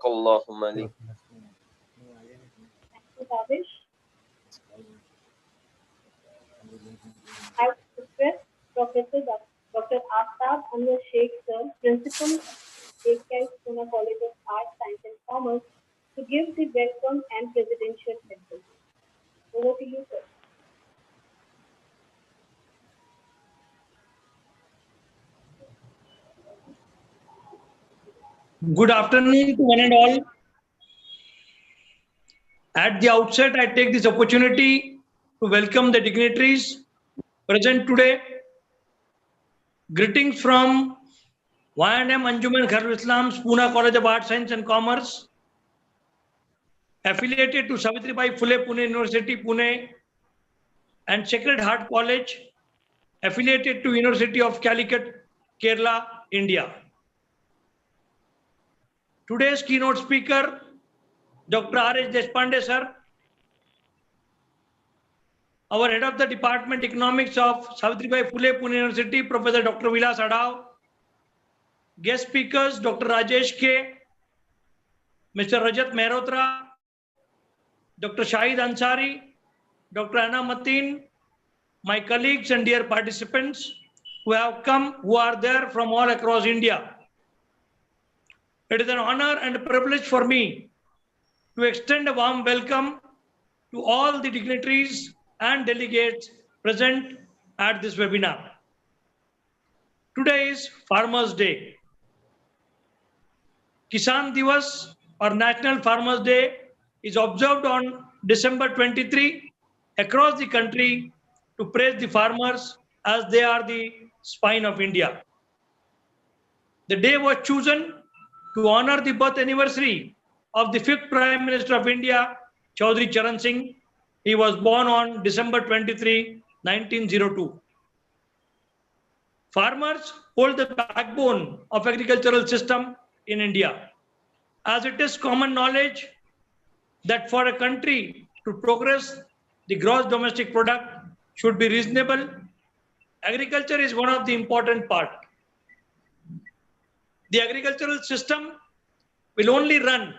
Sadaqallahumma li. Tavish. I would request Professor Dr. Aftab Anwar Sheikh, sir, Principal of AKI Pune College of Arts, Science and Commerce, to give the welcome and presidential address. Over to you, sir. Good afternoon to one and all. At the outset, I take this opportunity to welcome the dignitaries present today. Greetings from Y&M Anjuman Khairul Islam's Pune College of Arts, Science and Commerce, affiliated to Savitribai Phule Pune University, Pune, and Sacred Heart College, affiliated to University of Calicut, Kerala, India. Today's keynote speaker, Dr. R.S. Deshpande, sir, our head of the Department Economics of Savitribai Phule Pune University, Professor Dr. Vilas Adhav, guest speakers, Dr. Rajesh K, Mr. Rajat Mehrotra, Dr. Shahid Ansari, Dr. Anna Mateen, my colleagues and dear participants who have come, who are there from all across India. It is an honor and a privilege for me to extend a warm welcome to all the dignitaries and delegates present at this webinar. Today is Farmers' Day. Kisan Divas or National Farmers' Day is observed on December 23 across the country to praise the farmers as they are the spine of India. The day was chosen to honor the birth anniversary of the 5th Prime Minister of India, Chaudhry Charan Singh. He was born on December 23, 1902. Farmers hold the backbone of agricultural system in India, as it is common knowledge that for a country to progress, the gross domestic product should be reasonable. Agriculture is one of the important part. The agricultural system will only run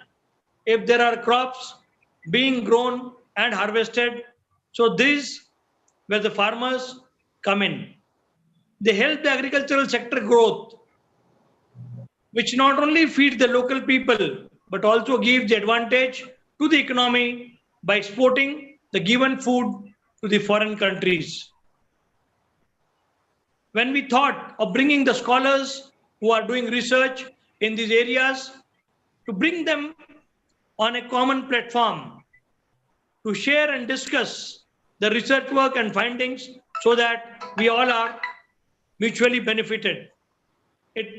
if there are crops being grown and harvested. So these where the farmers come in. They help the agricultural sector growth, which not only feeds the local people, but also gives the advantage to the economy by exporting the given food to the foreign countries. When we thought of bringing the scholars who are doing research in these areas, to bring them on a common platform, to share and discuss the research work and findings so that we all are mutually benefited.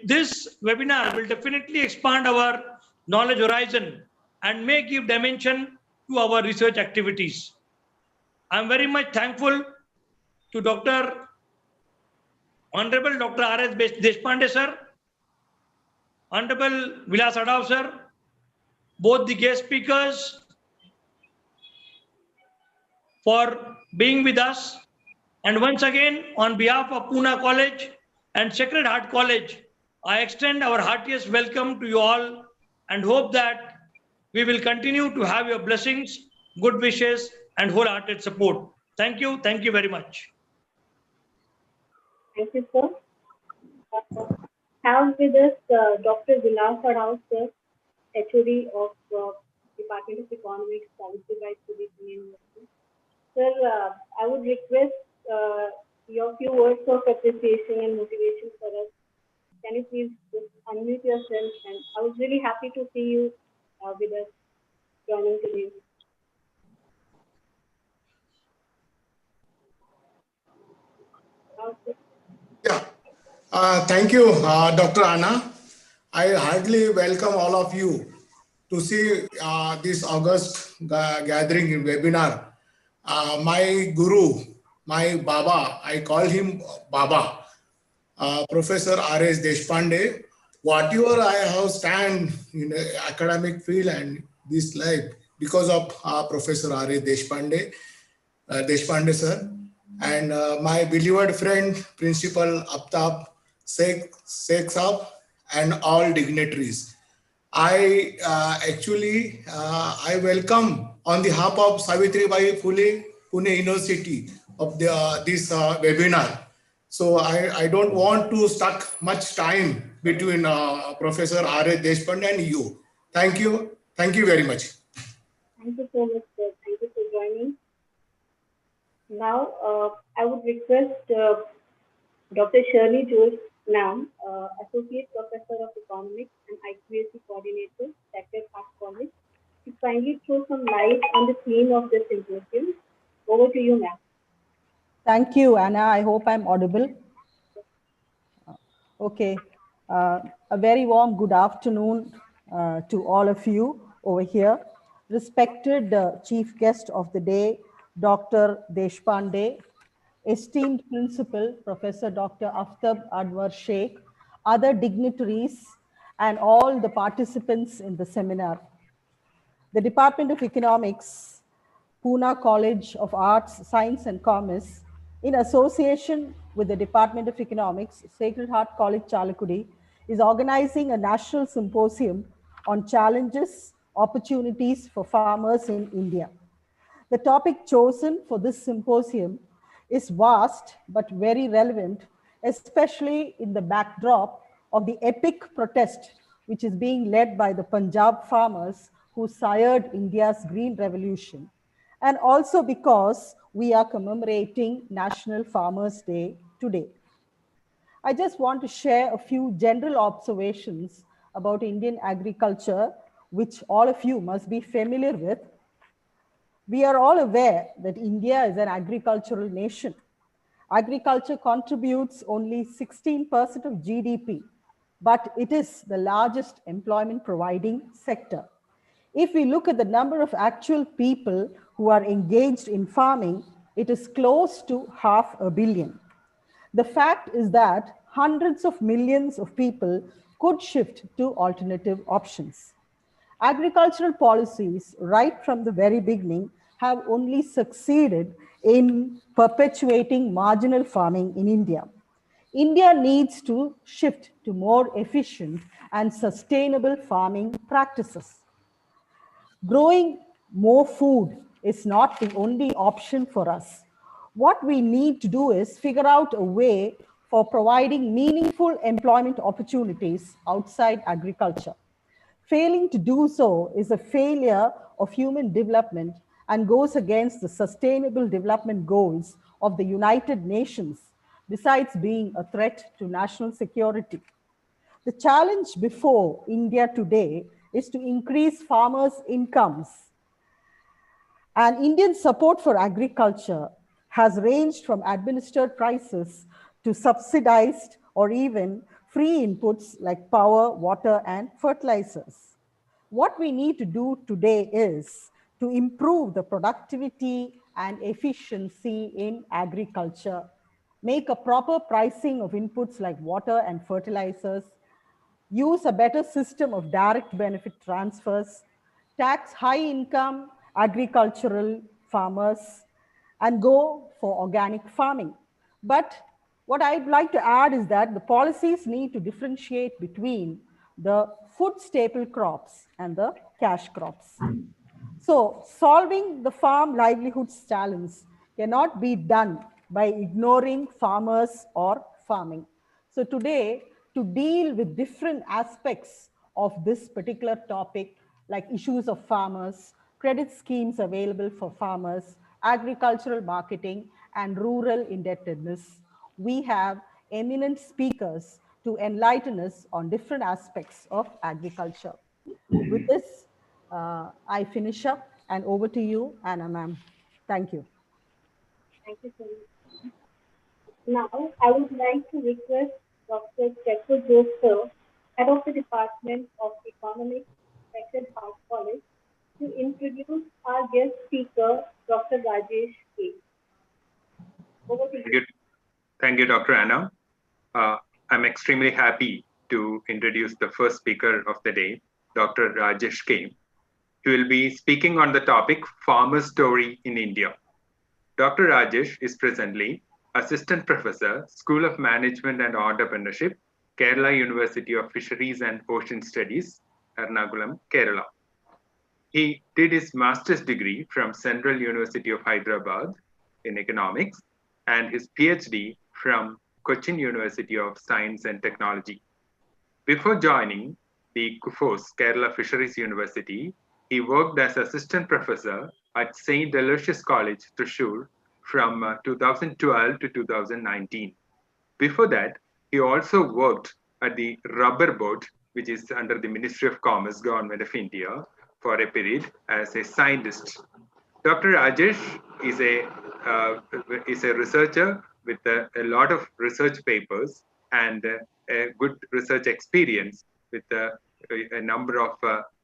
This webinar will definitely expand our knowledge horizon and may give dimension to our research activities. I'm very much thankful to Honorable Dr. R.S. Deshpande, sir, Honorable Vilas Adhav, sir, both the guest speakers for being with us. And once again, on behalf of Pune College and Sacred Heart College, I extend our heartiest welcome to you all and hope that we will continue to have your blessings, good wishes, and wholehearted support. Thank you. Thank you very much. Thank you, sir. Have with us Dr. Vilas Adhav, sir, HOD of Department of Economics, Savitribai Phule University. Sir, I would request your few words of appreciation and motivation for us. Can you please just unmute yourself? And I was really happy to see you with us joining today. Yeah, thank you, Dr. Anna. I heartily welcome all of you to see this August gathering in webinar. My guru, my Baba, I call him Baba, Professor R.S. Deshpande. Whatever I have stand in the academic field and this life because of Professor R.S. Deshpande sir, and my beloved friend, Principal Aftab Sheikh Sahab, and all dignitaries. I welcome on behalf of Savitribai Phule Pune University of this webinar. So I don't want to stuck much time between Professor R.A. Deshpande and you. Thank you. Thank you very much. Thank you so much, sir. Thank you for joining. Now, I would request Dr. Shirley George Nam, Associate Professor of Economics and IQAC Coordinator, Sacred Heart College, to kindly throw some light on the theme of this symposium. Over to you, ma'am. Thank you, Anna. I hope I'm audible. Okay. A very warm good afternoon to all of you over here. Respected Chief Guest of the day, Dr. Deshpande, esteemed Principal, Professor Dr. Aftab Anwar Sheikh, other dignitaries, and all the participants in the seminar. The Department of Economics, Pune College of Arts, Science and Commerce, in association with the Department of Economics, Sacred Heart College, Chalakudi, is organizing a national symposium on challenges, opportunities for farmers in India. The topic chosen for this symposium is vast but very relevant, especially in the backdrop of the epic protest which is being led by the Punjab farmers who sired India's Green Revolution, and also because we are commemorating National Farmers' Day today. I just want to share a few general observations about Indian agriculture, which all of you must be familiar with. We are all aware that India is an agricultural nation. Agriculture contributes only 16% of GDP, but it is the largest employment providing sector. If we look at the number of actual people who are engaged in farming, it is close to 500 million. The fact is that hundreds of millions of people could shift to alternative options. Agricultural policies, right from the very beginning, have only succeeded in perpetuating marginal farming in India. India needs to shift to more efficient and sustainable farming practices. Growing more food is not the only option for us. What we need to do is figure out a way for providing meaningful employment opportunities outside agriculture. Failing to do so is a failure of human development and goes against the sustainable development goals of the United Nations, besides being a threat to national security. The challenge before India today is to increase farmers' incomes. And Indian support for agriculture has ranged from administered prices to subsidized or even free inputs like power, water, and fertilizers. What we need to do today is to improve the productivity and efficiency in agriculture, make a proper pricing of inputs like water and fertilizers, use a better system of direct benefit transfers, tax high income agricultural farmers, and go for organic farming. But what I'd like to add is that the policies need to differentiate between the food staple crops and the cash crops. So solving the farm livelihoods challenge cannot be done by ignoring farmers or farming. So today, to deal with different aspects of this particular topic, like issues of farmers, credit schemes available for farmers, agricultural marketing, and rural indebtedness, we have eminent speakers to enlighten us on different aspects of agriculture. With this, I finish up and over to you, Anna ma'am. Thank you. Thank you so much. Now, I would like to request Dr. Checo Joseph, Head of the Department of Economics, Sacred Heart College, to introduce our guest speaker, Dr. Rajesh K. Over to you. Thank you, Dr. Anna. I'm extremely happy to introduce the first speaker of the day, Dr. Rajesh K, who will be speaking on the topic Farmer Story in India. Dr. Rajesh is presently Assistant Professor, School of Management and Entrepreneurship, Kerala University of Fisheries and Ocean Studies, Ernakulam, Kerala. He did his master's degree from Central University of Hyderabad in economics and his PhD from Cochin University of Science and Technology. Before joining the KUFOS, Kerala Fisheries University, he worked as assistant professor at St. Aloysius College, Thrissur from 2012 to 2019. Before that, he also worked at the Rubber Board, which is under the Ministry of Commerce, Government of India, for a period as a scientist. Dr. Rajesh is a researcher with a lot of research papers and a good research experience with a number of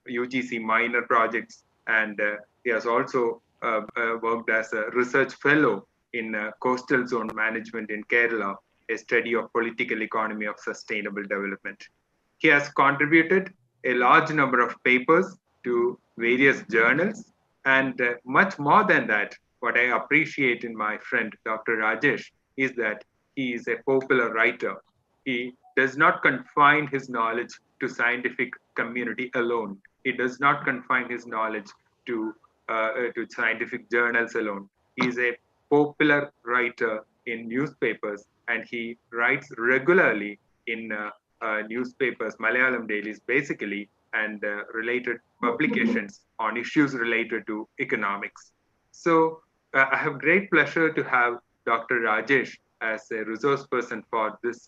UGC minor projects, and he has also worked as a research fellow in coastal zone management in Kerala, a study of political economy of sustainable development. He has contributed a large number of papers to various journals, and much more than that, what I appreciate in my friend Dr. Rajesh is that he is a popular writer. He does not confine his knowledge to scientific community alone. He does not confine his knowledge to scientific journals alone. He is a popular writer in newspapers, and he writes regularly in newspapers, Malayalam dailies basically, and related publications on issues related to economics. So I have great pleasure to have Dr. Rajesh as a resource person for this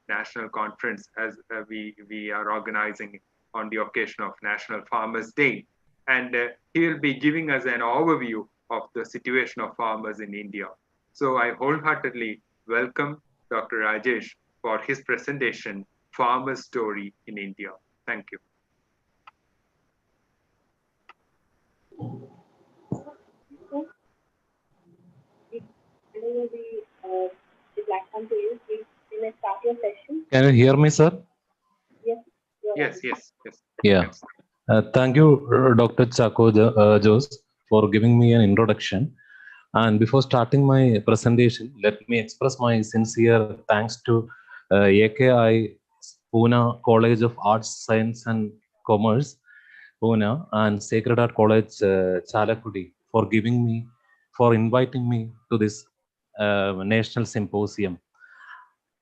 national conference as we are organizing on the occasion of National Farmers Day. And he will be giving us an overview of the situation of farmers in India. So I wholeheartedly welcome Dr. Rajesh for his presentation, Farmer's Story in India. Thank you. The platform to you. Please, you may start your session. Can you hear me, sir? Yes. Yes. Yeah. Thank you, Dr. Chako Jose, for giving me an introduction. And before starting my presentation, let me express my sincere thanks to AKI Pune College of Arts, Science and Commerce, Pune, and Sacred Heart College, Chalakudi, for inviting me to this national symposium.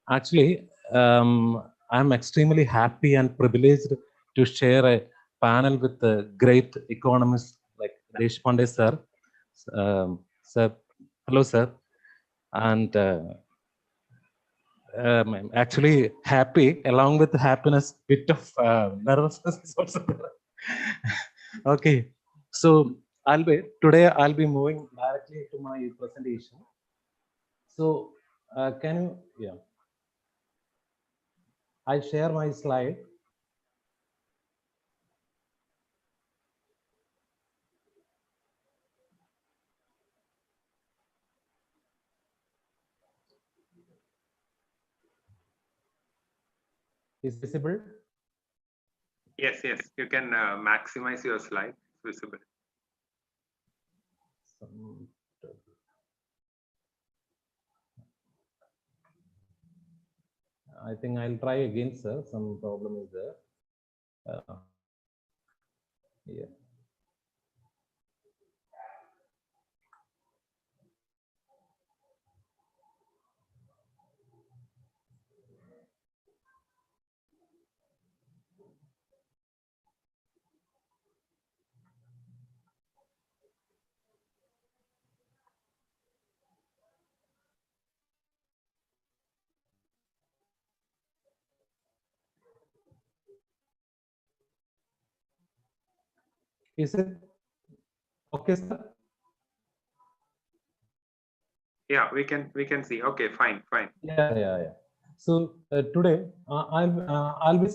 Actually, I'm extremely happy and privileged to share a panel with a great economist like Deshpande sir. Sir, hello sir, and I'm actually happy. Along with happiness, bit of nervousness is also there. Okay, so today I'll be moving directly to my presentation. So can you, yeah, I share my slide. Is visible? Yes. You can maximize your slide. It's visible. I think I'll try again, sir. Some problem is there. Yeah. Is it okay, sir? Yeah, we can see. Okay, fine. Yeah. So today I'll be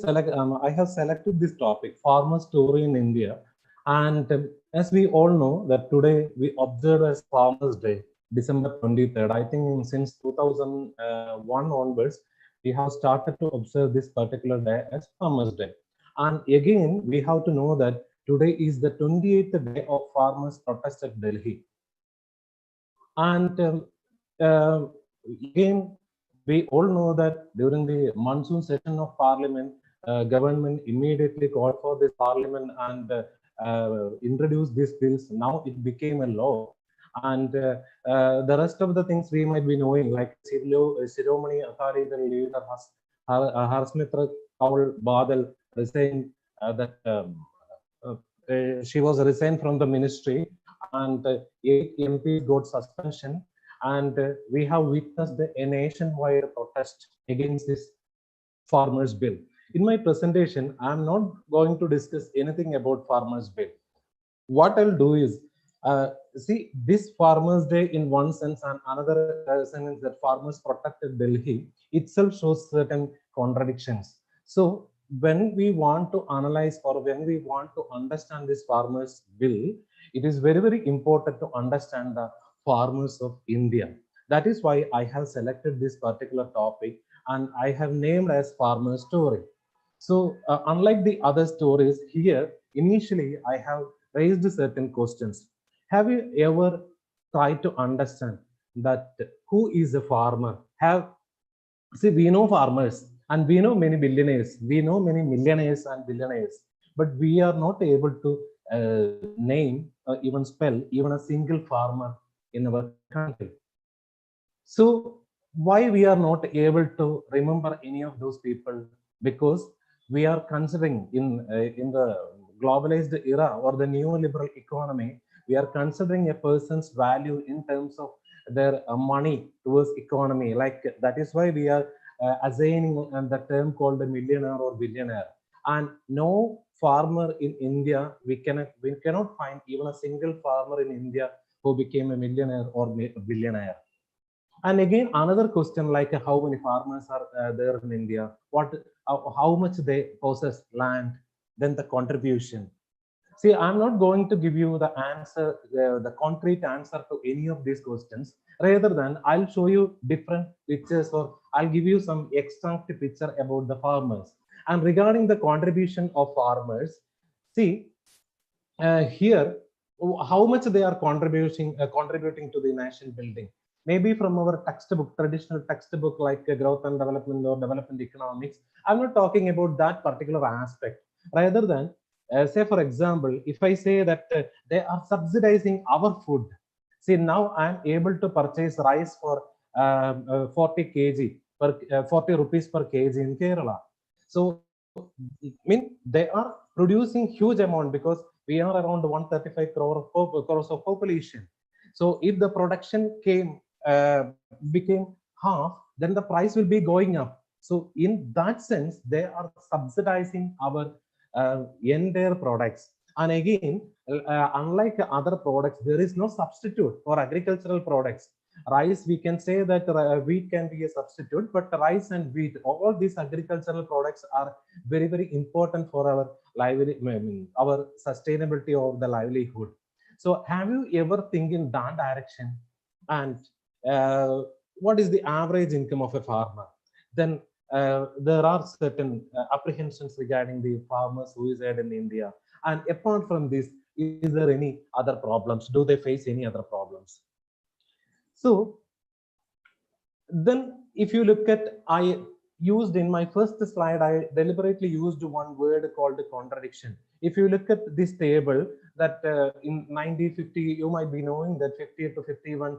I have selected this topic, farmer story in India, and as we all know that today we observe as Farmers Day, December 23rd. I think since 2001 onwards, we have started to observe this particular day as Farmers Day. And again, we have to know that today is the 28th day of farmers' protest at Delhi. And again, we all know that during the monsoon session of Parliament, government immediately called for this parliament and introduced these bills. Now it became a law. And the rest of the things we might be knowing, like Shiromani Akali leader Harsmitra Kaul Badal resigned, she was resigned from the ministry, and 8 MPs got suspension. And we have witnessed a nationwide protest against this farmers bill. In my presentation, I'm not going to discuss anything about farmers bill. What I'll do is see this farmers day in one sense, and another sense that farmers protected Delhi itself shows certain contradictions. So when we want to analyze or when we want to understand this farmers bill, it is very, very important to understand the farmers of India. That is why I have selected this particular topic and I have named as farmer story. So unlike the other stories here, initially I have raised certain questions. Have you ever tried to understand that who is a farmer? See, we know farmers and we know many billionaires, we know many millionaires and billionaires, but we are not able to name or even spell even a single farmer in our country. So why we are not able to remember any of those people? Because we are considering in the globalized era or the neoliberal economy, we are considering a person's value in terms of their money towards economy. Like that is why we are assigning the term called a millionaire or billionaire. And no farmer in India, we cannot find even a single farmer in India who became a millionaire or a billionaire. And again, another question like how many farmers are there in India, how much they possess land, then the contribution. See, I'm not going to give you the answer, the concrete answer to any of these questions. Rather than I'll show you different pictures or I'll give you some extract picture about the farmers. And regarding the contribution of farmers, see, here how much they are contributing to the nation building, maybe from our textbook, traditional textbook like growth and development or development economics. I'm not talking about that particular aspect. Rather than say for example, if I say that they are subsidizing our food. See, now I'm able to purchase rice for 40 kg per 40 rupees per kg in Kerala. So I mean, they are producing huge amount because we are around 135 crores of population. So if the production became half, then the price will be going up. So in that sense, they are subsidizing our entire products. And again, unlike other products, there is no substitute for agricultural products. Rice, we can say that wheat can be a substitute, but rice and wheat, all these agricultural products are very, very important for our our sustainability of the livelihood. So have you ever think in that direction? And what is the average income of a farmer? Then there are certain apprehensions regarding the farmers who is there in India. And apart from this, is there any other problems? Do they face any other problems? So then if you look at, I used in my first slide, I deliberately used one word called contradiction. If you look at this table, that in 1950, you might be knowing that 50 to 51,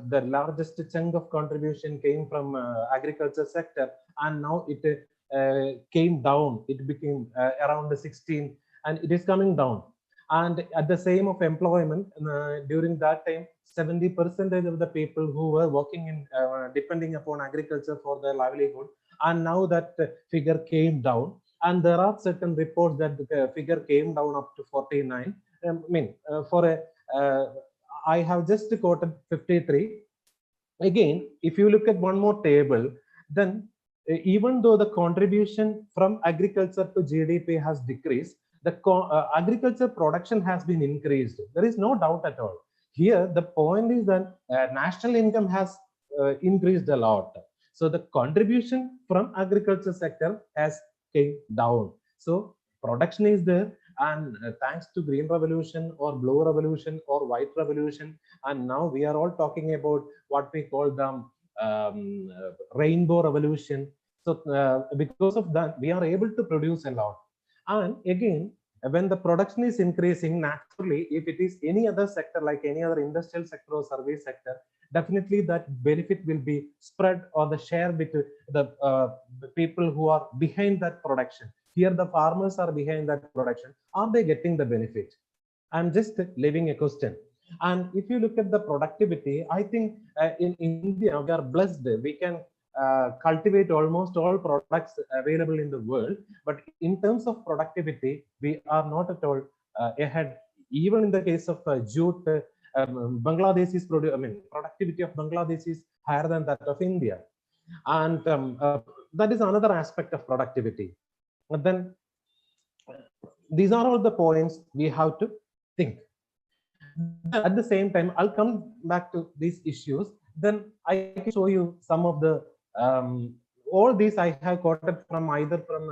the largest chunk of contribution came from agriculture sector, and now it came down. It became around 16, and it is coming down. And at the same of employment, during that time, 70% of the people who were working in depending upon agriculture for their livelihood, and now that figure came down. And there are certain reports that the figure came down up to 49. I have just quoted 53. Again, if you look at one more table, then even though the contribution from agriculture to GDP has decreased, the agriculture production has been increased. There is no doubt at all. Here, the point is that national income has increased a lot. So the contribution from agriculture sector has came down. So production is there, and thanks to green revolution or blue revolution or white revolution, and now we are all talking about what we call the rainbow revolution. So because of that, we are able to produce a lot. And again, when the production is increasing, naturally, if it is any other sector, like any other industrial sector or service sector, definitely that benefit will be spread or the share between the people who are behind that production. Here, the farmers are behind that production. Are they getting the benefit? I'm just leaving a question. And if you look at the productivity, I think in India, we are blessed. We can cultivate almost all products available in the world. But in terms of productivity, we are not at all ahead. Even in the case of jute, Bangladesh is productivity of Bangladesh is higher than that of India. And that is another aspect of productivity. But then these are all the points we have to think. Then at the same time, I'll come back to these issues. Then I can show you some of the all these I have quoted from either from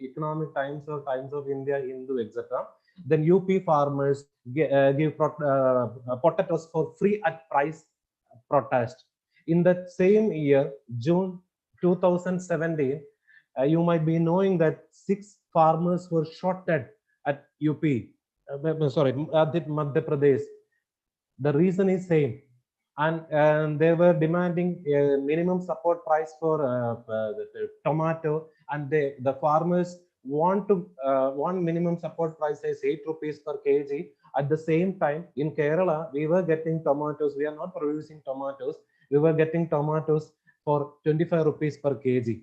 Economic Times or Times of India, Hindu, etc. Then UP farmers give potatoes for free at price protest. In that same year, June 2017, you might be knowing that 6 farmers were shot dead at UP. Sorry, Madhya Pradesh. The reason is same, and they were demanding a minimum support price for the tomato, and the farmers want minimum support price as 8 rupees per kg. At the same time, in Kerala, we were getting tomatoes. We are not producing tomatoes. We were getting tomatoes for 25 rupees per kg.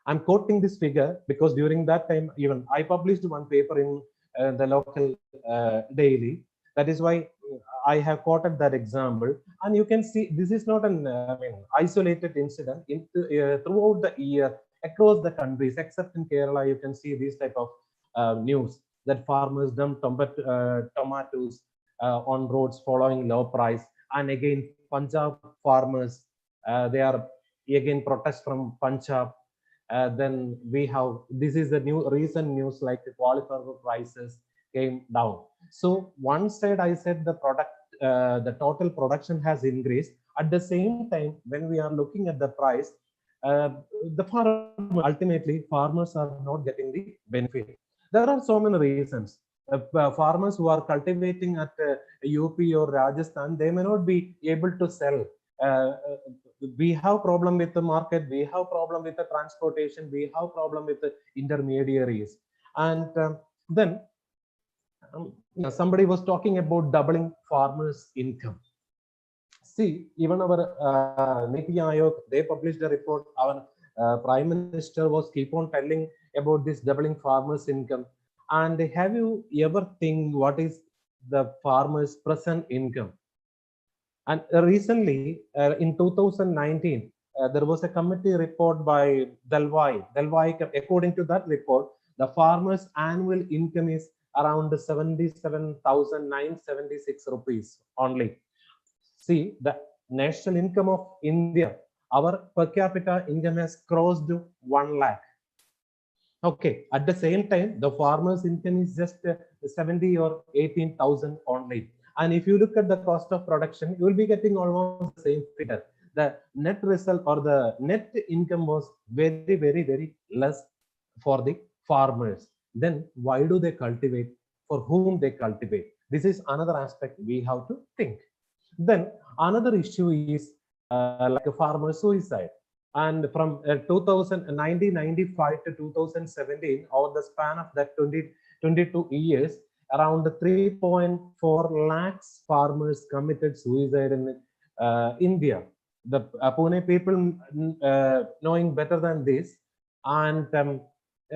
I'm quoting this figure because during that time, even I published one paper in the local daily. That is why I have quoted that example. And you can see this is not an isolated incident. Throughout the year, across the countries, except in Kerala, you can see these type of news that farmers dump tomatoes on roads following low price. And again, Punjab farmers, they are again protest from Punjab. Then we have, this is the new recent news, like the cauliflower prices came down. So one side I said the total production has increased. At the same time, when we are looking at the price, ultimately farmers are not getting the benefit. There are so many reasons. Farmers who are cultivating at UP or Rajasthan, they may not be able to sell. We have problem with the market, we have problem with the transportation, we have problem with the intermediaries. And then somebody was talking about doubling farmers' income. See, even our Niti Aayog, they published a report. Our Prime Minister was keep on telling about this doubling farmers' income. And have you ever think what is the farmers' present income? And recently, in 2019, there was a committee report by Dalwai. According to that report, the farmers' annual income is around 77,976 rupees only. See, the national income of India, our per capita income has crossed 1 lakh. Okay, at the same time, the farmer's income is just 70 or 18,000 only. And if you look at the cost of production, you will be getting almost the same figure. The net result or the net income was very, very, very less for the farmers. Then why do they cultivate? For whom they cultivate? This is another aspect we have to think. Then another issue is like a farmer suicide. And from 1995 to 2017, over the span of that 22 years, around 3.4 lakhs farmers committed suicide in India. The Pune people knowing better than this. And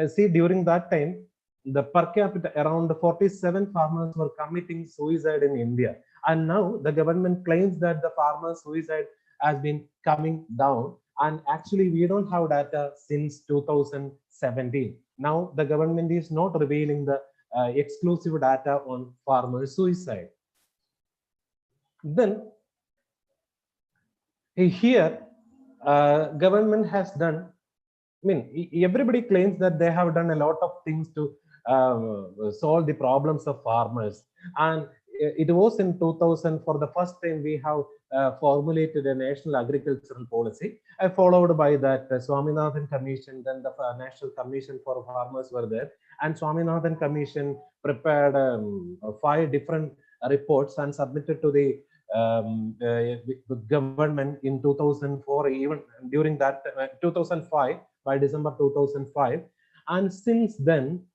see, during that time, the per capita around 47 farmers were committing suicide in India. And now the government claims that the farmer suicide has been coming down. And actually, we don't have data since 2017. Now the government is not revealing the exclusive data on farmer suicide. Then here, government has done, everybody claims that they have done a lot of things to solve the problems of farmers. And it was in 2000 for the first time we have formulated a national agricultural policy, followed by that Swaminathan Commission, then the National Commission for Farmers were there, and Swaminathan Commission prepared 5 different reports and submitted to the government in 2004, even during that 2005, by December 2005. And since then,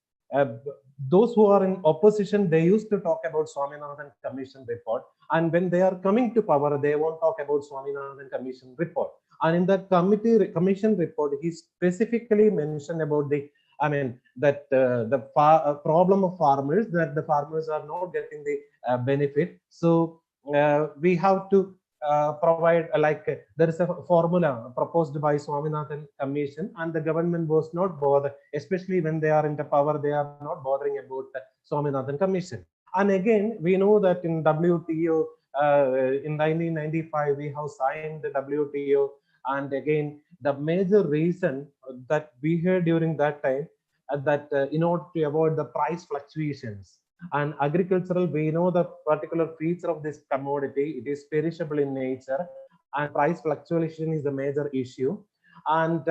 those who are in opposition, they used to talk about Swaminathan Commission report, and when they are coming to power, they won't talk about Swaminathan Commission report. And in that commission report, he specifically mentioned about the, I mean, that the problem of farmers, that the farmers are not getting the benefit. So we have to provide there is a formula proposed by Swaminathan Commission, and the government was not bothered, especially when they are into power, they are not bothering about the Swaminathan Commission. And again, we know that in WTO in 1995 we have signed the WTO, and again the major reason that we heard during that time that in order to avoid the price fluctuations. And agricultural, we know the particular feature of this commodity, it is perishable in nature, and price fluctuation is the major issue. And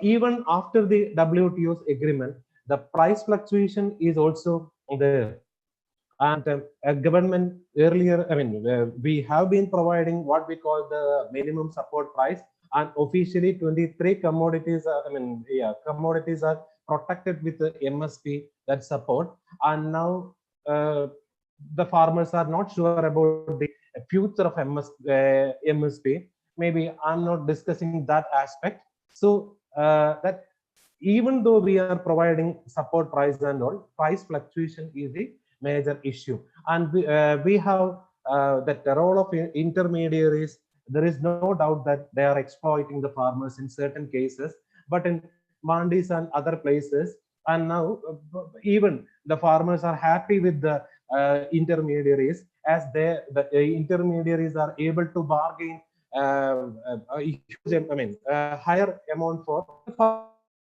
even after the WTO's agreement, the price fluctuation is also there. And government earlier, I mean, we have been providing what we call the minimum support price, and officially 23 commodities, commodities are protected with the MSP, that support. And now the farmers are not sure about the future of MSP. Maybe I'm not discussing that aspect. So that even though we are providing support price and all, price fluctuation is the major issue. And we have that the role of intermediaries. There is no doubt that they are exploiting the farmers in certain cases, but in mandis and other places, and now even the farmers are happy with the intermediaries, as the intermediaries are able to bargain a huge, higher amount for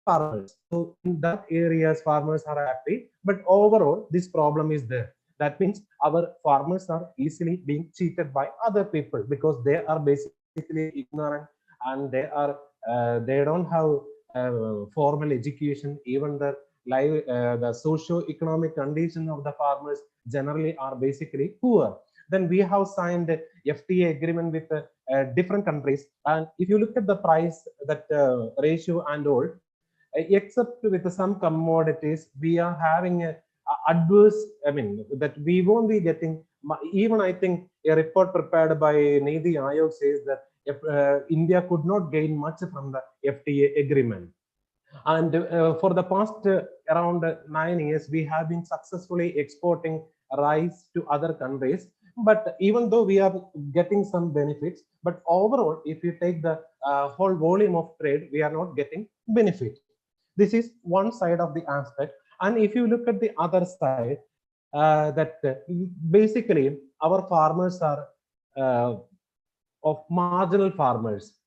farmers. So in that areas, farmers are happy, but overall this problem is there. That means our farmers are easily being cheated by other people, because they are basically ignorant, and they don't have formal education. Even the socio-economic condition of the farmers generally are basically poor. Then we have signed a FTA agreement with different countries, and if you look at the price, that ratio and all, except with some commodities, we are having a adverse, that we won't be getting. Even I think a report prepared by Nidhi Aayog says that if, India could not gain much from the FTA agreement. And for the past around 9 years, we have been successfully exporting rice to other countries. But even though we are getting some benefits, but overall, if you take the whole volume of trade, we are not getting benefit. This is one side of the aspect. And if you look at the other side, that basically our farmers are of marginal farmers.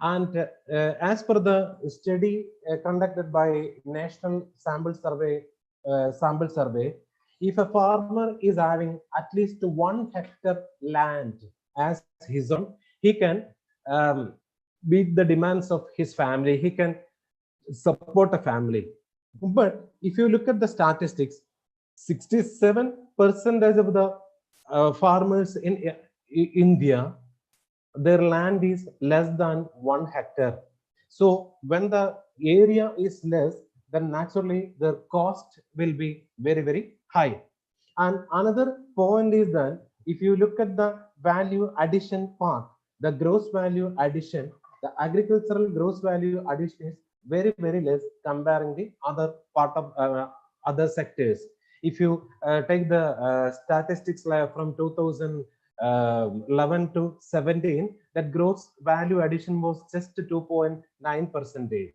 And as per the study conducted by National Sample Survey, if a farmer is having at least 1 hectare land as his own, he can meet the demands of his family. He can support a family. But if you look at the statistics, 67% of the farmers in India, their land is less than 1 hectare. So when the area is less, then naturally the cost will be very, very high. And another point is that if you look at the value addition part, the gross value addition, the agricultural gross value addition is very, very less comparing the other part of other sectors. If you take the statistics from 2011 to 17, that gross value addition was just 2.9%.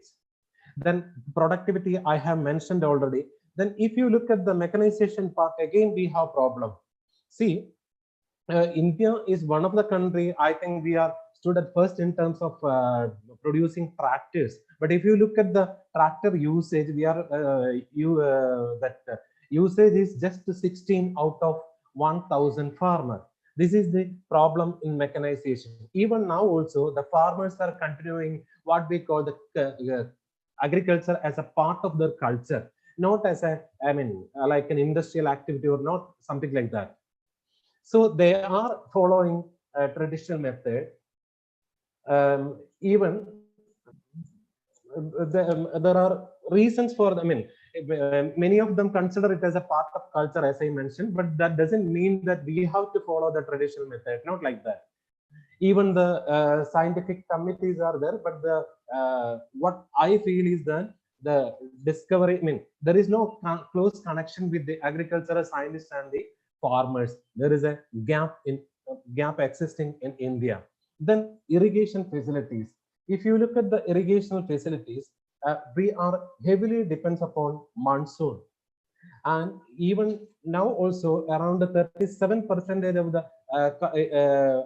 Then productivity I have mentioned already. Then if you look at the mechanization part, again we have problem. See, India is one of the country, I think we are stood at first in terms of producing tractors. But if you look at the tractor usage, we are that usage is just 16 out of 1,000 farmers. This is the problem in mechanization. Even now also, the farmers are continuing what we call the agriculture as a part of their culture, not as a, like an industrial activity or not something like that. So they are following a traditional method. Even there are reasons for, many of them consider it as a part of culture, as I mentioned, but that doesn't mean that we have to follow the traditional method, not like that. Even the scientific committees are there, but what I feel is that the discovery, there is no close connection with the agricultural scientists and the farmers. There is a gap existing in India. Then irrigation facilities. If you look at the irrigation facilities, we are heavily depends upon monsoon. And even now also around 37% of the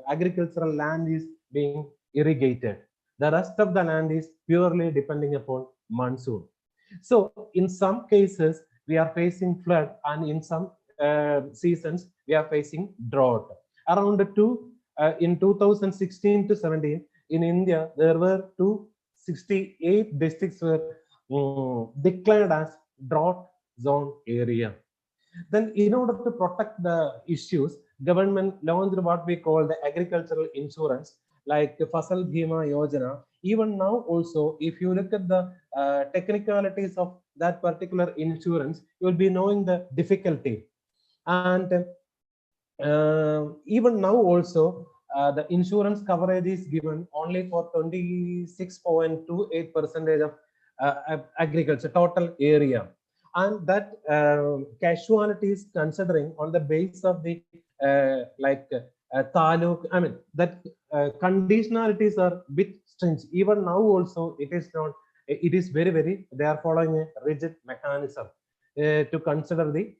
agricultural land is being irrigated. The rest of the land is purely depending upon monsoon. So in some cases we are facing flood, and in some seasons we are facing drought. Around in 2016 to 17 in India, there were 268 districts were declared as drought zone area. Then in order to protect the issues, government launched what we call the agricultural insurance, like the Fasal Bhima Yojana. Even now also, if you look at the technicalities of that particular insurance, you will be knowing the difficulty. And even now also, the insurance coverage is given only for 26.28% of agriculture total area. And that casualties considering on the base of the taluk, that conditionalities are bit strange. Even now also it is not, it is very they are following a rigid mechanism to consider the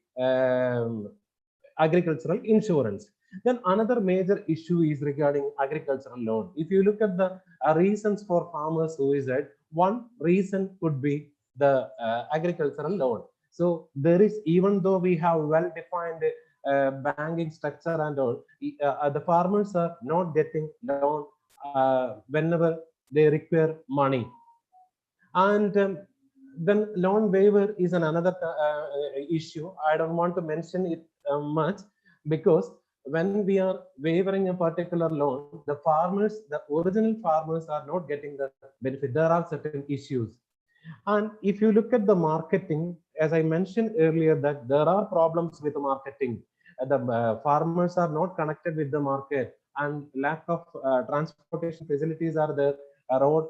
agricultural insurance. Then another major issue is regarding agricultural loan. If you look at the reasons for farmers suicide, one reason could be the agricultural loan. So there is, even though we have well-defined banking structure and all, the farmers are not getting loan whenever they require money. And then loan waiver is another issue. I don't want to mention it much, because when we are waiving a particular loan, the farmers, the original farmers, are not getting the benefit. There are certain issues. And if you look at the marketing, as I mentioned earlier, that there are problems with the marketing. The farmers are not connected with the market, and lack of transportation facilities are there. Road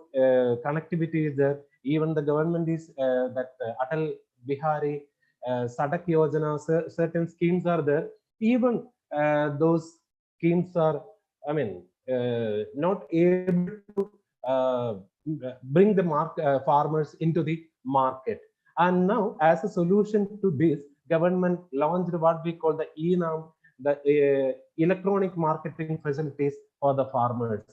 connectivity is there. Even the government is Atal Bihari Sadak Yojana, certain schemes are there. Even those schemes are, not able to bring the farmers into the market. And now, as a solution to this, government launched what we call the ENAM, the electronic marketing facilities for the farmers.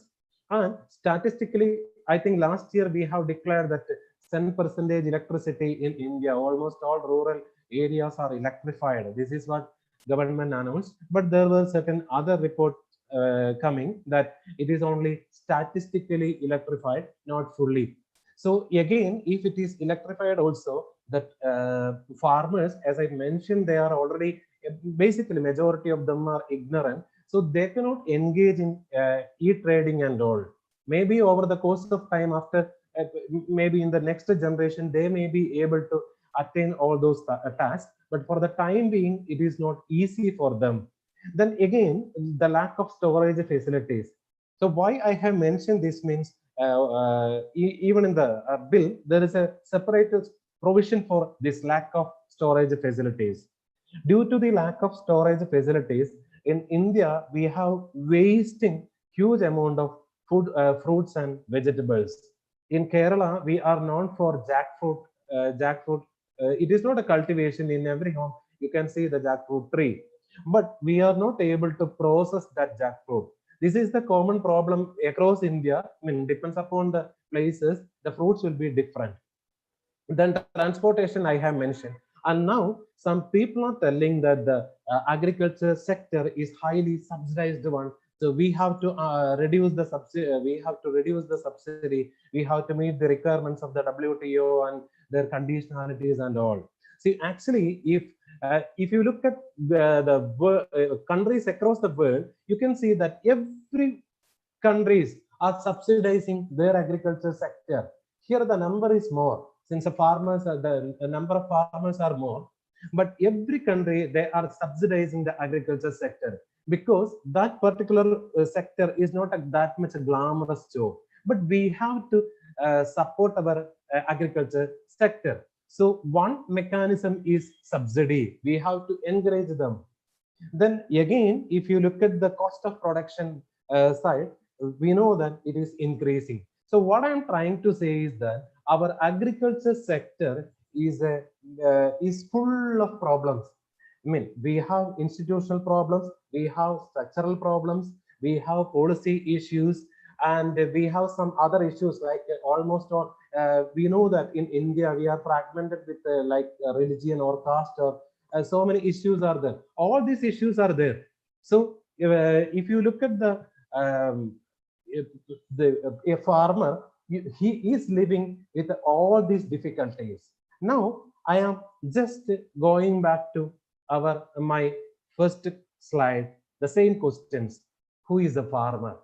And statistically, I think last year we have declared that 10% electricity in India, almost all rural areas are electrified. This is what government announced. But there were certain other reports coming that it is only statistically electrified, not fully. So again, if it is electrified also, that farmers, as I mentioned, they are already, basically majority of them are ignorant. So they cannot engage in e-trading and all. Maybe over the course of time, after maybe in the next generation, they may be able to attain all those tasks. But for the time being, it is not easy for them. Then again, the lack of storage facilities. So why I have mentioned this means, even in the bill, there is a separate provision for this lack of storage facilities. Due to the lack of storage facilities, in India, we have wasting huge amount of food, fruits and vegetables. In Kerala, we are known for jackfruit. Jackfruit, it is not a cultivation in every home. You can see the jackfruit tree, but we are not able to process that jackfruit. This is the common problem across India. Depends upon the places, the fruits will be different. Then transportation, I have mentioned. And now some people are telling that the agriculture sector is highly subsidized one. So we have to reduce the subsidy. We have to reduce the subsidy. We have to meet the requirements of the WTO and their conditionalities and all. See, actually, if you look at the countries across the world, you can see that every countries are subsidizing their agriculture sector. Here the number is more, since the number of farmers are more, but every country they are subsidizing the agriculture sector, because that particular sector is not that much a glamorous job, but we have to support our agriculture sector. So one mechanism is subsidy. We have to encourage them. Then again, if you look at the cost of production side, we know that it is increasing. So what I'm trying to say is that our agriculture sector is full of problems. I mean, we have institutional problems, we have structural problems, we have policy issues, and we have some other issues like almost all. We know that in India we are fragmented with religion or caste, or so many issues are there. All these issues are there. So if you look at um, a farmer, he is living with all these difficulties. Now I am just going back to my first slide, the same questions. Who is a farmer?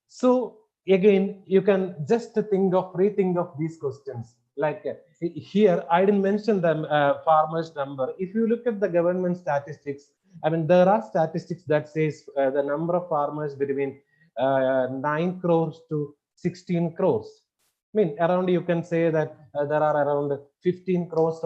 So again, you can just rethink of these questions. Like here, I didn't mention the farmers number. If you look at the government statistics, I mean, there are statistics that says the number of farmers between 9 crores to 16 crores. I mean, around you can say that there are around 15 crores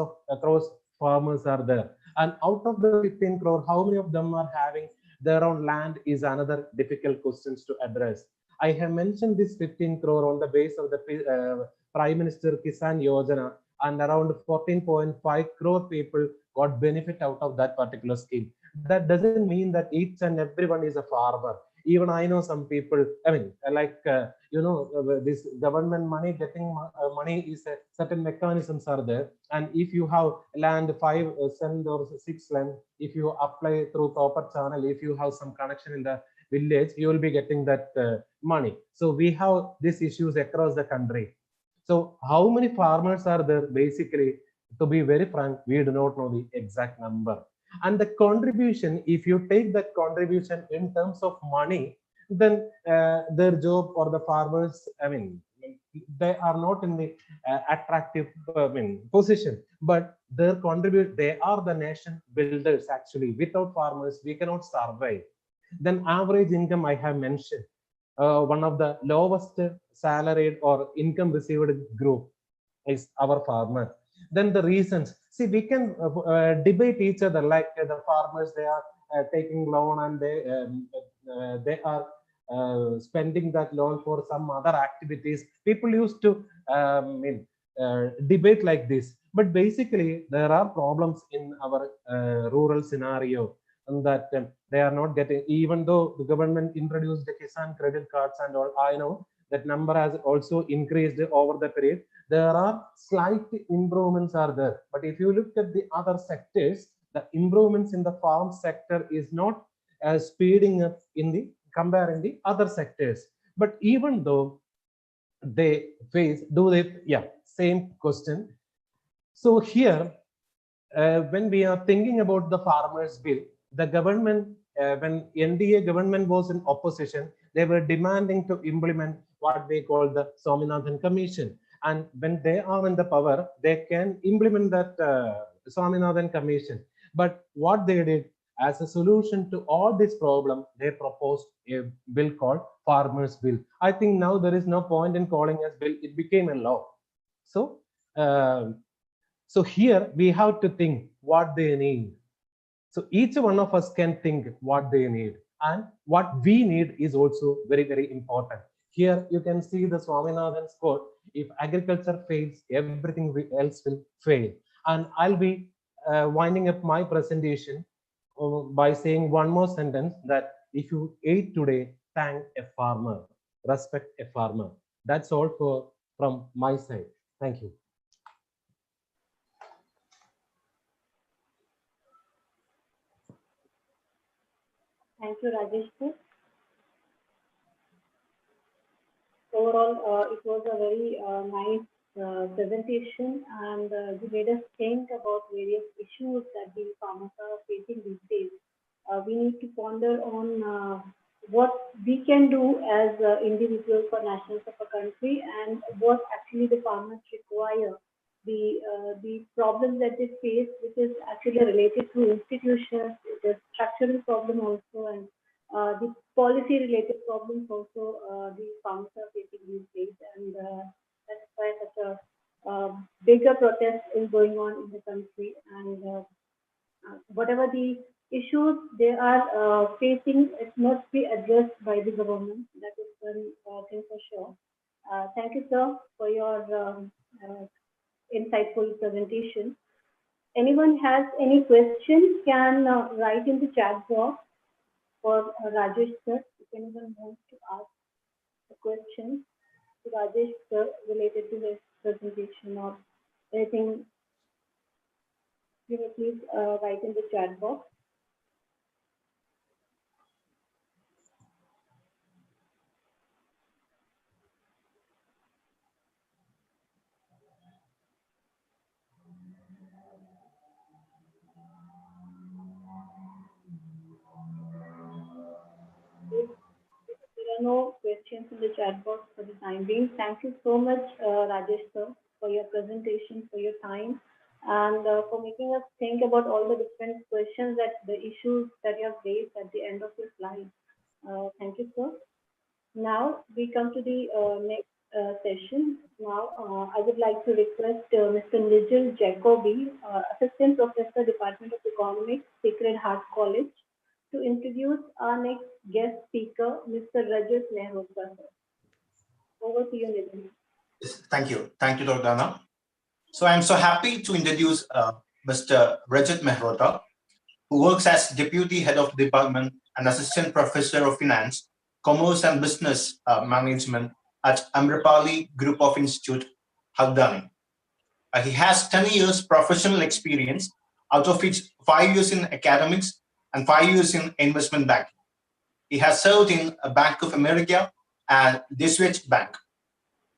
farmers are there. And out of the 15 crore, how many of them are having their own land is another difficult questions to address. I have mentioned this 15 crore on the base of the Prime Minister Kisan Yojana, and around 14.5 crore people got benefit out of that particular scheme. That doesn't mean that each and everyone is a farmer. Even I know some people, I mean, this government money, getting money is certain mechanisms are there. And if you have land 5 cent or 6 land, if you apply through proper channel, if you have some connection in the village, you will be getting that money. So we have these issues across the country. So how many farmers are there? Basically, to be very frank, we do not know the exact number. And the contribution, if you take that contribution in terms of money, then their job or the farmers, I mean, they are not in the attractive position, but their they are the nation builders. Actually, without farmers, we cannot survive. Then average income, I have mentioned, one of the lowest salaried or income received group is our farmer. Then the reasons, see, we can debate each other, like the farmers, they are taking loan, and they are spending that loan for some other activities. People used to debate like this, but basically there are problems in our rural scenario, and that they are not getting, even though the government introduced the Kisan credit cards and all, I know that number has also increased over the period. There are slight improvements are there, but if you look at the other sectors, the improvements in the farm sector is not speeding up in the comparing the other sectors. But even though they face, same question. So here, when we are thinking about the farmers bill, the government, when NDA government was in opposition, they were demanding to implement what they call the Swaminathan Commission. And when they are in the power, they can implement that Swaminathan Commission. But what they did, as a solution to all this problem, they proposed a bill called Farmers Bill. I think now there is no point in calling as bill; it became a law. So, so here we have to think what they need. So each one of us can think what they need, and what we need is also very, very important. Here you can see the Swaminathan's quote: "If agriculture fails, everything else will fail." And I'll be winding up my presentation by saying one more sentence, that if you ate today, thank a farmer, respect a farmer. That's all from my side. Thank you. Thank you, Rajesh sir. Overall, it was a very nice presentation, and you made us think about various issues that the farmers are facing these days. We need to ponder on what we can do as individuals or nationals of a country, and what actually the farmers require. The problems that they face, which is actually related to institutions, it is structural problem also, and the policy related problems also the farmers are facing these days, and that's why such a bigger protest is going on in the country. And whatever the issues they are facing, it must be addressed by the government. That is one thing for sure. Thank you, sir, for your insightful presentation. Anyone has any question can write in the chat box for Rajesh sir. If anyone wants to ask a question to Rajesh sir related to his presentation or anything, you may please write in the chat box. If there are no questions in the chat box for the time being, thank you so much, Rajesh sir, for your presentation, for your time, and for making us think about all the different questions that the issues that you have raised at the end of your slide. Thank you, sir. Now we come to the next session. Now I would like to request Mr. Nigel Jacobi, Assistant Professor, Department of Economics, Sacred Heart College, to introduce our next guest speaker, Mr. Rajat Mehrotra. Over to you, Nigel. Yes, thank you. Thank you, Dr. Anna. So I'm so happy to introduce Mr. Rajat Mehrotra, who works as Deputy Head of the Department and Assistant Professor of Finance, Commerce and Business Management at Amrapali Group of Institute, Haldani. He has 10 years professional experience, out of which 5 years in academics and 5 years in investment banking. He has served in Bank of America and Deutsche Bank.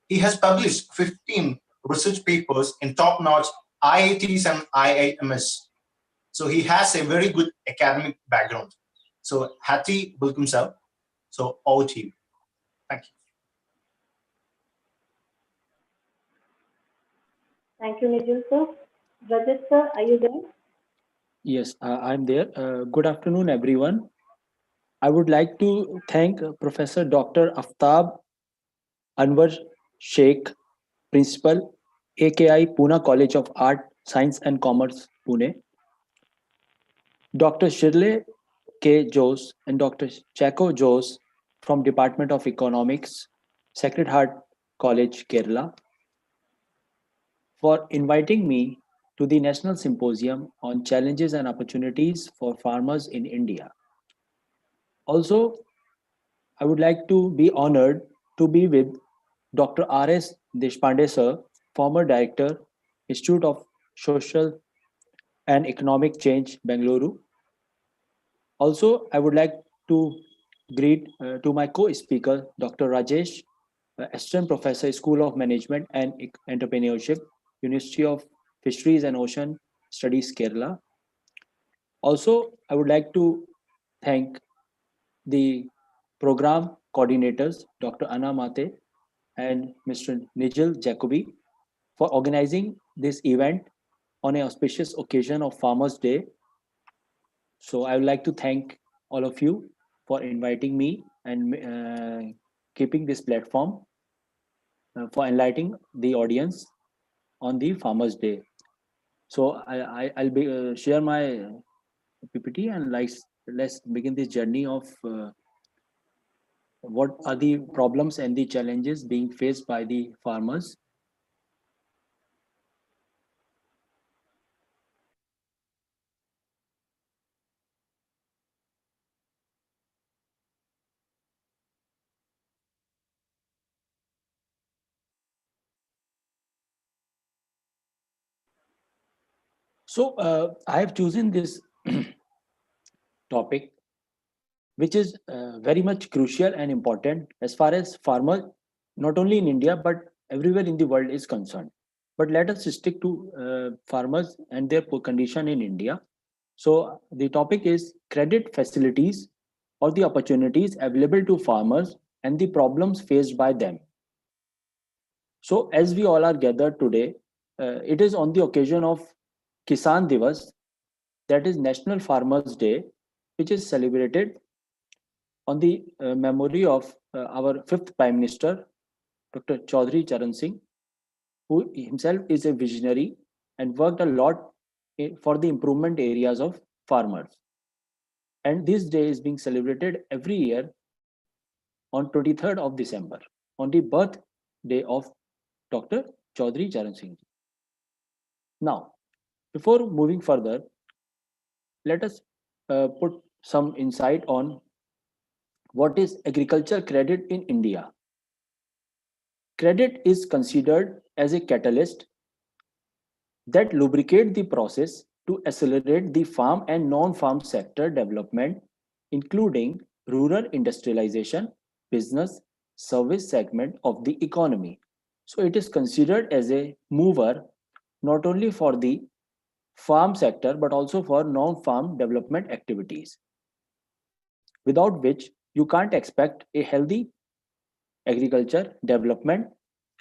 He has published 15 research papers in top-notch IITs and IIMS. So he has a very good academic background. So hearty welcome, sir. So over to you. Thank you. Thank you, Nigel sir. Rajat sir, are you there? Yes, I'm there. Good afternoon, everyone. I would like to thank Professor Dr. Aftab Anwar Sheikh, Principal, AKI Pune College of Art, Science and Commerce, Pune, Dr. Shirley K. Jose and Dr. Chaco Jose from Department of Economics, Sacred Heart College, Kerala, for inviting me to the National Symposium on Challenges and Opportunities for Farmers in India. Also, I would like to be honored to be with Dr. R.S. Deshpande sir, former Director, Institute of Social and Economic Change, Bengaluru. Also, I would like to greet to my co-speaker, Dr. Rajesh, Assistant Professor, School of Management and Entrepreneurship, University of Fisheries and Ocean Studies, Kerala. Also, I would like to thank the program coordinators, Dr. Anna Mate and Mr. Nigel Jacobi, for organizing this event on an auspicious occasion of Farmers' Day. So I would like to thank all of you for inviting me and keeping this platform for enlightening the audience on the Farmers' Day. So I'll be share my PPT and let's begin this journey of what are the problems and the challenges being faced by the farmers. So I have chosen this topic which is very much crucial and important as far as farmers, not only in India, but everywhere in the world is concerned. But let us stick to farmers and their condition in India. So the topic is credit facilities or the opportunities available to farmers and the problems faced by them. So as we all are gathered today, it is on the occasion of Kisan Divas, that is National Farmers Day, which is celebrated on the memory of our fifth Prime Minister, Dr. Chaudhry Charan Singh, who himself is a visionary and worked a lot for the improvement areas of farmers. And this day is being celebrated every year on 23rd of December, on the birthday of Dr. Chaudhry Charan Singh. Now, before moving further, let us put some insight on what is agriculture credit in India. Credit is considered as a catalyst that lubricate the process to accelerate the farm and non-farm sector development, including rural industrialization, business, service segment of the economy. So it is considered as a mover not only for the farm sector but also for non-farm development activities, without which you can't expect a healthy agriculture development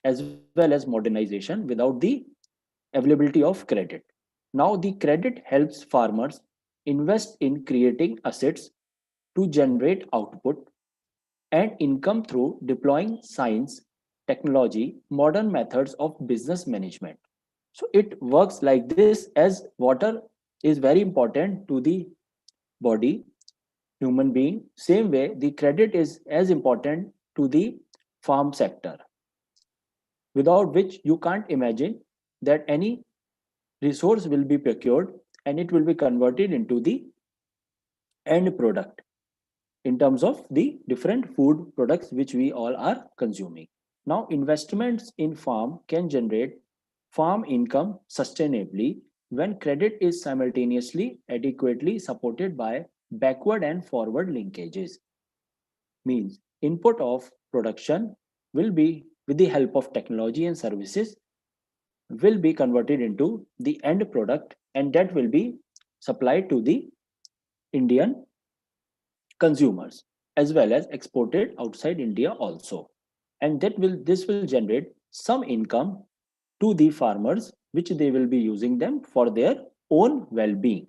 as well as modernization without the availability of credit. Now, the credit helps farmers invest in creating assets to generate output and income through deploying science, technology, modern methods of business management. So it works like this, as water is very important to the body, human being. Same way, the credit is as important to the farm sector, without which you can't imagine that any resource will be procured and it will be converted into the end product in terms of the different food products which we all are consuming. Now, investments in farm can generate farm income sustainably when credit is simultaneously adequately supported by backward and forward linkages. Means input of production will be, with the help of technology and services, will be converted into the end product, and that will be supplied to the Indian consumers as well as exported outside India also. And this will generate some income to the farmers, which they will be using them for their own well-being.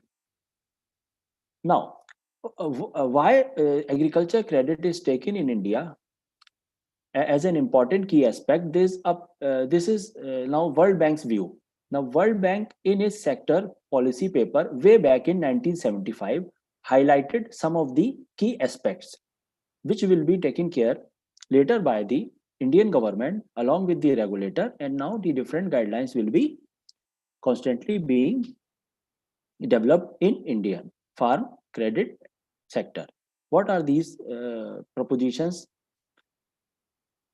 Now, why agriculture credit is taken in India as an important key aspect? This is now World Bank's view. Now, World Bank in its sector policy paper way back in 1975 highlighted some of the key aspects which will be taken care later by the Indian government along with the regulator, and now the different guidelines will be constantly being developed in Indian farm credit sector. What are these propositions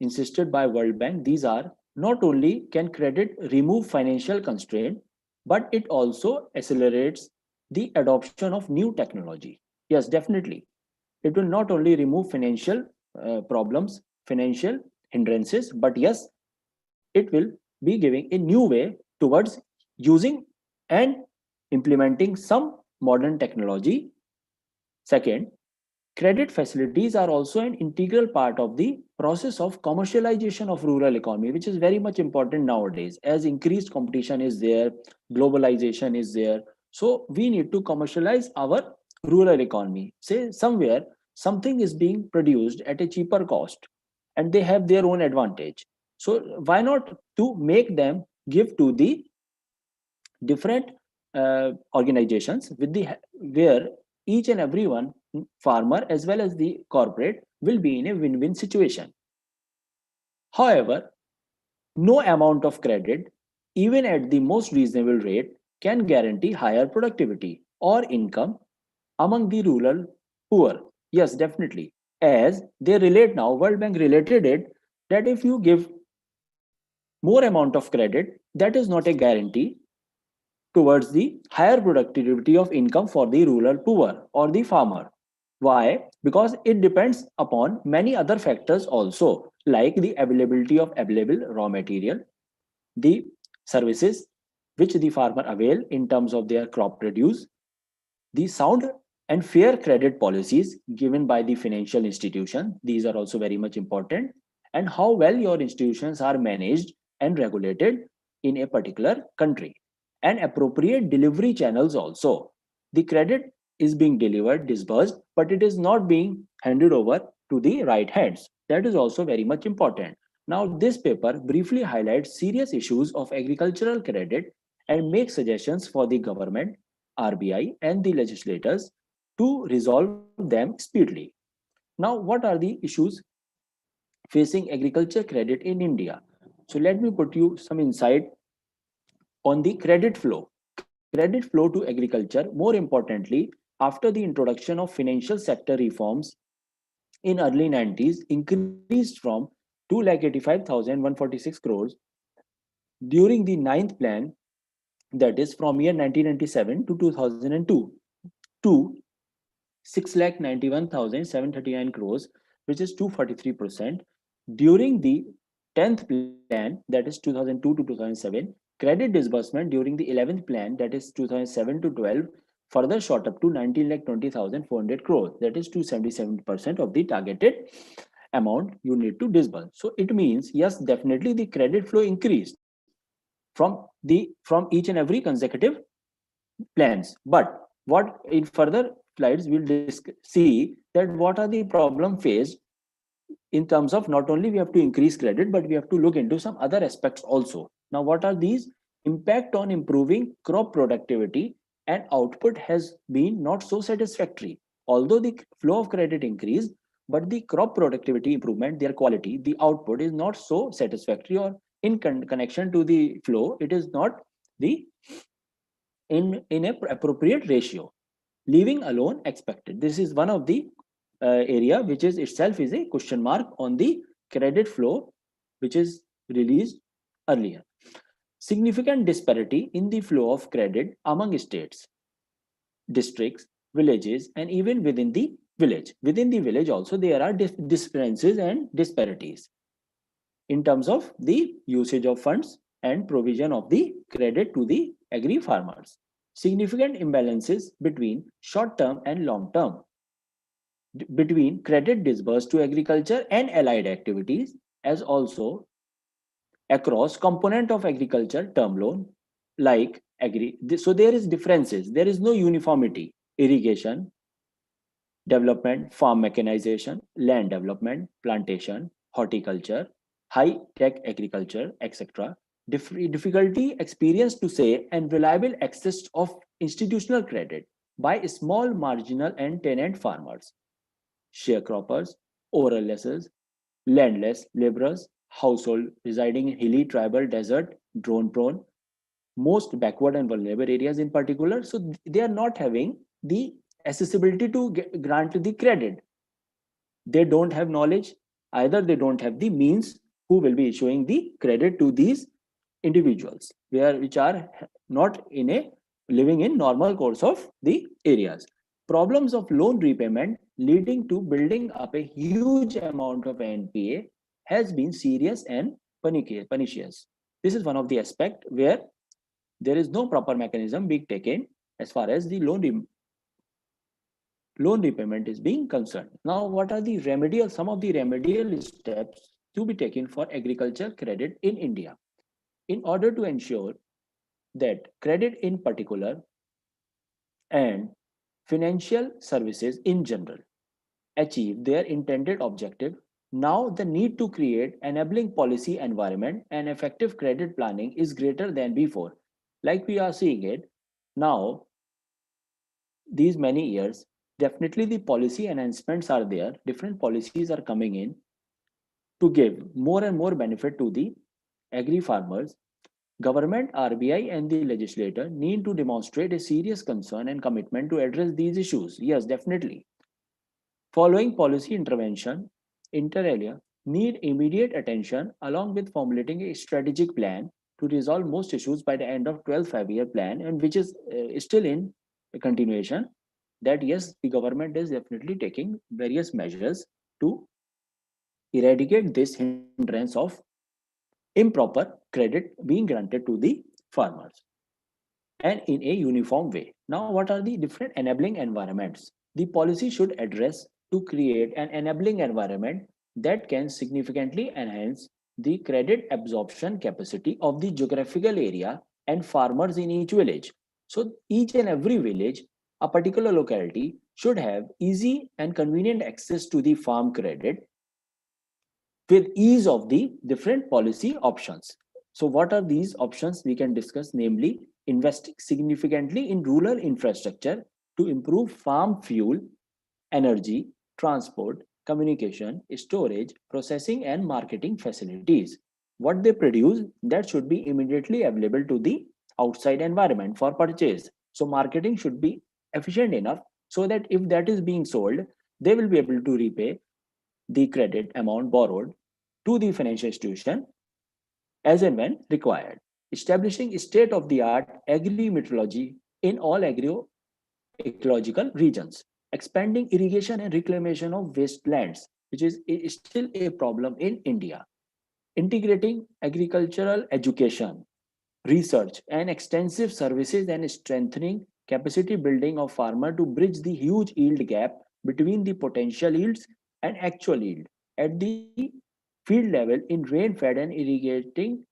insisted by World Bank? These are: not only can credit remove financial constraint, but it also accelerates the adoption of new technology. Yes, definitely. It will not only remove financial problems, financial hindrances, but yes, it will be giving a new way towards using and implementing some modern technology. Second, credit facilities are also an integral part of the process of commercialization of rural economy, which is very much important nowadays as increased competition is there, globalization is there. So we need to commercialize our rural economy. Say somewhere something is being produced at a cheaper cost and they have their own advantage. So why not to make them give to the different organizations with the where each and every one, farmer as well as the corporate, will be in a win-win situation. However, no amount of credit, even at the most reasonable rate, can guarantee higher productivity or income among the rural poor. Yes, definitely. As they relate now, World Bank related it that if you give more amount of credit, that is not a guarantee towards the higher productivity of income for the rural poor or the farmer. Why? Because it depends upon many other factors also, like the availability of available raw material, the services which the farmer avail in terms of their crop produce, the sound and fair credit policies given by the financial institution. These are also very much important. And how well your institutions are managed and regulated in a particular country. And appropriate delivery channels also. The credit is being delivered, disbursed, but it is not being handed over to the right hands. That is also very much important. Now, this paper briefly highlights serious issues of agricultural credit and makes suggestions for the government, RBI, and the legislators to resolve them speedily. Now, what are the issues facing agriculture credit in India? So, let me put you some insight on the credit flow. Credit flow to agriculture, more importantly, after the introduction of financial sector reforms in early 90s, increased from 2,85,146 crores during the ninth plan, that is from year 1997 to 2002, to 6,91,739 crores, which is 243%. During the 10th plan, that is 2002 to 2007, credit disbursement during the 11th plan, that is 2007 to 12, further shot up to 19,20,400 crores, that is 277% of the targeted amount you need to disburse. So it means, yes, definitely the credit flow increased from each and every consecutive plans. But what in further slides we'll see that what are the problem faced in terms of not only we have to increase credit, but we have to look into some other aspects also. Now, what are these? Impact on improving crop productivity and output has been not so satisfactory. Although the flow of credit increased, but the crop productivity improvement, their quality, the output is not so satisfactory, or in connection to the flow, it is not the in a appropriate ratio, leaving alone expected. This is one of the area which is itself is a question mark on the credit flow which is released earlier. Significant disparity in the flow of credit among states, districts, villages, and even within the village. Within the village also there are differences and disparities in terms of the usage of funds and provision of the credit to the agri farmers. Significant imbalances between short term and long term, between credit disbursed to agriculture and allied activities, as also across component of agriculture term loan like agri. So there is differences, there is no uniformity. Irrigation development, farm mechanization, land development, plantation, horticulture, high tech agriculture, etc. Difficulty experienced to say and reliable access of institutional credit by small marginal and tenant farmers, sharecroppers, oral lessers, landless laborers, household residing in hilly, tribal, desert, drone prone, most backward and vulnerable areas in particular. So they are not having the accessibility to grant the credit. They don't have knowledge, either they don't have the means who will be issuing the credit to these individuals, which are not in a living in normal course of the areas. Problems of loan repayment leading to building up a huge amount of NPA has been serious and pernicious. This is one of the aspects where there is no proper mechanism being taken as far as the loan repayment is being concerned. Now, what are the some of the remedial steps to be taken for agriculture credit in India in order to ensure that credit in particular and financial services in general achieve their intended objective? Now, the need to create enabling policy environment and effective credit planning is greater than before. Like we are seeing it now, these many years, definitely the policy enhancements are there. Different policies are coming in to give more and more benefit to the agri farmers. Government, RBI, and the legislator need to demonstrate a serious concern and commitment to address these issues. Yes, definitely. Following policy intervention, inter alia, need immediate attention along with formulating a strategic plan to resolve most issues by the end of 12th five-year plan, and which is still in continuation. that yes, the government is definitely taking various measures to eradicate this hindrance of improper credit being granted to the farmers and in a uniform way. Now, what are the different enabling environments? The policy should address to create an enabling environment that can significantly enhance the credit absorption capacity of the geographical area and farmers in each village. So, each and every village, a particular locality, should have easy and convenient access to the farm credit with ease of the different policy options. So what are these options we can discuss? Namely, investing significantly in rural infrastructure to improve farm fuel, energy, transport, communication, storage, processing, and marketing facilities. What they produce, that should be immediately available to the outside environment for purchase. So marketing should be efficient enough so that if that is being sold, they will be able to repay the credit amount borrowed to the financial institution as and when required. Establishing state-of-the-art agri-meteorology in all agro-ecological regions. Expanding irrigation and reclamation of wastelands, which is still a problem in India. Integrating agricultural education, research, and extensive services and strengthening capacity building of farmer to bridge the huge yield gap between the potential yields and actual yield at the field level in rain-fed and irrigating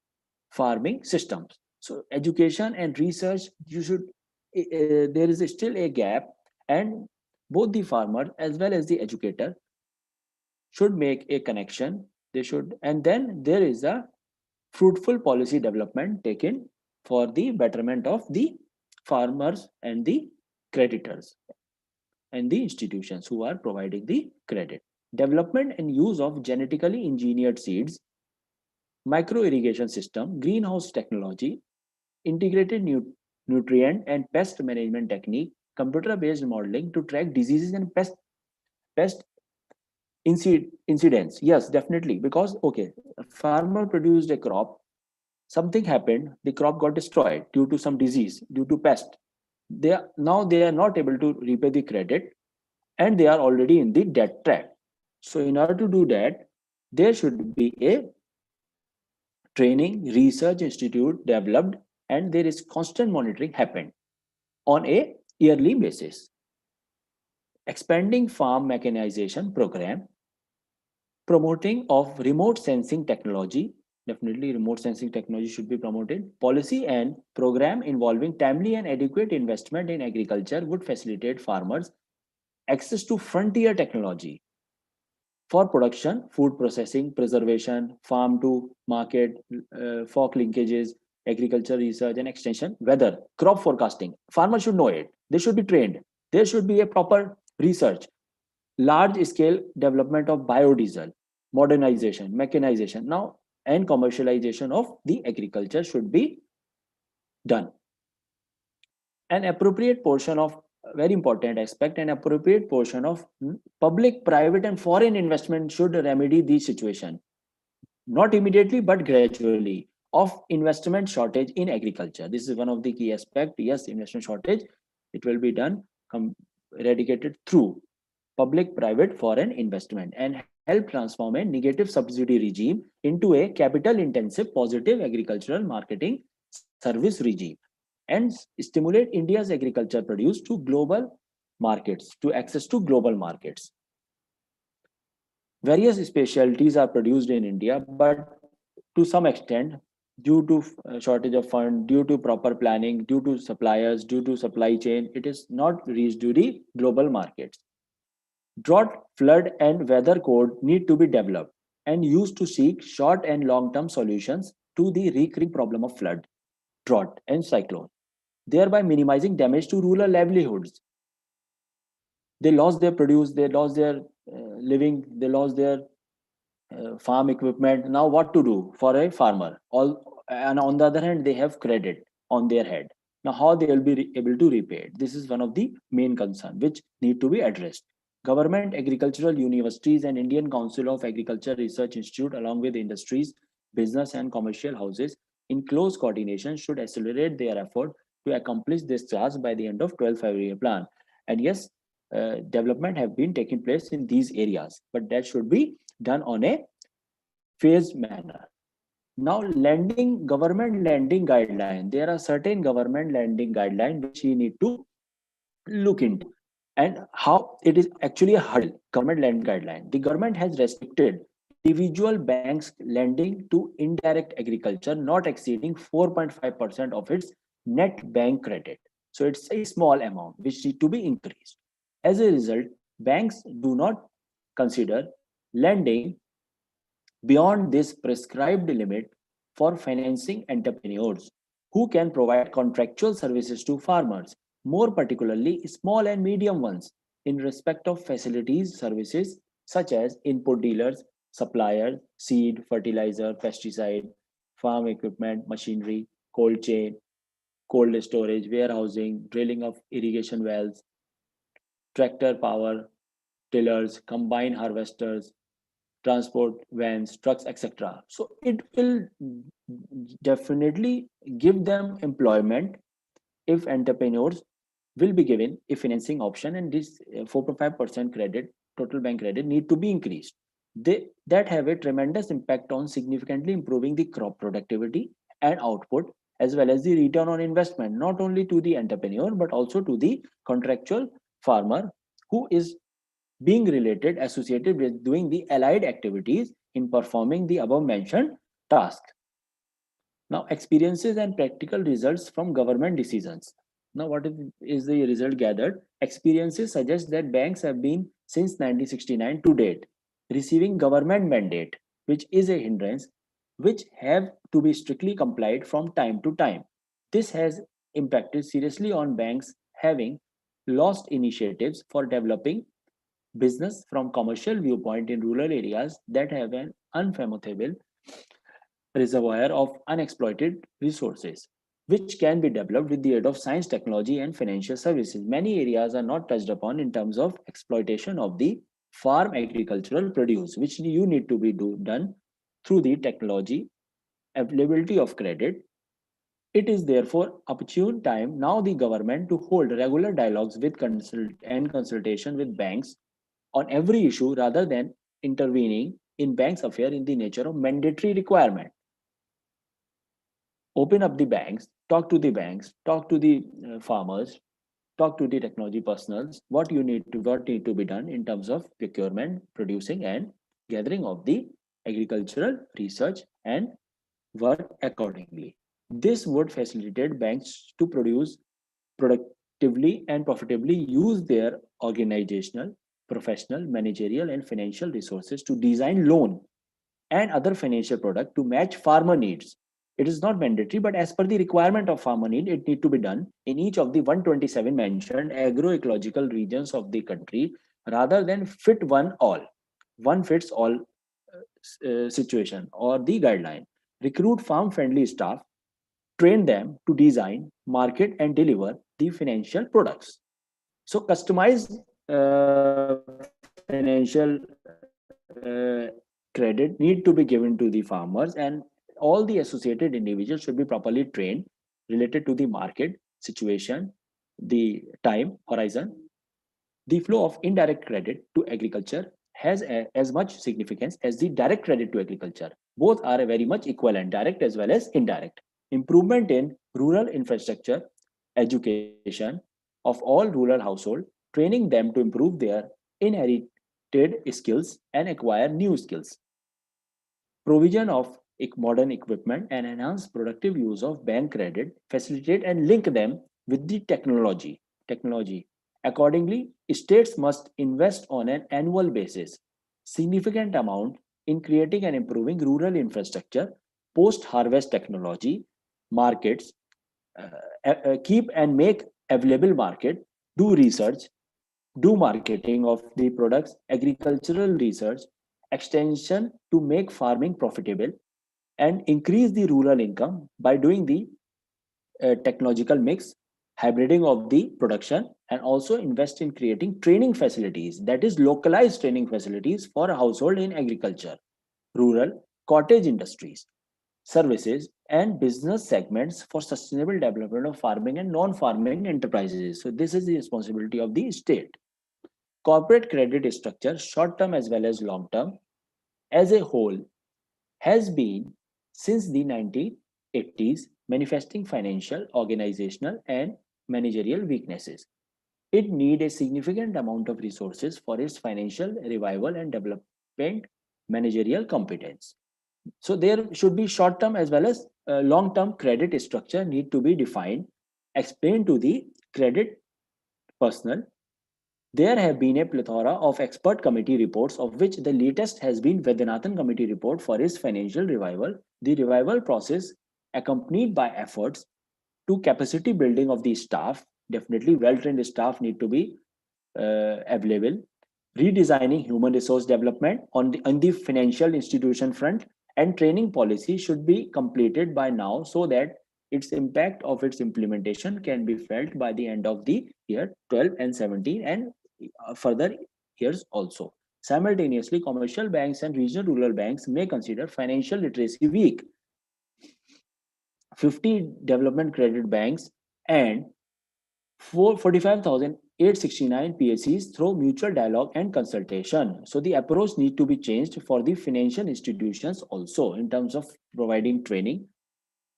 farming systems. So education and research, there is still a gap, and both the farmer as well as the educator should make a connection. They should, and then there is a fruitful policy development taken for the betterment of the farmers and the creditors and the institutions who are providing the credit. Development and use of genetically engineered seeds, micro irrigation system, greenhouse technology, integrated nutrient and pest management technique, computer based modeling to track diseases and pest incidents. Yes, definitely, because okay, a farmer produced a crop, something happened, the crop got destroyed due to some disease, due to pest. They are not able to repay the credit, and they are already in the debt trap. So in order to do that, there should be a training research institute developed, and there is constant monitoring happened on a yearly basis. Expanding farm mechanization program, promoting of remote sensing technology. Definitely remote sensing technology should be promoted. Policy and program involving timely and adequate investment in agriculture would facilitate farmers access to frontier technology for production, food processing, preservation, farm to market, fork linkages, agriculture research and extension, weather, crop forecasting. Farmers should know it. They should be trained. There should be a proper research, large scale development of biodiesel, modernization, mechanization now, and commercialization of the agriculture should be done. An appropriate portion of, very important aspect, an appropriate portion of public, private, and foreign investment should remedy the situation, not immediately but gradually, of investment shortage in agriculture. This is one of the key aspects. Yes, investment shortage, it will be done, eradicated through public, private, foreign investment and help transform a negative subsidy regime into a capital intensive positive agricultural marketing service regime and stimulate India's agriculture produce to global markets, to access to global markets. Various specialties are produced in India, but to some extent, due to shortage of fund, due to proper planning, due to suppliers, due to supply chain, it is not reached to the global markets. Drought, flood, and weather code need to be developed and used to seek short and long-term solutions to the recurring problem of flood, drought, and cyclone, thereby minimizing damage to rural livelihoods. They lost their produce, they lost their living, they lost their farm equipment. Now what to do for a farmer? All, and on the other hand, they have credit on their head. Now how they will be able to repay it? This is one of the main concern which need to be addressed. Government, agricultural universities, and Indian Council of Agriculture Research Institute, along with industries, business, and commercial houses, in close coordination, should accelerate their effort to accomplish this task by the end of 12 5-year plan. And yes, development have been taking place in these areas, but that should be done on a phased manner. Now, government lending guideline. There are certain government lending guidelines which you need to look into, and how it is actually a hurdle. Government lending guideline. The government has restricted individual banks lending to indirect agriculture not exceeding 4.5% of its net bank credit. So it's a small amount which need to be increased. As a result, banks do not consider lending beyond this prescribed limit for financing entrepreneurs who can provide contractual services to farmers, more particularly small and medium ones, in respect of facilities services such as input dealers, suppliers, seed, fertilizer, pesticide, farm equipment, machinery, cold chain, cold storage, warehousing, drilling of irrigation wells, tractor power, tillers, combine harvesters, transport vans, trucks, etc. So it will definitely give them employment if entrepreneurs will be given a financing option, and this 4.5% credit, total bank credit, need to be increased. That have a tremendous impact on significantly improving the crop productivity and output, as well as the return on investment, not only to the entrepreneur but also to the contractual farmer who is being associated with doing the allied activities in performing the above mentioned task. Now, experiences and practical results from government decisions. Now, what is the result gathered? Experiences suggest that banks have been, since 1969 to date, receiving government mandate, which is a hindrance, which have to be strictly complied from time to time. This has impacted seriously on banks having lost initiatives for developing business from commercial viewpoint in rural areas that have an unfathomable reservoir of unexploited resources, which can be developed with the aid of science, technology, and financial services. Many areas are not touched upon in terms of exploitation of the farm agricultural produce, which you need to be done through the technology, availability of credit. It is therefore opportune time now the government to hold regular dialogues with consultation with banks on every issue rather than intervening in banks' affairs in the nature of mandatory requirement. Open up the banks, talk to the banks, talk to the farmers, talk to the technology personals, what need to be done in terms of procurement, producing, and gathering of the agricultural research, and work accordingly. This would facilitate banks to produce productively and profitably, use their organizational, professional, managerial, and financial resources to design loan and other financial product to match farmer needs. It is not mandatory, but as per the requirement of farmer need, it need to be done in each of the 127 mentioned agroecological regions of the country, rather than one fits all situation or the guideline. Recruit farm-friendly staff, train them to design, market, and deliver the financial products. So customized financial credit need to be given to the farmers, and all the associated individuals should be properly trained related to the market situation, the time horizon. The flow of indirect credit to agriculture has as much significance as the direct credit to agriculture. Both are very much equivalent, direct as well as indirect. Improvement in rural infrastructure, education of all rural households, training them to improve their inherited skills and acquire new skills. Provision of modern equipment and enhance productive use of bank credit, facilitate and link them with the technology. Accordingly, states must invest on an annual basis significant amount in creating and improving rural infrastructure, post-harvest technology, markets, keep and make available market, do research, do marketing of the products, agricultural research, extension to make farming profitable, and increase the rural income by doing the technological mix, hybriding of the production, and also invest in creating training facilities, that is localized training facilities for a household in agriculture, rural, cottage industries, services, and business segments for sustainable development of farming and non-farming enterprises. So this is the responsibility of the state. corporate credit structure, short-term as well as long-term, as a whole, has been since the 1980s manifesting financial, organizational, and managerial weaknesses. It needs a significant amount of resources for its financial revival and development managerial competence. So there should be short-term as well as long-term credit structure need to be defined, explained to the credit personnel. There have been a plethora of expert committee reports, of which the latest has been Vaidyanathan Committee report for its financial revival. The revival process, accompanied by efforts to capacity building of the staff, definitely well-trained staff need to be available, redesigning human resource development on the financial institution front, and training policy should be completed by now so that its impact of its implementation can be felt by the end of the year 12 and 17 and further years also. Simultaneously, commercial banks and regional rural banks may consider financial literacy weak. 50 development credit banks and 45,869 PSCs through mutual dialogue and consultation. So the approach need to be changed for the financial institutions also in terms of providing training,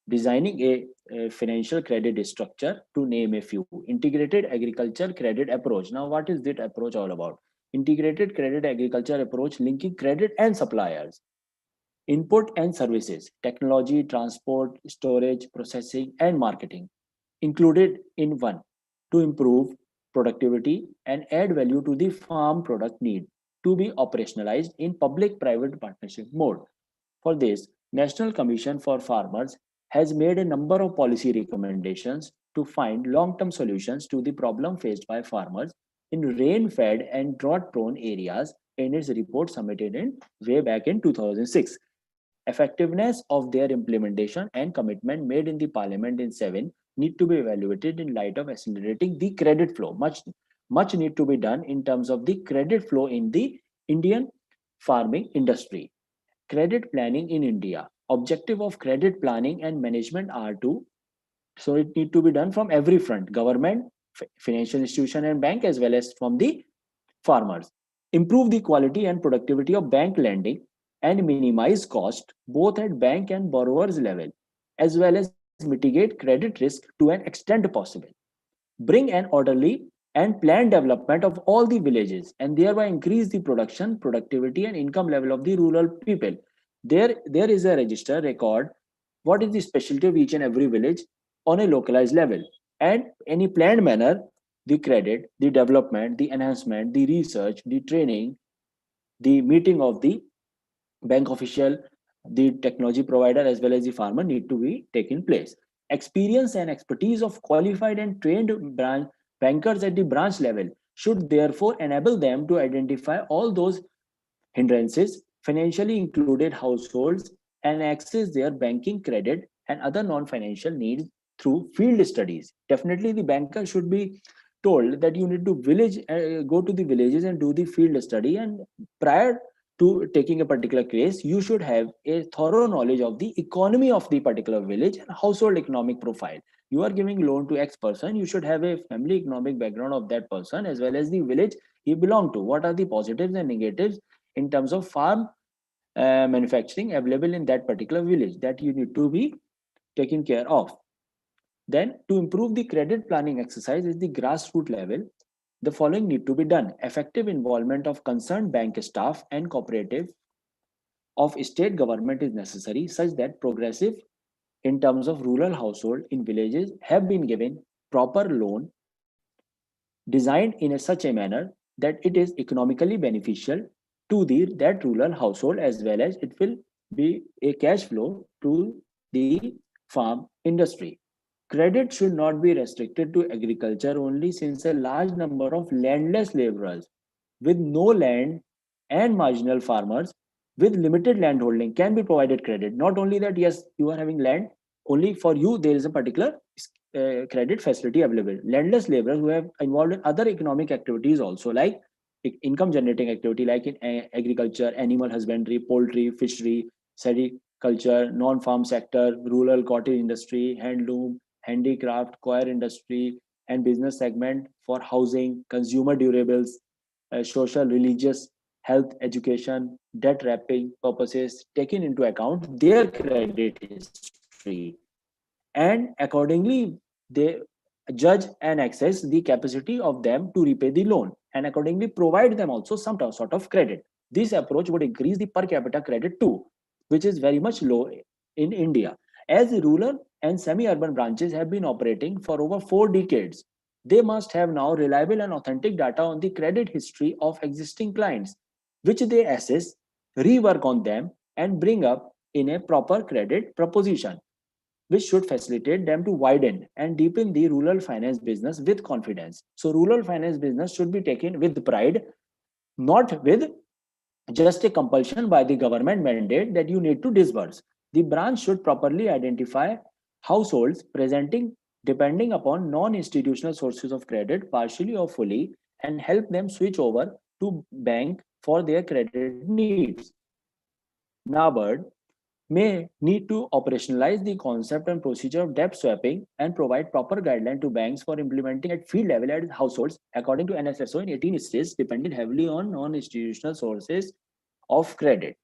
designing a financial credit structure, to name a few. Integrated agriculture credit approach. Now, what is that approach all about? Integrated credit agriculture approach linking credit and suppliers, input and services, technology, transport, storage, processing, and marketing included in one to improve productivity and add value to the farm product need to be operationalized in public-private partnership mode. For this, National Commission for Farmers has made a number of policy recommendations to find long-term solutions to the problem faced by farmers in rain-fed and drought-prone areas in its report submitted in way back in 2006. Effectiveness of their implementation and commitment made in the parliament in 7 need to be evaluated in light of accelerating the credit flow. Much need to be done in terms of the credit flow in the Indian farming industry. Credit planning in India. Objective of credit planning and management are to, so it need to be done from every front, government, financial institution and bank, as well as from the farmers. Improve the quality and productivity of bank lending and minimize cost both at bank and borrowers level, as well as mitigate credit risk to an extent possible. Bring an orderly and planned development of all the villages and thereby increase the production, productivity, and income level of the rural people. There is a register record what is the specialty of each and every village on a localized level, and any planned manner, the credit, the development, the enhancement, the research, the training, the meeting of the bank official, the technology provider, as well as the farmer need to be taken place. Experience and expertise of qualified and trained bankers at the branch level should therefore enable them to identify all those hindrances, financially included households, and access their banking credit and other non-financial needs through field studies. Definitely the banker should be told that you need to go to the villages and do the field study, and prior to taking a particular case, you should have a thorough knowledge of the economy of the particular village and household economic profile. You are giving loan to X person, you should have a family economic background of that person as well as the village he belong to. What are the positives and negatives in terms of farm manufacturing available in that particular village that you need to be taken care of. Then, to improve the credit planning exercise at the grassroots level, the following need to be done. Effective involvement of concerned bank staff and cooperative of state government is necessary, such that progressive in terms of rural household in villages have been given proper loan designed in such a manner that it is economically beneficial to that rural household, as well as it will be a cash flow to the farm industry. Credit should not be restricted to agriculture only, since a large number of landless laborers with no land and marginal farmers with limited land holding can be provided credit. Not only that, yes, you are having land, only for you there is a particular credit facility available. Landless laborers who have involved in other economic activities also, like income generating activity like in agriculture, animal husbandry, poultry, fishery, sericulture, non-farm sector, rural cottage industry, handloom, handicraft, coir industry, and business segment for housing, consumer durables, social, religious, health, education, debt wrapping purposes, taking into account their credit history, and accordingly they judge and assess the capacity of them to repay the loan, and accordingly provide them also some sort of credit. This approach would increase the per capita credit too, which is very much low in India. As the rural and semi-urban branches have been operating for over 4 decades, they must have now reliable and authentic data on the credit history of existing clients, which they assess, rework on them, and bring up in a proper credit proposition, which should facilitate them to widen and deepen the rural finance business with confidence. So rural finance business should be taken with pride, not with just a compulsion by the government mandate that you need to disburse. The branch should properly identify households presenting depending upon non-institutional sources of credit, partially or fully, and help them switch over to bank for their credit needs. NABARD may need to operationalize the concept and procedure of debt swapping and provide proper guidelines to banks for implementing at field level at households according to NSSO in 18 states, depending heavily on non-institutional sources of credit.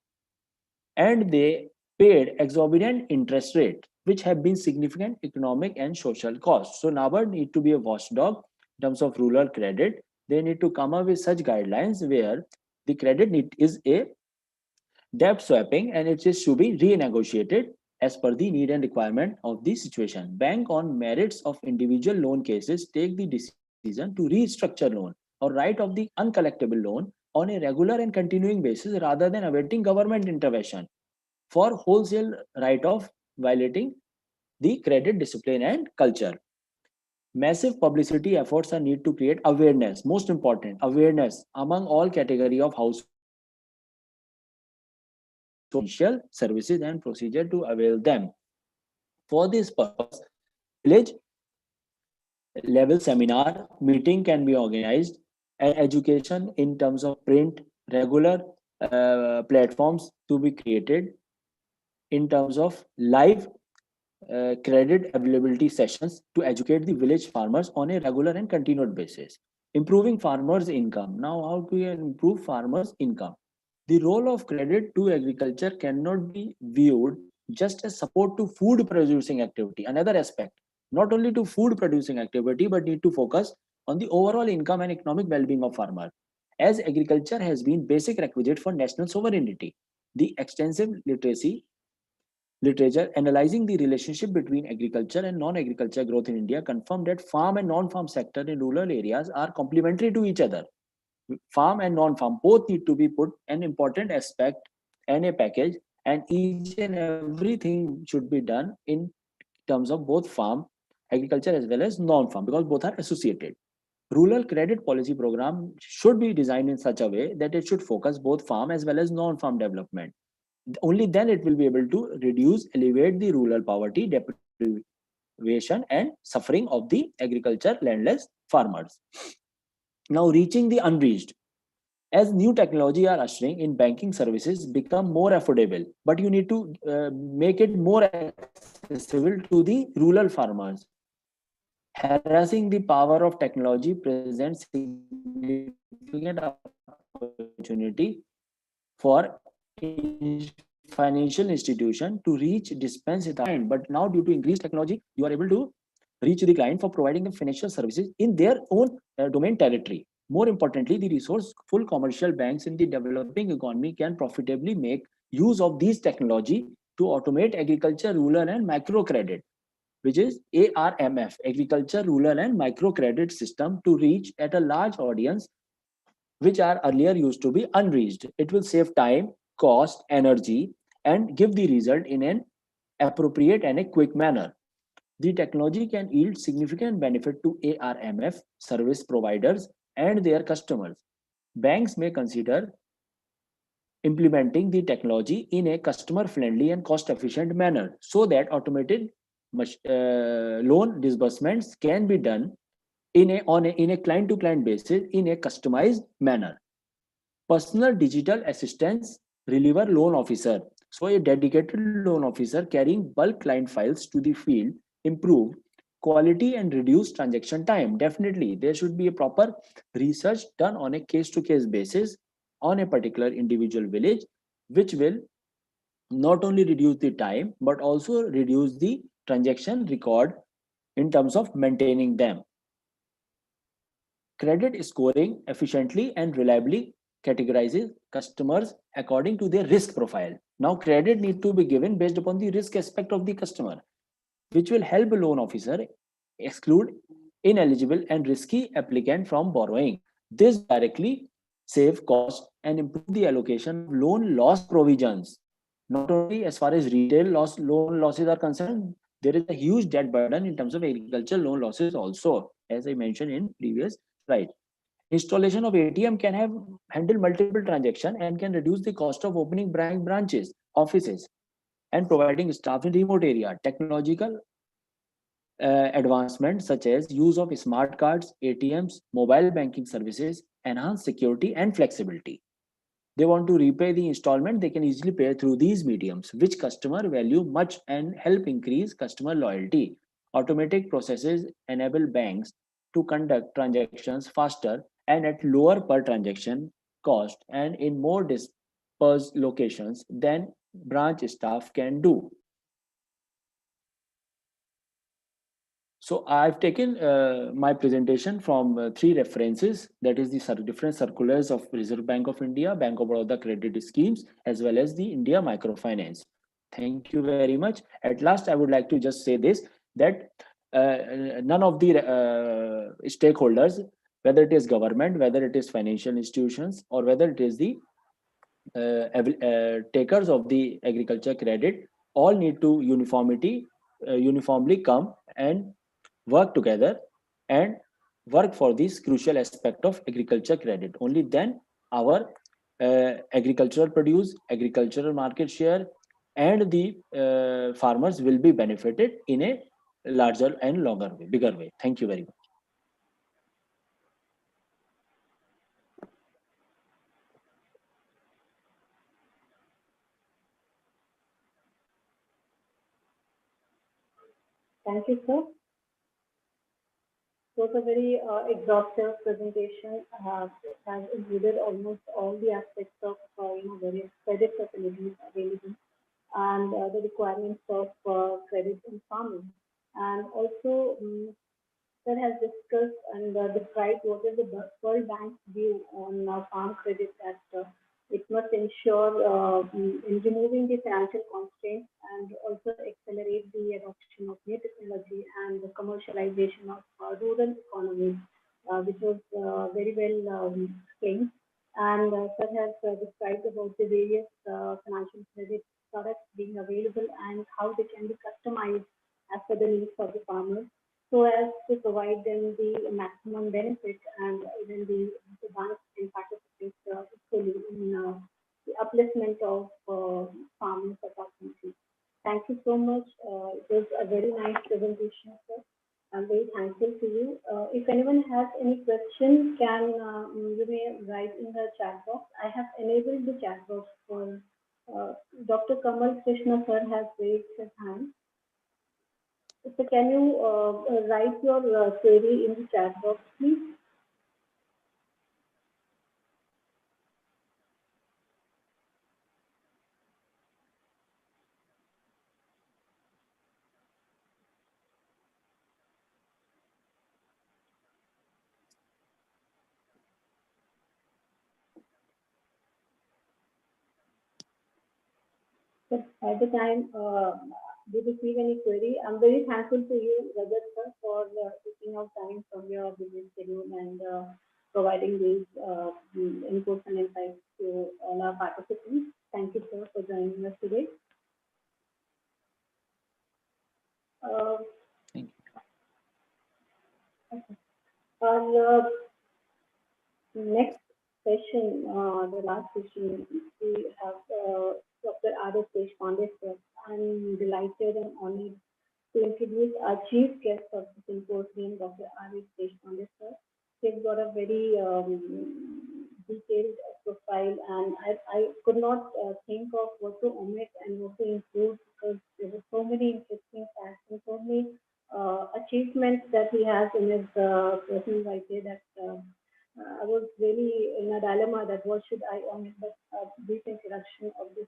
And they paid exorbitant interest rate, which have been significant economic and social costs. So NABARD need to be a watchdog in terms of rural credit. They need to come up with such guidelines where the credit need is a debt swapping, and it is to be renegotiated as per the need and requirement of the situation. Bank on merits of individual loan cases take the decision to restructure loan or write off the uncollectible loan on a regular and continuing basis rather than awaiting government intervention for wholesale write-off, violating the credit discipline and culture. Massive publicity efforts are needed to create awareness, most important, awareness among all category of households social services and procedure to avail them. For this purpose, village level seminar meeting can be organized, and education in terms of print, regular platforms to be created in terms of live credit availability sessions to educate the village farmers on a regular and continued basis. Improving farmers' income. Now, how do we improve farmers' income? The role of credit to agriculture cannot be viewed just as support to food producing activity. Another aspect, not only to food producing activity, but need to focus on the overall income and economic well-being of farmer. As agriculture has been basic requisite for national sovereignty, the extensive literature analyzing the relationship between agriculture and non-agriculture growth in India confirmed that farm and non-farm sector in rural areas are complementary to each other. Farm and non-farm both need to be put an important aspect and a package, and each and everything should be done in terms of both farm, agriculture as well as non-farm, because both are associated. Rural credit policy program should be designed in such a way that it should focus both farm as well as non-farm development. Only then it will be able to alleviate the rural poverty, deprivation, and suffering of the agriculture landless farmers. Now, reaching the unreached. As new technology are ushering in banking services become more affordable, but you need to make it more accessible to the rural farmers. Harnessing the power of technology presents significant opportunity for financial institution to reach dispense it out. But now, due to increased technology, you are able to reach the client for providing them financial services in their own domain territory. More importantly, the resourceful commercial banks in the developing economy can profitably make use of these technology to automate agriculture, rural, and micro credit, which is ARMF, Agriculture, Rural, and Micro Credit System, to reach at a large audience which are earlier used to be unreached. It will save time, cost, energy, and give the result in an appropriate and a quick manner. The technology can yield significant benefit to ARMF service providers and their customers. Banks may consider implementing the technology in a customer-friendly and cost-efficient manner so that automated loan disbursements can be done in a client-to-client basis in a customized manner. Personal digital assistance reliever loan officer. So a dedicated loan officer carrying bulk client files to the field, improve quality and reduce transaction time. Definitely, there should be a proper research done on a case-to-case basis on a particular individual village, which will not only reduce the time but also reduce the transaction record in terms of maintaining them. Credit scoring efficiently and reliably categorizes customers according to their risk profile. Now, credit need to be given based upon the risk aspect of the customer, which will help a loan officer exclude ineligible and risky applicant from borrowing. This directly save cost and improve the allocation of loan loss provisions. Not only as far as retail loan losses are concerned, there is a huge debt burden in terms of agricultural loan losses also, as I mentioned in previous slide. Installation of ATM can have handle multiple transactions and can reduce the cost of opening branches, offices, and providing staff in remote area. Technological advancements such as use of smart cards, ATMs, mobile banking services, enhance security and flexibility. They want to repay the installment, they can easily pay through these mediums, which customer value much and help increase customer loyalty. Automatic processes enable banks to conduct transactions faster and at lower per transaction cost and in more dispersed locations than branch staff can do. So I've taken my presentation from three references, that is the different circulars of Reserve Bank of India, Bank of Baroda credit schemes, as well as the India microfinance. Thank you very much. At last, I would like to just say this, that none of the stakeholders, whether it is government, whether it is financial institutions, or whether it is the takers of the agriculture credit, all need to uniformly come and work together and work for this crucial aspect of agriculture credit. Only then our agricultural produce, agricultural market share, and the farmers will be benefited in a larger and longer way, bigger way. Thank you very much. Thank you, sir. It was a very exhaustive presentation. Has included almost all the aspects of various credit facilities available and the requirements of credit in farming. And also, Sir has discussed and described what is the World Bank's view on farm credit, that it must ensure in removing the financial constraints and also accelerate the adoption of new technology and the commercialization of rural economies, which was very well explained. And Sir has described about the various financial credit products being available and how they can be customized as per the needs of the farmers, so as to provide them the maximum benefit, and even the banks can participate equally in the upliftment of farmers opportunities. Thank you so much. It was a very nice presentation, sir. I'm very thankful to you. If anyone has any question, you may write in the chat box. I have enabled the chat box for Dr. Kamal Krishna sir has raised his hand. So can you write your query in the chat box, please? But at the time we receive any query, I'm very thankful to you, Rajat sir, for taking out time from your busy schedule and providing these inputs and insights to all our participants. Thank you, sir, for joining us today. Thank you. Okay. Our next session, the last session, we have Dr. Adarsh Deshpande sir. I'm delighted and honored to introduce our chief guest of the symposium, Dr. Adarsh Deshpande sir. He's got a very detailed profile, and I could not think of what to omit and what to include, because there were so many interesting facts and so many achievements achievements that he has in his personal writing that I was really in a dilemma that what should I omit, but a brief introduction of this.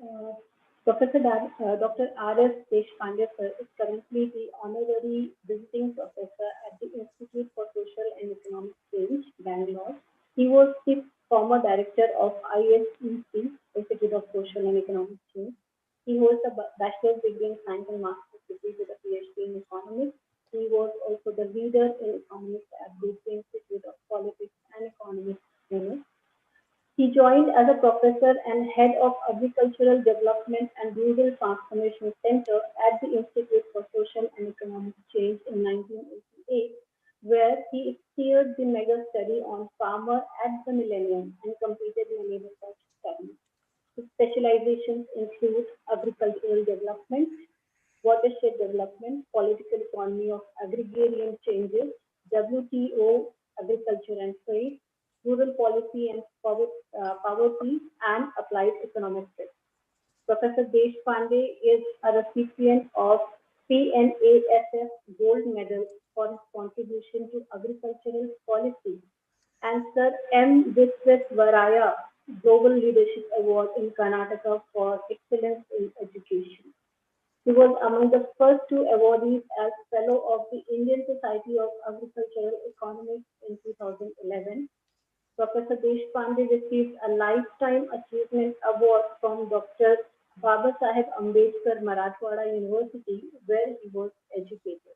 Uh, Dr. R.S. Deshpande sir is currently the honorary visiting professor at the Institute for Social and Economic Change, Bangalore. He was the former director of ISEC, Institute of Social and Economic Change. He holds a bachelor's degree in science and master's degree with a PhD in economics. He was also the leader in economics at the Institute of Politics and Economics, Pune. He joined as a professor and head of Agricultural Development and Rural Transformation Center at the Institute for Social and Economic Change in 1988, where he steered the mega study on farmer at the millennium and completed many research studies. His specializations include agricultural development, watershed development, political economy of agrarian changes, WTO, agriculture and trade, rural policy and poverty, and applied economics. Professor Deshpande is a recipient of PNASF Gold Medal for his contribution to agricultural policy and Sir M. Visvesvaraya Global Leadership Award in Karnataka for excellence in education. He was among the first two awardees as Fellow of the Indian Society of Agricultural Economics in 2011. Professor Deshpande received a Lifetime Achievement Award from Dr. Baba Saheb Ambedkar Marathwada University, where he was educated.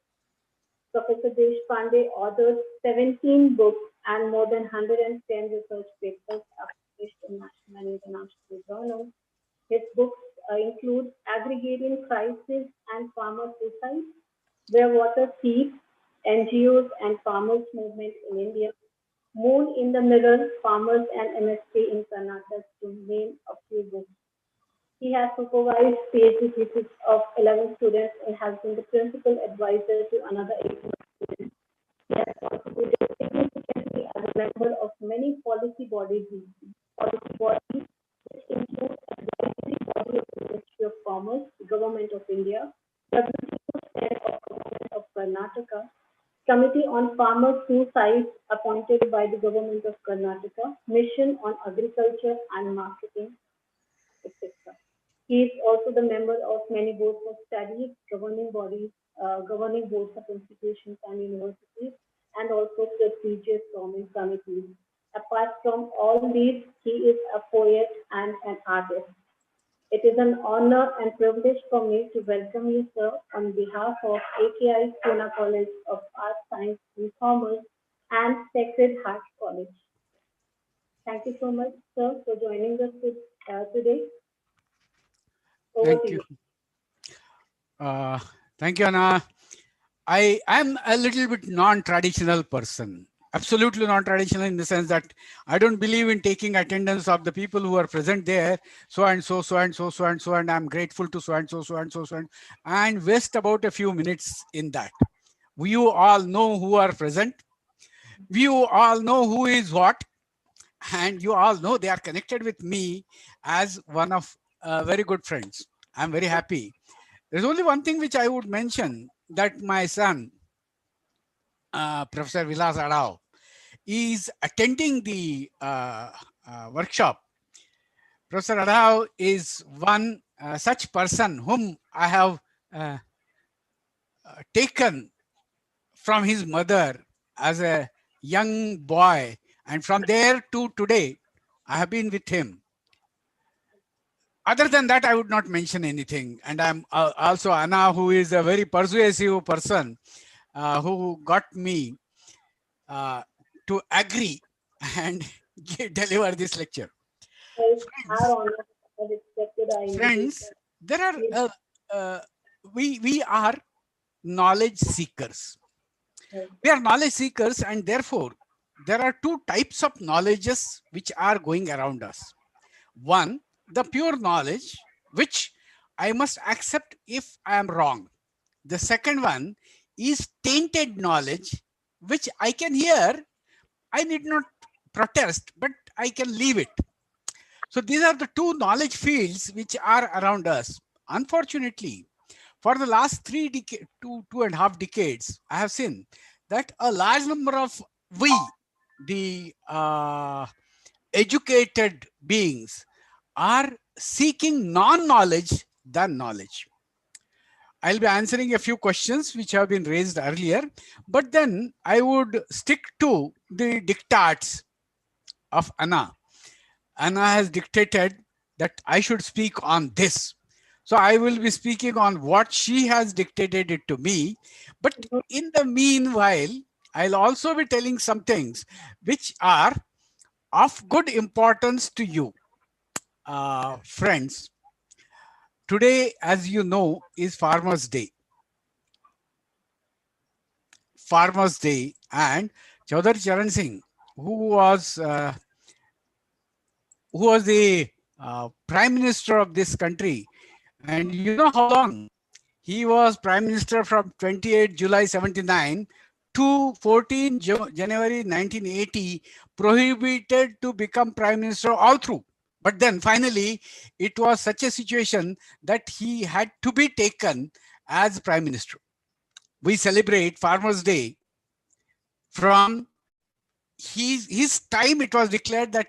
Professor Deshpande authored 17 books and more than 110 research papers published in national and international journals. His books include Agrarian Crisis and Farmer Suicide, Where Water Seeps, NGOs and Farmers Movement in India, Moon in the Mirror, Farmers and MSP in Karnataka, to name a few books. He has supervised PhD thesis of 11 students and has been the principal advisor to another 8 students. He has contributed significantly as a member of many policy bodies, which include Advisory Body of the Ministry of Commerce, Government of India, WTO Senate of Government of Karnataka, Committee on Farmer Suicide appointed by the Government of Karnataka, Mission on Agriculture and Marketing, etc. He is also the member of many boards of studies, governing bodies, governing boards of institutions and universities, and also prestigious government committees. Apart from all these, he is a poet and an artist. It is an honor and privilege for me to welcome you, sir, on behalf of AKI Pune College of Arts, Science and Commerce and Sacred Heart College. Thank you so much, sir, for joining us today. Over to you. Thank you, Anna. I am a little bit non-traditional person. Absolutely non-traditional in the sense that I don't believe in taking attendance of the people who are present there, so and so, so and so, so and so, and I'm grateful to so and so, so and so, so and waste about a few minutes in that. You all know who are present. You all know who is what, and you all know they are connected with me as one of very good friends. I'm very happy. There's only one thing which I would mention, that my son, Professor Vilas Adao, is attending the workshop. Professor Adao is one such person whom I have taken from his mother as a young boy, and from there to today, I have been with him. Other than that, I would not mention anything. And I'm also Anna, who is a very persuasive person, who got me to agree and deliver this lecture. Friends, there are we are knowledge seekers. We are knowledge seekers, and therefore there are two types of knowledges which are going around us. One, the pure knowledge, which I must accept if I am wrong. The second one is tainted knowledge, which I can hear. I need not protest, but I can leave it. So these are the two knowledge fields which are around us. Unfortunately, for the last two and a half decades, I have seen that a large number of the educated beings, are seeking non-knowledge than knowledge. I'll be answering a few questions which have been raised earlier, but then I would stick to the diktats of Anna. Anna has dictated that I should speak on this. So I will be speaking on what she has dictated it to me. But in the meanwhile, I'll also be telling some things which are of good importance to you. Friends, today, as you know, is Farmers' Day. Farmers' Day, and Chaudhary Charan Singh, who was the Prime Minister of this country, and you know how long he was Prime Minister, from 28 July 79 to 14 January 1980, prohibited to become Prime Minister all through. But then finally, it was such a situation that he had to be taken as Prime Minister. We celebrate Farmers' Day. From his time, it was declared that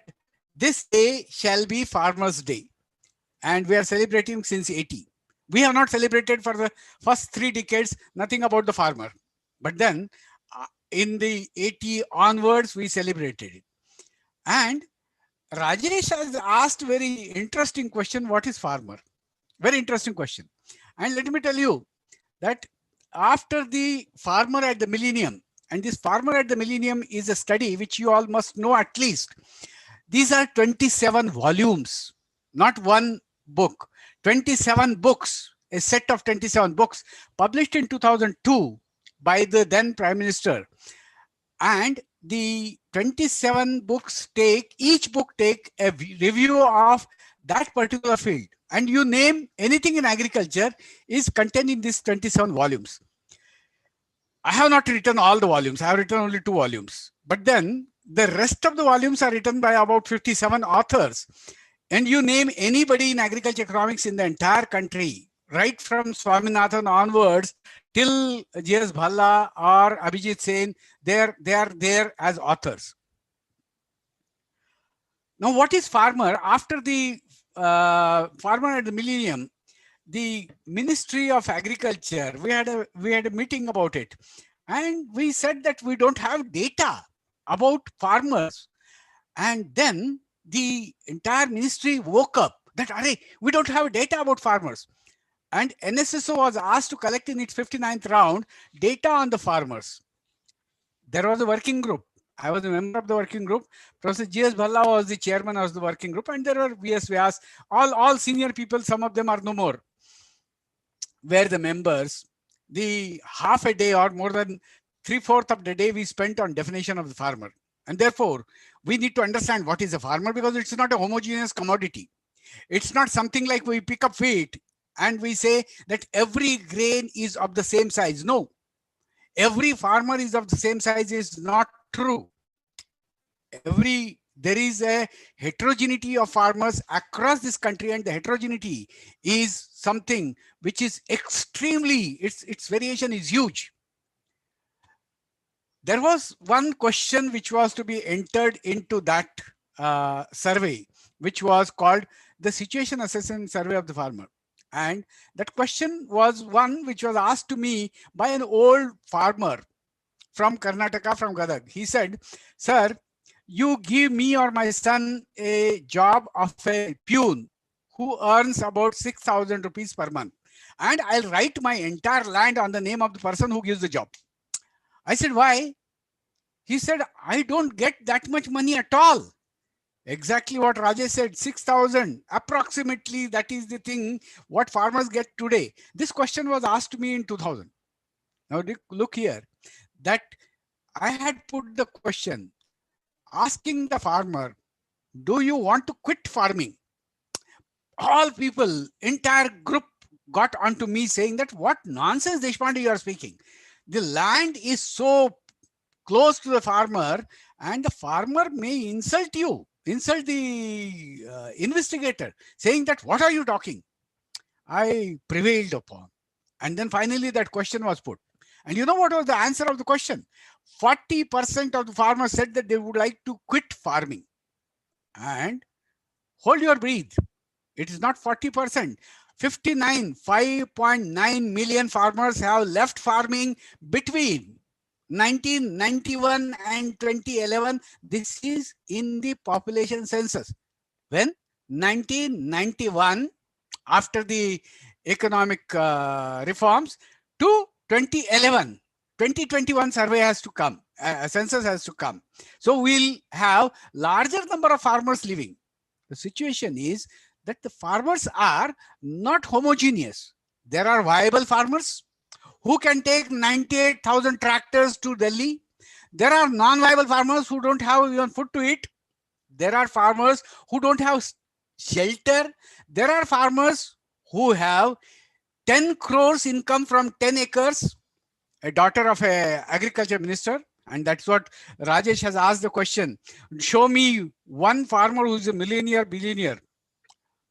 this day shall be Farmers' Day. And we are celebrating since 80. We have not celebrated for the first 3 decades, nothing about the farmer. But then in the 80 onwards, we celebrated it. And Rajesh has asked very interesting question, what is farmer? Very interesting question. And let me tell you that after the farmer at the millennium, and this farmer at the millennium is a study which you all must know at least. These are 27 volumes, not one book, 27 books, a set of 27 books published in 2002 by the then Prime Minister. And the 27 books each book take a review of that particular field. And you name anything in agriculture is contained in these 27 volumes. I have not written all the volumes. I have written only 2 volumes. But then the rest of the volumes are written by about 57 authors. And you name anybody in agriculture economics in the entire country, right from Swaminathan onwards till G.S. Bhalla or Abhijit Sen, they are there as authors. Now, what is farmer? After the farmer at the millennium, the Ministry of Agriculture, we had a meeting about it, and we said that we don't have data about farmers. And then the entire ministry woke up that, we don't have data about farmers. And NSSO was asked to collect in its 59th round data on the farmers. There was a working group. I was a member of the working group. Professor G.S. Bhalla was the chairman of the working group, and there were V.S. Vyas, all senior people, some of them are no more, were the members. The half a day or more than 3/4 of the day we spent on definition of the farmer. And therefore, we need to understand what is a farmer, because it's not a homogeneous commodity. It's not something like we pick up wheat and we say that every grain is of the same size. No, every farmer is of the same size is not true. There is a heterogeneity of farmers across this country, and the heterogeneity is something which is extremely, its variation is huge. There was one question which was to be entered into that survey, which was called the Situation Assessment Survey of the Farmer. And that question was one which was asked to me by an old farmer from Karnataka, from Gadag. He said, "Sir, you give me or my son a job of a peon who earns about 6,000 rupees per month, and I'll write my entire land on the name of the person who gives the job." I said, "Why?" He said, "I don't get that much money at all. Exactly what Rajesh said, 6,000 approximately. That is the thing what farmers get today. This question was asked to me in 2000. Now look here, that I had put the question asking the farmer, do you want to quit farming? All people, entire group got onto me saying that what nonsense, Deshpande, you are speaking. The land is so close to the farmer, and the farmer may insult you, insult the investigator, saying that what are you talking? I prevailed upon. And then finally that question was put. And you know what was the answer of the question? 40% of the farmers said that they would like to quit farming. And hold your breath. It is not 40%. 5.9 million farmers have left farming between 1991 and 2011. This is in the population census. When 1991, after the economic reforms, to 2011, 2021 survey has to come, census has to come. So we'll have larger number of farmers living. The situation is that the farmers are not homogeneous. There are viable farmers who can take 98,000 tractors to Delhi. There are non-viable farmers who don't have even food to eat. There are farmers who don't have shelter. There are farmers who have 10 crores income from 10 acres, a daughter of a agriculture minister. And that's what Rajesh has asked the question. Show me one farmer who's a millionaire, billionaire.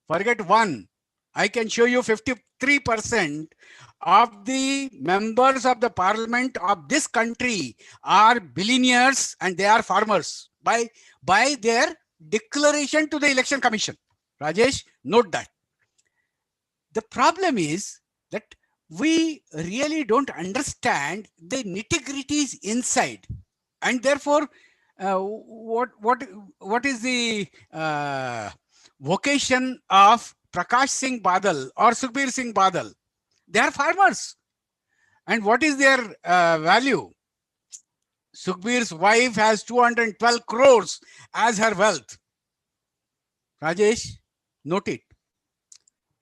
Forget one. I can show you 53% of the members of the parliament of this country are billionaires, and they are farmers by their declaration to the election commission. Rajesh, note that. The problem is that we really don't understand the nitty-gritties inside, and therefore what is the vocation of Prakash Singh Badal or Sukhbir Singh Badal? They are farmers. And what is their value? Sukhbir's wife has 212 crores as her wealth. Rajesh, note it.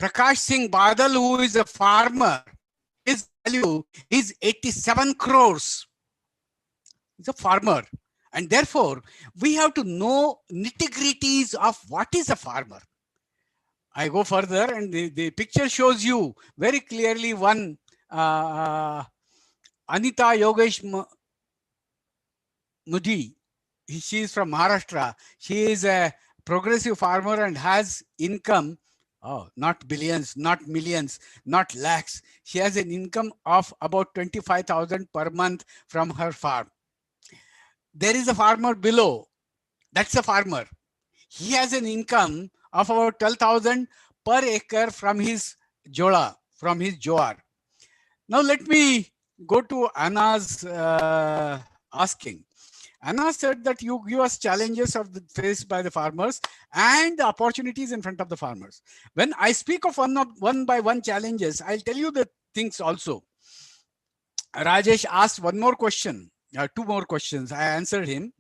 Prakash Singh Badal, who is a farmer, his value is 87 crores. He's a farmer. And therefore, we have to know nitty-gritties of what is a farmer. I go further, and the picture shows you very clearly one Anita Yogesh Mudi. She is from Maharashtra. She is a progressive farmer and has income, not billions, not millions, not lakhs. She has an income of about 25,000 per month from her farm. There is a farmer below. That's a farmer. He has an income of about 12,000 per acre from his jola, from his jowar. Now let me go to Anna's asking. Anna said that you give us challenges faced by the farmers and the opportunities in front of the farmers. When I speak of one by one challenges, I'll tell you the things also. Rajesh asked one more question. Two more questions. I answered him.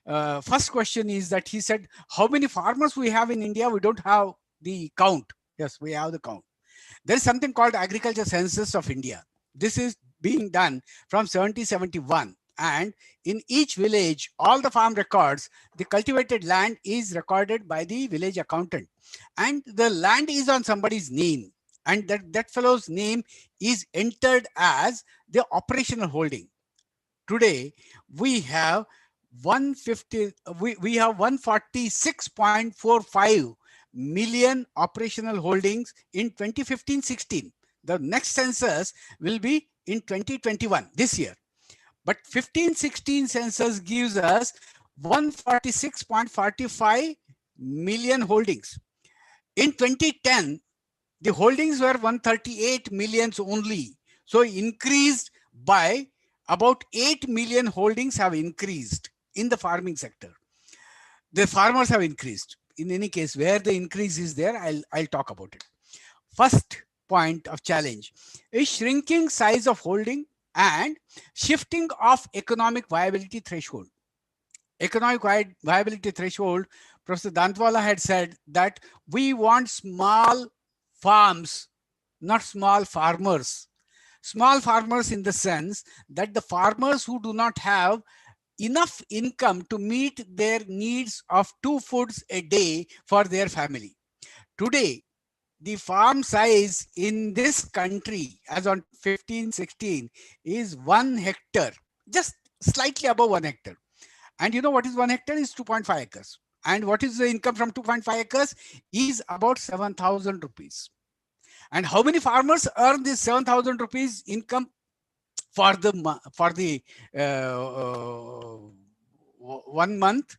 First question is that he said, how many farmers we have in India? We don't have the count. Yes, we have the count. There is something called Agriculture Census of India. This is being done from 1771. And in each village, all the farm records, the cultivated land is recorded by the village accountant. And the land is on somebody's name. And that fellow's name is entered as the operational holding. Today, we have 146.45 million operational holdings in 2015-16. The next census will be in 2021, this year. But 15-16 census gives us 146.45 million holdings. In 2010, the holdings were 138 millions only. So increased by about 8 million holdings have increased in the farming sector. The farmers have increased. In any case, where the increase is there, I'll talk about it. First point of challenge is shrinking size of holding and shifting of economic viability threshold. Economic viability threshold Professor Dantwala had said that we want small farms, not small farmers. Small farmers in the sense that the farmers who do not have enough income to meet their needs of 2 foods a day for their family. Today, the farm size in this country as on 15-16 is 1 hectare, just slightly above 1 hectare. And you know what is 1 hectare? Is 2.5 acres. And what is the income from 2.5 acres? Is about 7,000 rupees. And how many farmers earn this 7,000 rupees income for the 1 month?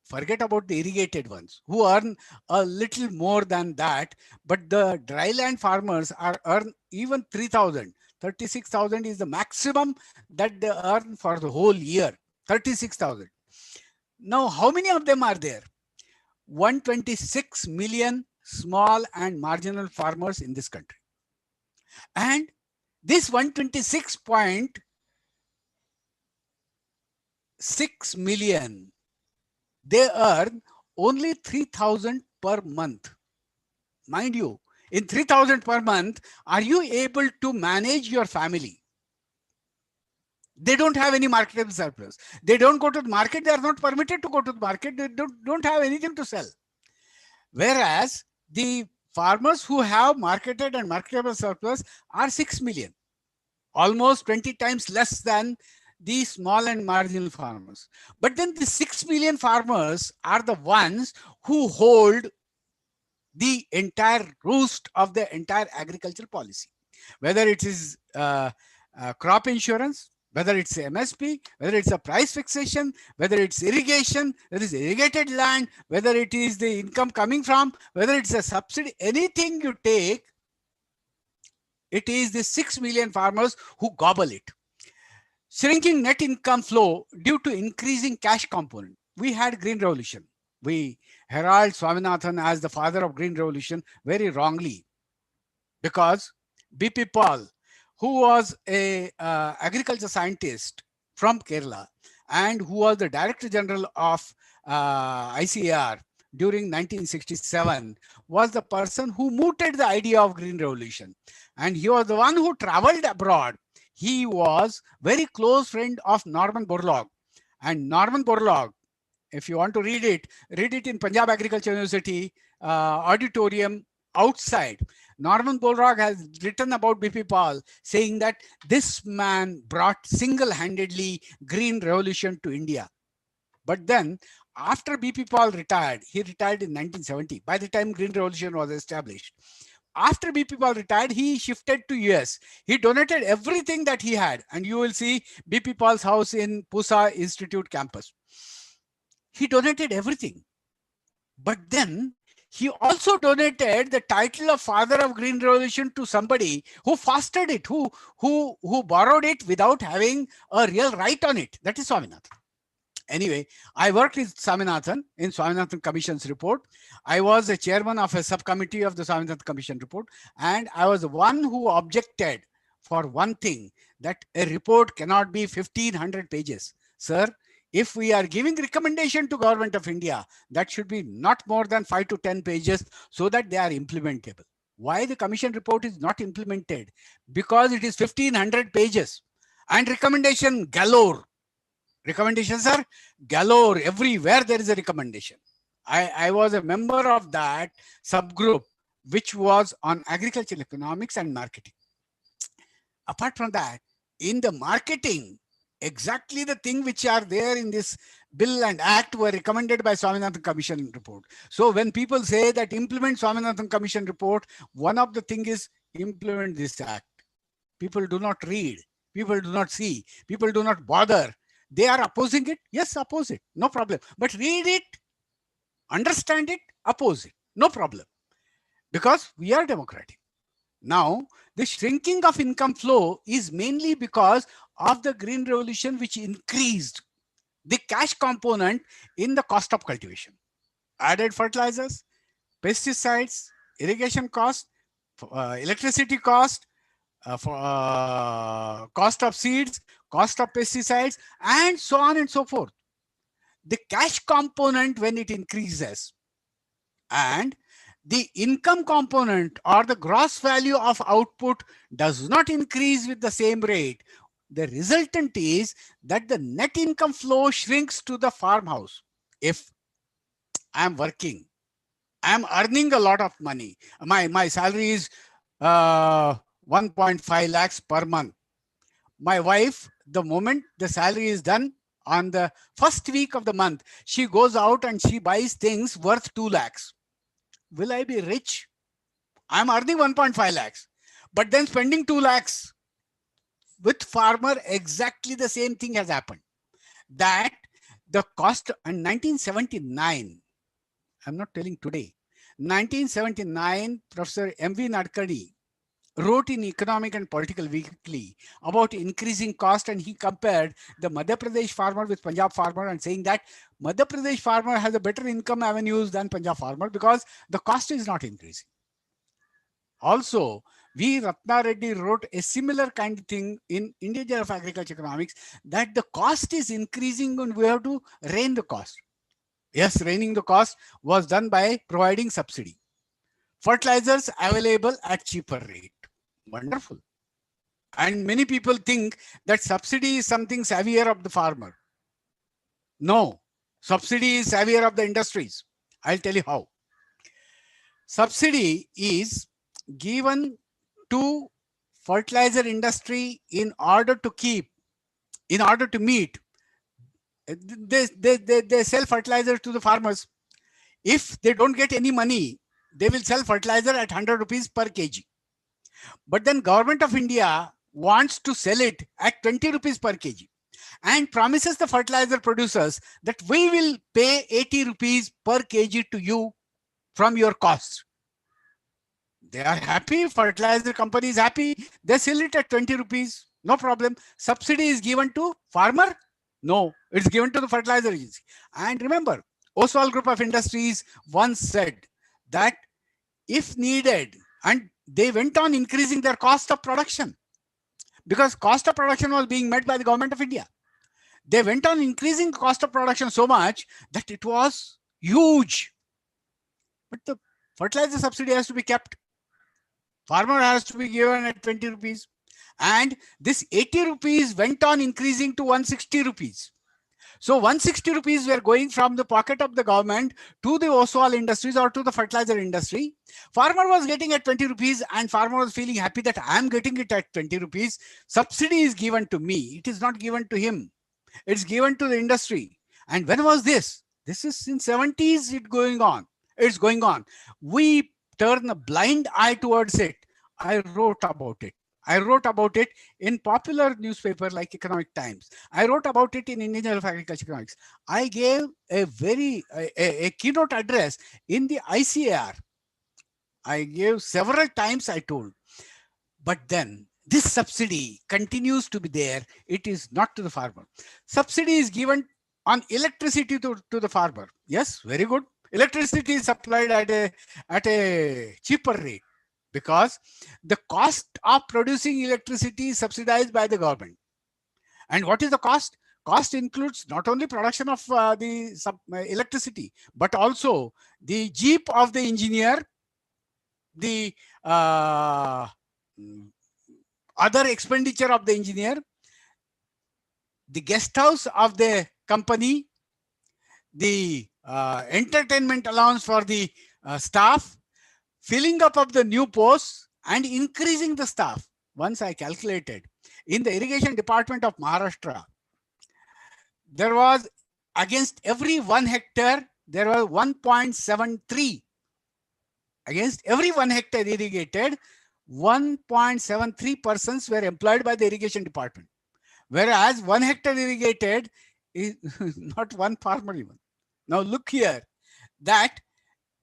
Forget about the irrigated ones who earn a little more than that, but the dryland farmers earn even 3,000. 36,000 is the maximum that they earn for the whole year. 36,000. Now, how many of them are there? 126 million small and marginal farmers in this country. And this 126.6 million, they earn only 3,000 per month. Mind you, in 3,000 per month, are you able to manage your family? They don't have any marketable surplus. They don't go to the market. They are not permitted to go to the market. They don't have anything to sell. Whereas the farmers who have marketed and marketable surplus are 6 million, almost 20 times less than the small and marginal farmers. But then the 6 million farmers are the ones who hold the entire roost of the entire agricultural policy, whether it is crop insurance, whether it's MSP, whether it's a price fixation, whether it's irrigation, whether it's irrigated land, whether it is the income coming from, whether it's a subsidy, anything you take, it is the 6 million farmers who gobble it. Shrinking net income flow due to increasing cash component. We had Green Revolution. We herald Swaminathan as the father of Green Revolution very wrongly, because B.P. Paul, who was a agriculture scientist from Kerala and who was the Director General of ICAR during 1967, was the person who mooted the idea of Green Revolution. And he was the one who traveled abroad. He was very close friend of Norman Borlaug. And Norman Borlaug, if you want to read it in Punjab Agriculture University auditorium outside. Norman Borlaug has written about B.P. Paul, saying that this man brought single-handedly Green Revolution to India. But then, after B.P. Paul retired, he retired in 1970, by the time Green Revolution was established. After B.P. Paul retired, he shifted to US. He donated everything that he had. And you will see B.P. Paul's house in Pusa Institute campus. He donated everything. But then he also donated the title of father of Green Revolution to somebody who fostered it, who borrowed it without having a real right on it. That is Swaminathan. Anyway, I worked with Swaminathan in Swaminathan Commission's report. I was a chairman of a subcommittee of the Swaminathan Commission report, and I was the one who objected for one thing, that a report cannot be 1,500 pages. Sir, if we are giving recommendation to Government of India, that should be not more than 5 to 10 pages so that they are implementable. Why the Commission report is not implemented? Because it is 1,500 pages and recommendation galore. Recommendations are galore. Everywhere there is a recommendation. I was a member of that subgroup, which was on agricultural economics and marketing. Apart from that, in the marketing, exactly the thing which are there in this bill and act were recommended by Swaminathan Commission report. So when people say that implement Swaminathan Commission report, one of the thing is implement this act. People do not read. People do not see. People do not bother. They are opposing it. Yes, oppose it. No problem. But read it, understand it, oppose it. No problem. Because we are democratic. Now, the shrinking of income flow is mainly because of the Green Revolution, which increased the cash component in the cost of cultivation. Added fertilizers, pesticides, irrigation cost, electricity cost, cost of seeds, cost of pesticides, and so on and so forth. the cash component when it increases, and the income component or the gross value of output does not increase with the same rate, the resultant is that the net income flow shrinks to the farmhouse. If I'm working, I'm earning a lot of money. My salary is 1.5 lakhs per month. My wife, the moment the salary is done, on the first week of the month, she goes out and she buys things worth 2 lakhs. Will I be rich? I'm earning 1.5 lakhs, but then spending 2 lakhs. With farmer, exactly the same thing has happened. That the cost in 1979, I'm not telling today, 1979, Professor M.V. Nadkarni wrote in Economic and Political Weekly about increasing cost, and he compared the Madhya Pradesh farmer with Punjab farmer and saying that Madhya Pradesh farmer has a better income avenues than Punjab farmer because the cost is not increasing. Also, V. Ratna Reddy wrote a similar kind of thing in Indian Journal of Agriculture Economics, that the cost is increasing and we have to rein the cost. Yes, reining the cost was done by providing subsidy. Fertilizers available at cheaper rate. Wonderful. And many people think that subsidy is something savior of the farmer. No, subsidy is savior of the industries. I'll tell you how. Subsidy is given to fertilizer industry in order to meet. They sell fertilizer to the farmers. If they don't get any money, they will sell fertilizer at 100 rupees per kg. But then Government of India wants to sell it at 20 rupees per kg and promises the fertilizer producers that we will pay 80 rupees per kg to you from your costs. They are happy, fertilizer company is happy, they sell it at 20 rupees, no problem. Subsidy is given to farmer? No, it's given to the fertilizer agency. And remember, Oswald Group of Industries once said that if needed, and they went on increasing their cost of production because cost of production was being met by the Government of India. They went on increasing cost of production so much that it was huge. But the fertilizer subsidy has to be kept. Farmer has to be given at 20 rupees. And this 80 rupees went on increasing to 160 rupees. So 160 rupees were going from the pocket of the government to the Oswald Industries or to the fertilizer industry. Farmer was getting at 20 rupees and farmer was feeling happy that I am getting it at 20 rupees. Subsidy is given to me. It is not given to him. It's given to the industry. And when was this? This is in 70s it's going on. We turn a blind eye towards it. I wrote about it in popular newspaper like Economic Times. I wrote about it in Indian Journal of Agriculture Economics. I gave a keynote address in the ICAR. I gave several times, I told. But then this subsidy continues to be there. It is not to the farmer. Subsidy is given on electricity to the farmer. Yes, very good. Electricity is supplied at a cheaper rate, because the cost of producing electricity is subsidized by the government. And what is the cost? Cost includes not only production of the electricity, but also the jeep of the engineer, the other expenditure of the engineer, the guest house of the company, the entertainment allowance for the staff, filling up of the new posts and increasing the staff. Once I calculated, in the irrigation department of Maharashtra, there was against every 1 hectare, there was 1.73. Against every 1 hectare irrigated, 1.73 persons were employed by the irrigation department. Whereas 1 hectare irrigated is not one farmer even. Now look here, that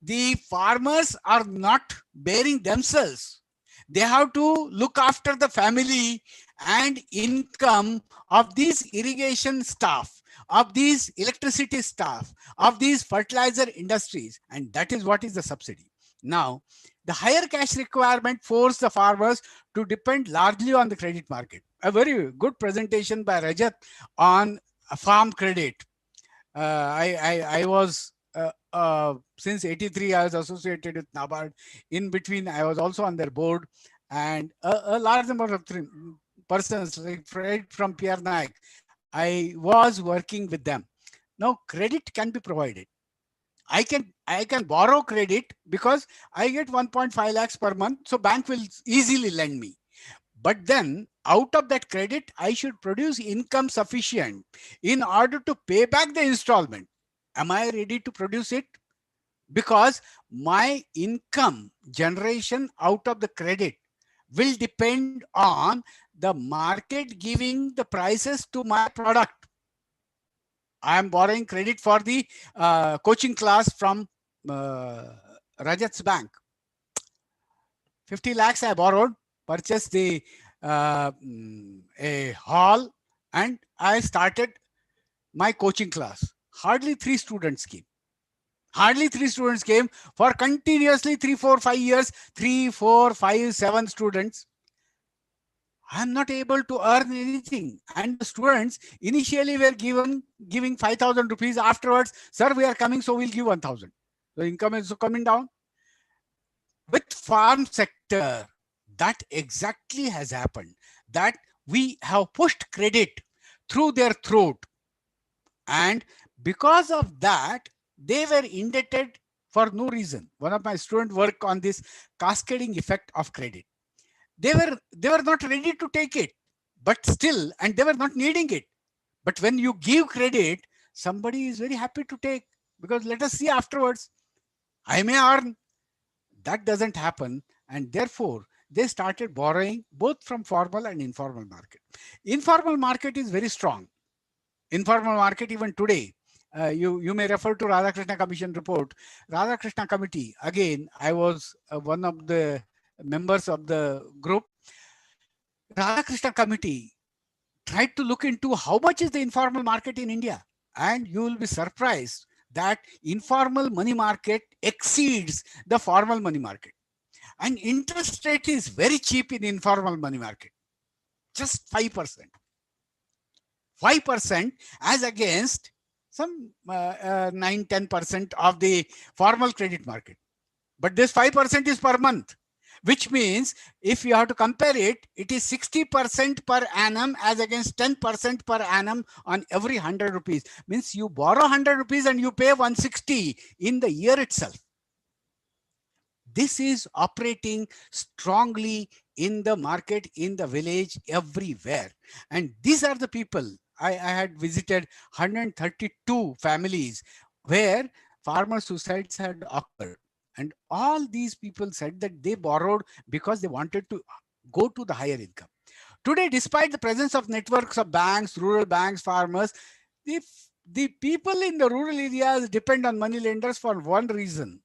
the farmers are not bearing themselves. They have to look after the family and income of these irrigation staff, of these electricity staff, of these fertilizer industries. And that is what is the subsidy. Now, the higher cash requirement forced the farmers to depend largely on the credit market. A very good presentation by Rajat on farm credit. I was since '83 I was associated with NABARD. In between, I was also on their board, and a large number of persons, like right from Pierre Naik, I was working with them. Now, credit can be provided. I can borrow credit because I get 1.5 lakhs per month, so bank will easily lend me. But then out of that credit, I should produce income sufficient in order to pay back the installment. Am I ready to produce it? Because my income generation out of the credit will depend on the market giving the prices to my product. I am borrowing credit for the coaching class from Rajat's bank. 50 lakhs I borrowed, purchased the a hall, and I started my coaching class. Hardly 3 students came. Hardly 3 students came for continuously 3, 4, 5 years. 3, 4, 5, 7 students. I'm not able to earn anything. And the students initially were giving 5,000 rupees. Afterwards, sir, we are coming, so we'll give 1,000. The income is coming down. With farm sector, that exactly has happened. That we have pushed credit through their throat. And because of that, they were indebted for no reason. One of my students worked on this cascading effect of credit. They were not ready to take it, but still, and they were not needing it. But when you give credit, somebody is very happy to take, because let us see afterwards, I may earn. That doesn't happen, and therefore they started borrowing both from formal and informal market. Informal market is very strong. Informal market even today. You may refer to Radhakrishna Commission report. Radhakrishna Committee, again, I was one of the members of the group. Radhakrishna Committee tried to look into how much is the informal market in India, and you will be surprised that informal money market exceeds the formal money market. And interest rate is very cheap in informal money market, just 5%. 5% as against some 9-10% of the formal credit market. But this 5% is per month, which means if you have to compare it, it is 60% per annum as against 10% per annum on every 100 rupees. Means you borrow 100 rupees and you pay 160 in the year itself. This is operating strongly in the market, in the village, everywhere. And these are the people. I had visited 132 families where farmer suicides had occurred. And all these people said that they borrowed because they wanted to go to the higher income. Today, despite the presence of networks of banks, rural banks, farmers, the people in the rural areas depend on money lenders for one reason.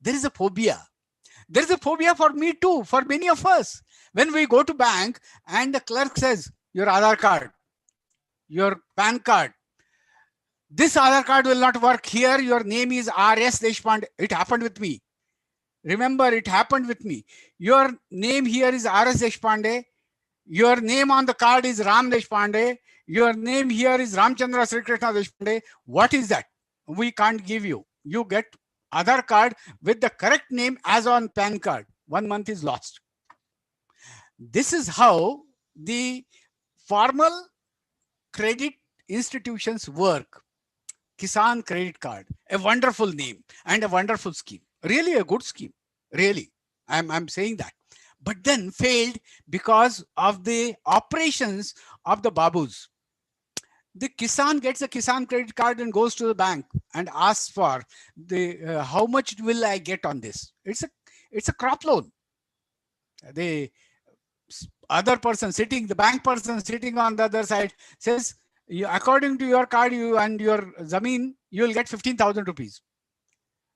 There is a phobia. There is a phobia for me too, for many of us. When we go to bank and the clerk says, your Aadhaar card, your PAN card, this Aadhaar card will not work here. Your name is R.S. Deshpande. It happened with me. Remember, it happened with me. Your name here is R.S. Deshpande. Your name on the card is Ram Deshpande. Your name here is Ramchandra Sri Krishna Deshpande. What is that? We can't give you. You get Aadhaar card with the correct name as on PAN card. 1 month is lost. This is how the formal credit institutions work. Kisan credit card, a wonderful name and a wonderful scheme. Really a good scheme. Really, I'm saying that. But then failed because of the operations of the babus. The Kisan gets a Kisan credit card and goes to the bank and asks for the how much will I get on this? It's a crop loan. The other person sitting, the bank person sitting on the other side says, according to your card and your zameen, you will get 15,000 rupees.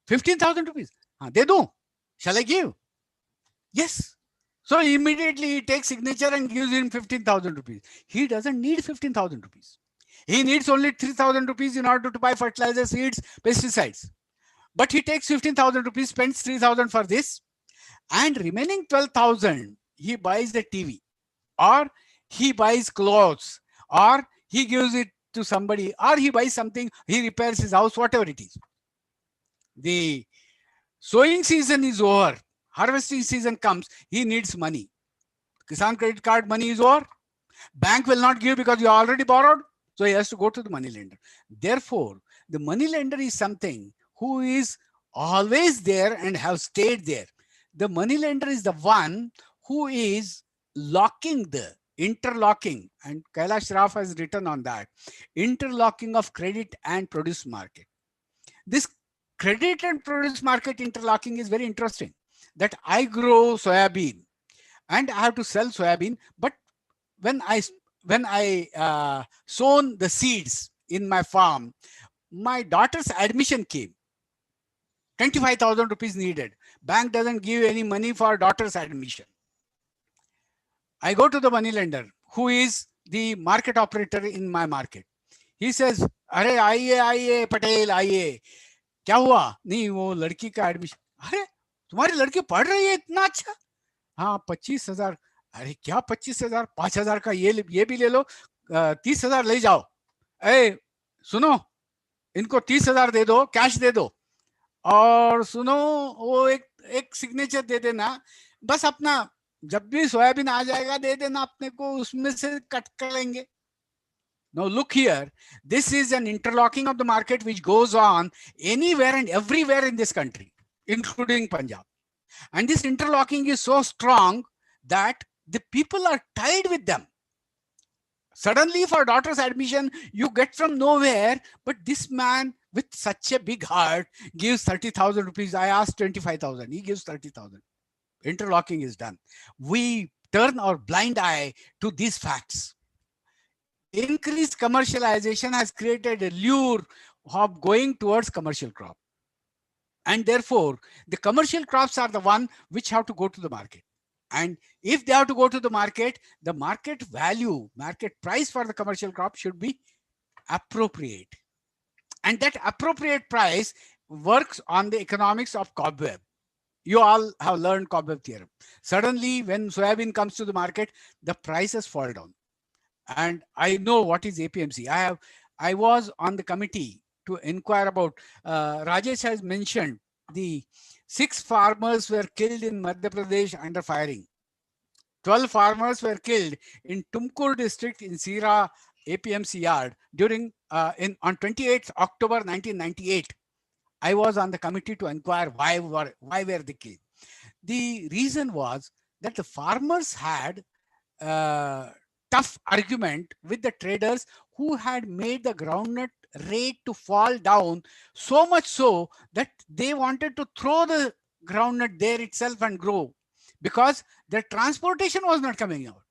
15,000 rupees. They do. Shall I give? Yes. So immediately he takes signature and gives him 15,000 rupees. He doesn't need 15,000 rupees. He needs only 3,000 rupees in order to buy fertilizer, seeds, pesticides. But he takes 15,000 rupees, spends 3,000 for this, and remaining 12,000, he buys the TV, or he buys clothes, or he gives it to somebody, or he buys something, he repairs his house, whatever it is. The sowing season is over, harvesting season comes, he needs money. Kisan credit card money is over. Bank will not give because you already borrowed. So he has to go to the money lender. Therefore, the money lender is something who is always there and have stayed there. The money lender is the one who is locking the interlocking, and Kailash Raf has written on that, interlocking of credit and produce market. This credit and produce market interlocking is very interesting. That I grow soybean and I have to sell soybean, but when I sown the seeds in my farm, my daughter's admission came. 25,000 rupees needed. Bank doesn't give any money for daughter's admission. I go to the money lender, who is the market operator in my market. He says, अरे आइए पटेल आइए, क्या हुआ? नहीं, वो लड़की का admission. अरे तुम्हारी लड़की पढ़ रही है इतना अच्छा? हाँ 25,000. अरे क्या 25,000? 5,000 का ये भी ले लो, 30,000 ले जाओ. ए सुनो, इनको 30,000 दे दो, कैश दे दो, और सुनो वो एक सिग्नेचर दे देना, बस अपना जब भी सोयाबीन आ जाएगा दे देना अपने को, उसमें से कट कर लेंगे. Now look here, this is an interlocking of the market which goes on anywhere and everywhere in this country, including Punjab. And this interlocking is so strong that the people are tied with them. Suddenly for daughter's admission, you get from nowhere, but this man with such a big heart gives 30,000 rupees. I asked 25,000, he gives 30,000. Interlocking is done. We turn our blind eye to these facts. Increased commercialization has created a lure of going towards commercial crop. And therefore, the commercial crops are the one which have to go to the market. And if they have to go to the market value, market price for the commercial crop should be appropriate. And that appropriate price works on the economics of cobweb. You all have learned cobweb theorem. Suddenly, when soybean comes to the market, the prices fall down. And I know what is APMC. I was on the committee to inquire about, Rajesh has mentioned the 6 farmers were killed in Madhya Pradesh under firing. 12 farmers were killed in Tumkur district in Sira APMC yard during on 28th October 1998. I was on the committee to inquire why were they killed. The reason was that the farmers had tough argument with the traders who had made the groundnut rate to fall down so much so that they wanted to throw the groundnut there itself and grow because the transportation was not coming out.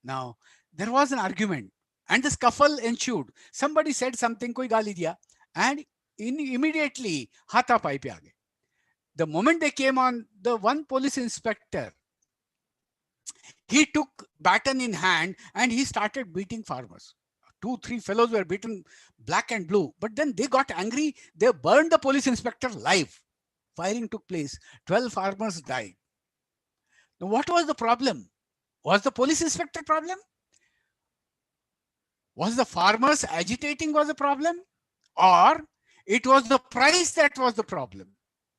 Now, there was an argument and the scuffle ensued. Somebody said something, koi gali diya, and immediately hatapai pe aa gaye. The moment they came on, the one police inspector, he took baton in hand and he started beating farmers. 2-3 fellows were beaten black and blue, but then they got angry. They burned the police inspector live. Firing took place. 12 farmers died. Now, what was the problem? Was the police inspector problem? Was the farmers agitating was the problem? Or it was the price that was the problem?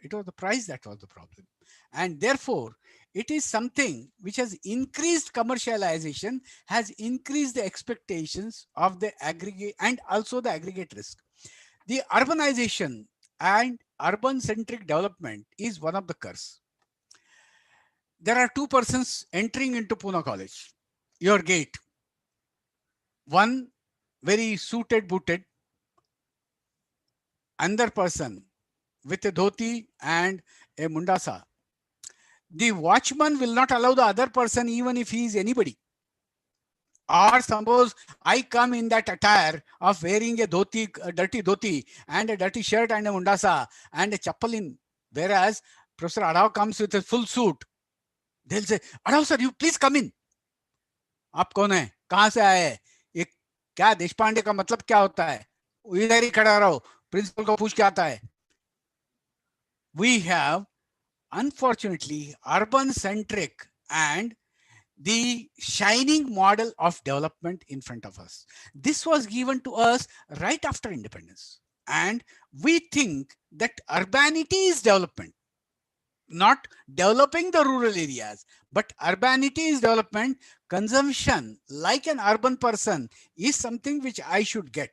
It was the price that was the problem. And therefore, it is something which has increased commercialization, has increased the expectations of the aggregate and also the aggregate risk. The urbanization and urban-centric development is one of the curse. There are 2 persons entering into Pune College, your gate. One very suited, booted, another person with a dhoti and a mundasa. The watchman will not allow the other person even if he is anybody. Or suppose I come in that attire of wearing a dhoti, a dirty dhoti and a dirty shirt and a mundasa and a chappal in, whereas Professor Adhav comes with a full suit. They'll say, Adhav sir, you please come in. आप कौन है? कहाँ से आए हैं? ये क्या देशपांडे का मतलब क्या होता है? इधर ही खड़ा रहो, प्रिंसिपल को पूछ के आता है. We have, unfortunately, urban-centric and the shining model of development in front of us. This was given to us right after independence. And we think that urbanity is development, not developing the rural areas, but urbanity is development. Consumption, like an urban person, is something which I should get.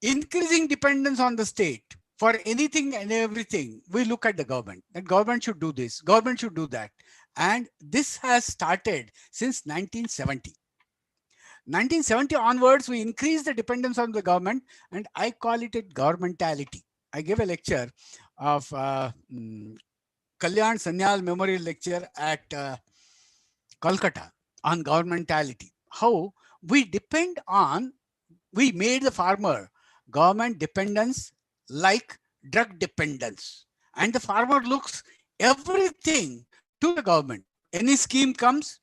Increasing dependence on the state for anything and everything, we look at the government. That government should do this, government should do that. And this has started since 1970. 1970 onwards, we increased the dependence on the government, and I call it a governmentality. I gave a lecture of Kalyan Sanyal Memorial Lecture at Kolkata on governmentality. How we depend on, we made the farmer government dependence like drug dependence. And the farmer looks everything to the government. Any scheme comes,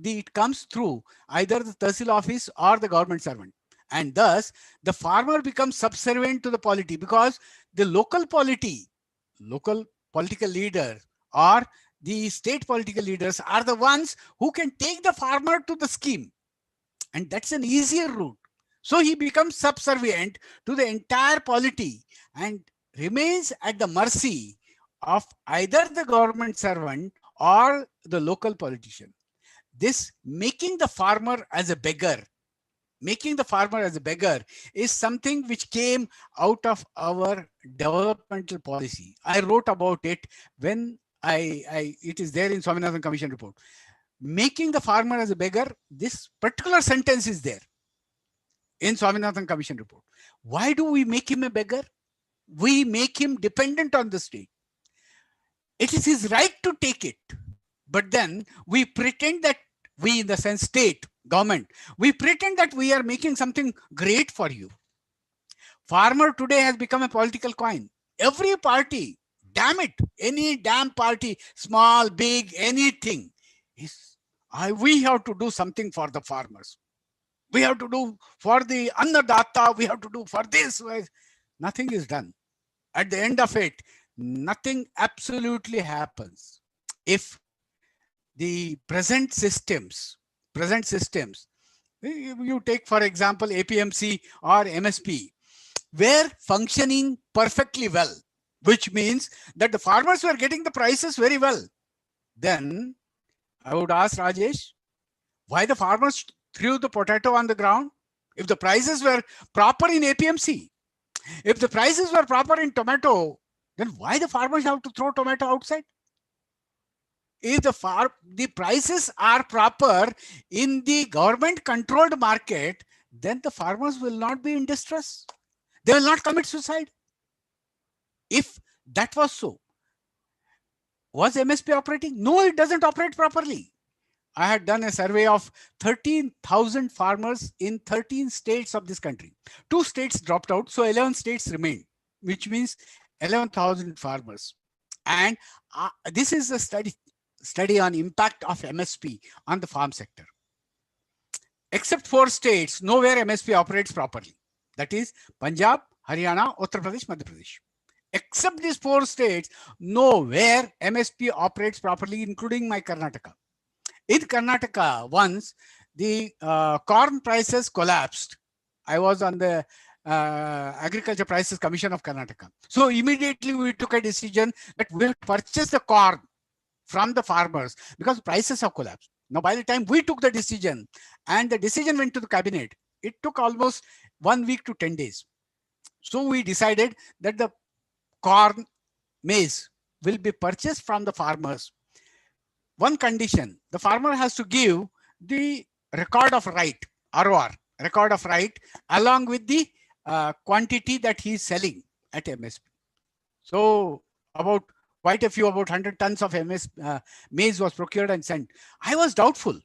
it comes through either the Tahsil office or the government servant. And thus, the farmer becomes subservient to the polity, because the local polity, local political leader or the state political leaders are the ones who can take the farmer to the scheme. And that's an easier route. So he becomes subservient to the entire polity and remains at the mercy of either the government servant or the local politician. This making the farmer as a beggar, is something which came out of our developmental policy. I wrote about it when it is there in Swaminathan Commission report. Making the farmer as a beggar, this particular sentence is there in Swaminathan Commission report. Why do we make him a beggar? We make him dependent on the state. It is his right to take it. But then we pretend that we, in the sense state, government, we pretend that we are making something great for you. Farmer today has become a political coin. Every party, damn it, any damn party, small, big, anything, we have to do something for the farmers. We have to do for the Annadatta, we have to do for this. Nothing is done. At the end of it, nothing absolutely happens. If the present systems, you take for example APMC or MSP, were functioning perfectly well, which means that the farmers were getting the prices very well, then I would ask Rajesh, why the farmers threw the potato on the ground? If the prices were proper in APMC, if the prices were proper in tomato, then why the farmers have to throw tomato outside? If the prices are proper in the government controlled market, then the farmers will not be in distress. They will not commit suicide. If that was so, was MSP operating? No, it doesn't operate properly. I had done a survey of 13,000 farmers in 13 states of this country. 2 states dropped out, so 11 states remained, which means 11,000 farmers. And this is a study on impact of MSP on the farm sector. Except 4 states, nowhere MSP operates properly. That is Punjab, Haryana, Uttar Pradesh, Madhya Pradesh. Except these 4 states, nowhere MSP operates properly, including my Karnataka. In Karnataka, once the corn prices collapsed, I was on the Agriculture Prices Commission of Karnataka. So immediately we took a decision that we have to purchase the corn from the farmers because prices have collapsed. Now, by the time we took the decision and the decision went to the cabinet, it took almost 1 week to 10 days. So we decided that the corn, maize will be purchased from the farmers. One condition, the farmer has to give the record of right, ROR, record of right, along with the quantity that he is selling at MSP. So about quite a few, about 100 tons of maize was procured and sent. I was doubtful.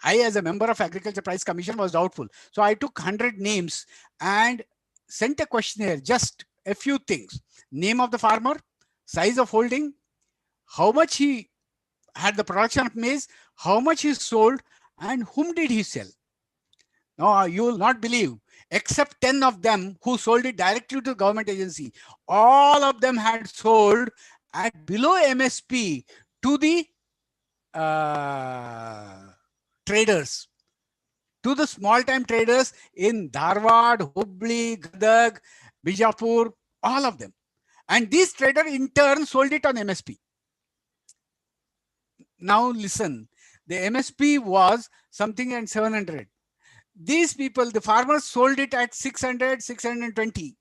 I, as a member of Agriculture Price Commission, was doubtful. So I took 100 names and sent a questionnaire, just a few things. Name of the farmer, size of holding, how much he had the production of maize, how much he sold, and whom did he sell. Now, you will not believe, except 10 of them who sold it directly to the government agency, all of them had sold at below MSP to the traders, to the small-time traders in Dharwad, Hubli, Gadag, Bijapur, all of them. And these traders in turn sold it on MSP. Now listen, the MSP was something and 700. These people, the farmers, sold it at 600, 620.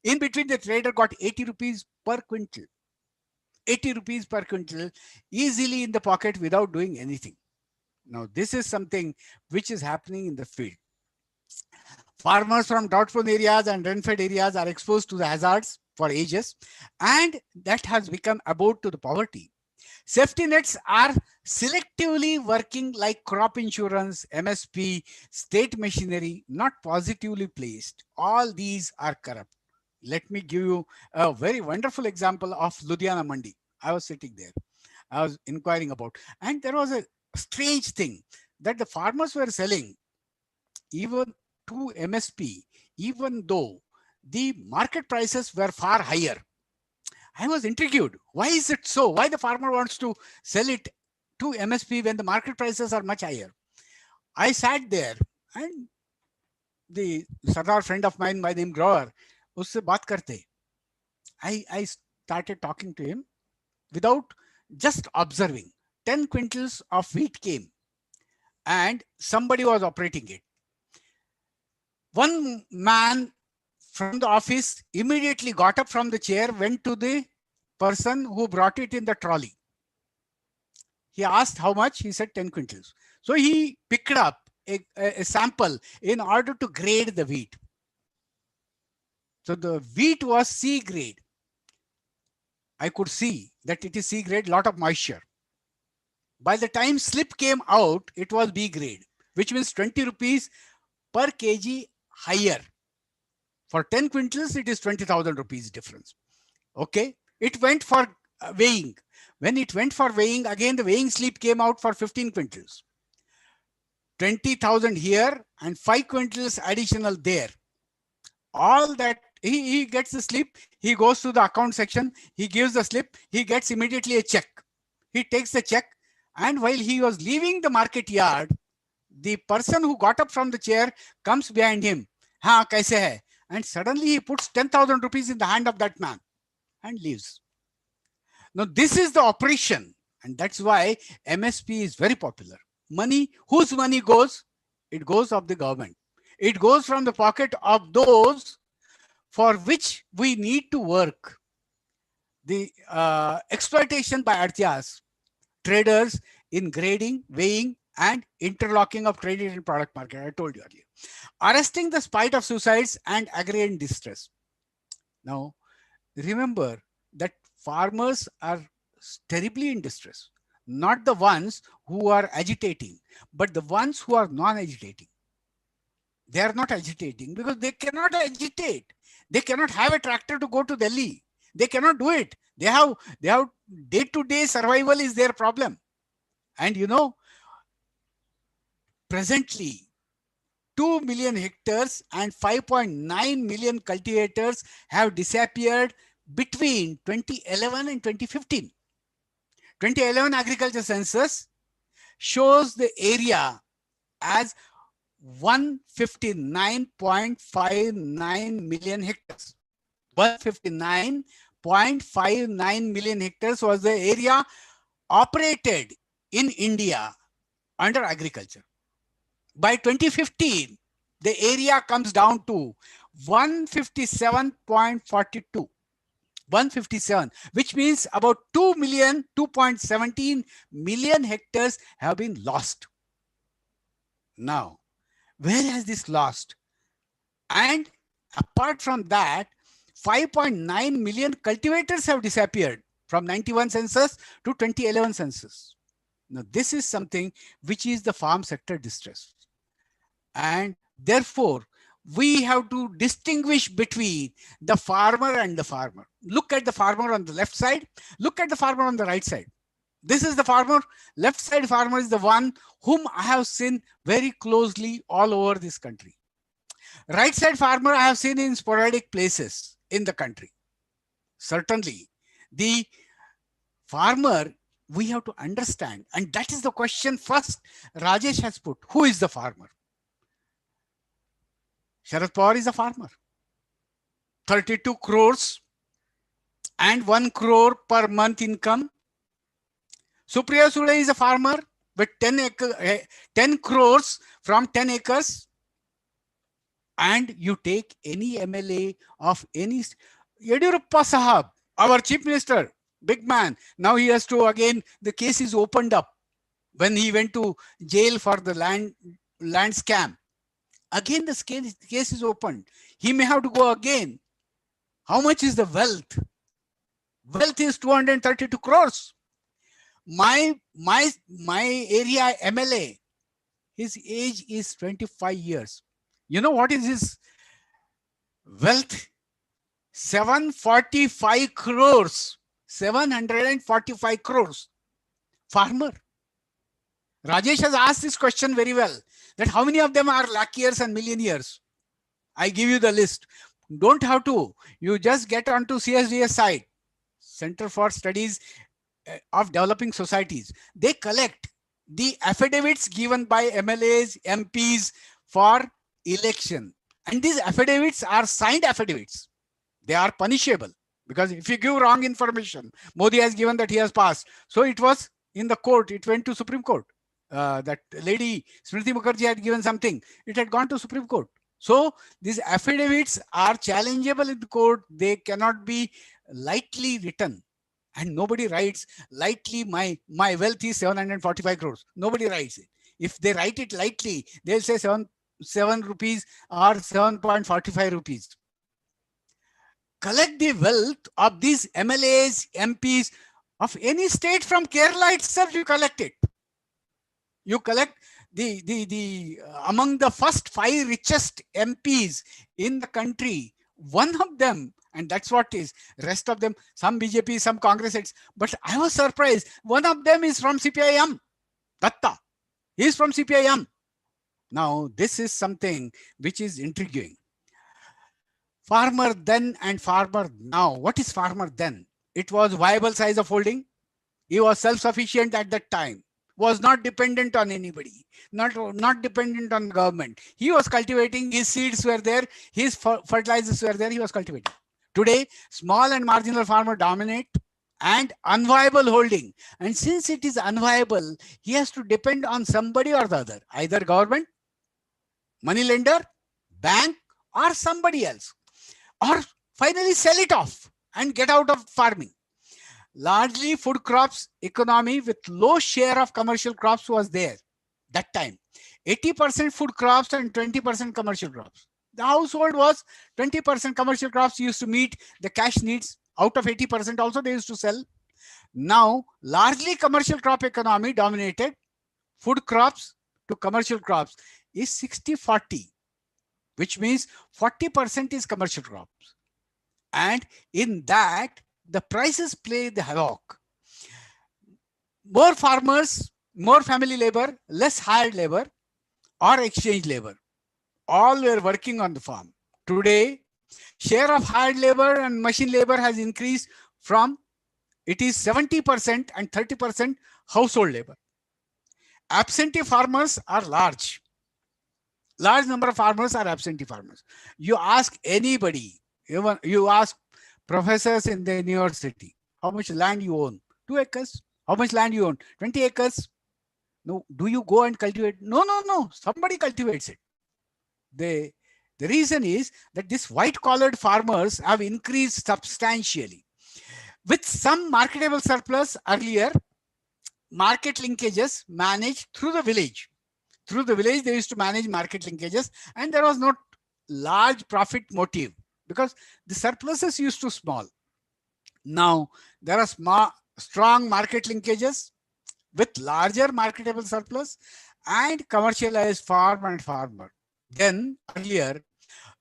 In between, the trader got 80 rupees per quintal. 80 rupees per quintal easily in the pocket without doing anything. Now, this is something which is happening in the field. Farmers from drought-prone areas and rain-fed areas are exposed to the hazards for ages, and that has become abode to the poverty. Safety nets are selectively working like crop insurance, MSP, state machinery, not positively placed. All these are corrupt. Let me give you a very wonderful example of Ludhiana Mandi. I was sitting there. I was inquiring about, and there was a strange thing that the farmers were selling even to MSP, even though the market prices were far higher. I was intrigued. Why is it so? Why the farmer wants to sell it to MSP when the market prices are much higher? I sat there and the Sardar friend of mine by name Grower, usse baat karte. I started talking to him without just observing. 10 quintals of wheat came and somebody was operating it. One man from the office immediately got up from the chair, went to the person who brought it in the trolley. He asked how much, he said 10 quintals. So he picked up a sample in order to grade the wheat. So the wheat was C grade. I could see that it is C grade, lot of moisture. By the time slip came out, it was B grade, which means 20 rupees per kg higher. For 10 quintals, it is 20,000 rupees difference. Okay. It went for weighing. When it went for weighing, again, the weighing slip came out for 15 quintals. 20,000 here and 5 quintals additional there. All that, he gets the slip, he goes to the account section, he gives the slip, he gets immediately a check. He takes the check, and while he was leaving the market yard, the person who got up from the chair comes behind him. Ha, kaise hai? And suddenly he puts 10,000 rupees in the hand of that man and leaves. Now, this is the operation, and that's why MSP is very popular. Money, whose money goes? It goes of the government. It goes from the pocket of those for which we need to work. The exploitation by Artyas, traders in grading, weighing, and interlocking of traded and product market. I told you earlier. Arresting the spite of suicides and agrarian distress. Now, remember that farmers are terribly in distress. Not the ones who are agitating, but the ones who are non-agitating. They are not agitating because they cannot agitate. They cannot have a tractor to go to Delhi. They cannot do it. They have day-to-day survival is their problem. And you know, presently, 2 million hectares and 5.9 million cultivators have disappeared between 2011 and 2015. 2011 agriculture census shows the area as 159.59 million hectares. 159.59 million hectares was the area operated in India under agriculture. By 2015, the area comes down to 157.42. 157, which means about 2.17 million hectares have been lost. Now, where has this lost? And apart from that, 5.9 million cultivators have disappeared from 91 census to 2011 census. Now, this is something which is the farm sector distress. And therefore, we have to distinguish between the farmer and the farmer. Look at the farmer on the left side. Look at the farmer on the right side. This is the farmer. Left side farmer is the one whom I have seen very closely all over this country. Right side farmer I have seen in sporadic places in the country. Certainly, the farmer we have to understand, and that is the question first Rajesh has put. Who is the farmer? Sharad Pawar is a farmer. 32 crores and 1 crore per month income. Supriya Sule is a farmer with 10 crores from 10 acres. And you take any MLA of any, Yediyurappa Sahab, our chief minister, big man. Now he has to, again, the case is opened up when he went to jail for the land scam. Again, the case is opened. He may have to go again. How much is the wealth? Wealth is 232 crores. My area MLA, his age is 25 years. You know what is his wealth? 745 crores. 745 crores. Farmer. Rajesh has asked this question very well, that how many of them are lakhers and millionaires? I give you the list. Don't have to. You just get onto CSDS site, Center for Studies of Developing Societies. They collect the affidavits given by MLAs, MPs for election. And these affidavits are signed affidavits. They are punishable because if you give wrong information, Modi has given that he has passed. So it was in the court. It went to Supreme Court. That lady Smriti Mukherjee had given something. It had gone to Supreme Court. So these affidavits are challengeable in the court. They cannot be lightly written. And nobody writes lightly, my wealth is 745 crores. Nobody writes it. If they write it lightly, they'll say 7 rupees or 7.45 rupees. Collect the wealth of these MLAs, MPs of any state. From Kerala itself, you collect it. You collect the among the first 5 richest MPs in the country, one of them, and that's what is, rest of them, some BJP, some Congress, but I was surprised. One of them is from CPIM, Datta. He is from CPIM. Now, this is something which is intriguing. Farmer then and farmer now. What is farmer then? It was viable size of holding. He was self-sufficient at that time. Was not dependent on anybody, not dependent on government. He was cultivating, his seeds were there, his fertilizers were there, he was cultivating. Today, small and marginal farmer dominate and unviable holding. And since it is unviable, he has to depend on somebody or the other, either government, money lender, bank, or somebody else. Or finally sell it off and get out of farming. Largely food crops economy with low share of commercial crops was there that time. 80% food crops and 20% commercial crops. The household was 20% commercial crops used to meet the cash needs. Out of 80% also they used to sell. Now, largely commercial crop economy dominated. Food crops to commercial crops is 60-40, which means 40% is commercial crops. And in that, the prices play the havoc. More farmers, more family labor, less hired labor or exchange labor. All were working on the farm. Today, share of hired labor and machine labor has increased from, it is 70% and 30% household labor. Absentee farmers are large. Large number of farmers are absentee farmers. You ask anybody, even you ask professors in the university, how much land you own? 2 acres. How much land you own? 20 acres. No, do you go and cultivate? No. Somebody cultivates it. The reason is that these white-collared farmers have increased substantially. With some marketable surplus earlier, market linkages managed through the village. Through the village, they used to manage market linkages, and there was not large profit motive because the surpluses used to small. Now, there are strong market linkages with larger marketable surplus and commercialized farm and farmer. Then, earlier,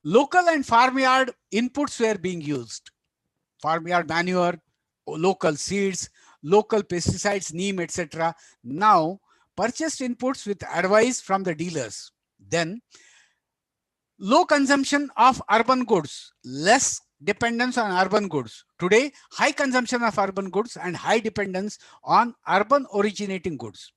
local and farmyard inputs were being used. Farmyard manure, local seeds, local pesticides, neem, etc. Now, purchased inputs with advice from the dealers. Then, low consumption of urban goods, less dependence on urban goods. Today, high consumption of urban goods and high dependence on urban originating goods.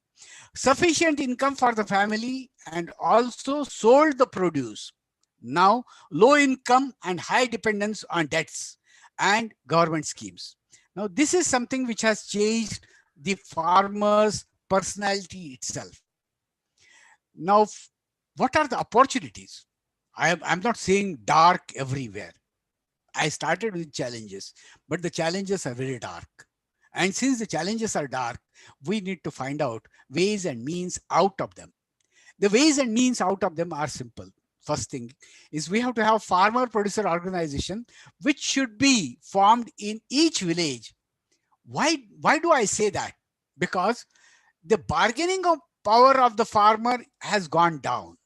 Sufficient income for the family and also sold the produce. Now, low income and high dependence on debts and government schemes. Now, this is something which has changed the farmer's personality itself. Now, what are the opportunities? I'm not saying dark everywhere. I started with challenges, but the challenges are very dark. And since the challenges are dark, we need to find out ways and means out of them. The ways and means out of them are simple. First thing is we have to have farmer producer organization, which should be formed in each village. Why do I say that? Because the bargaining of power of the farmer has gone down.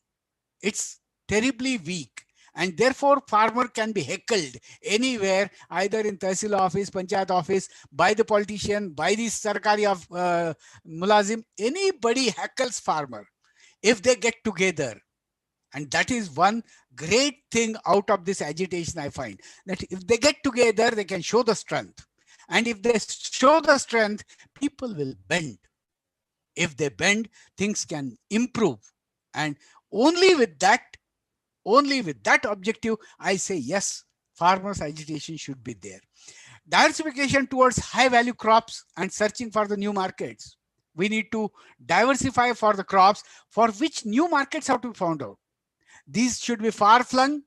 It's terribly weak. And therefore, farmer can be heckled anywhere, either in Tehsil office, Panchayat office, by the politician, by the Sarkari of Mulazim. Anybody heckles farmer if they get together. And that is one great thing out of this agitation, I find. That if they get together, they can show the strength. And if they show the strength, people will bend. If they bend, things can improve. And only with that objective, I say yes, farmers' agitation should be there. Diversification towards high value crops and searching for the new markets. We need to diversify for the crops for which new markets have to be found out. These should be far flung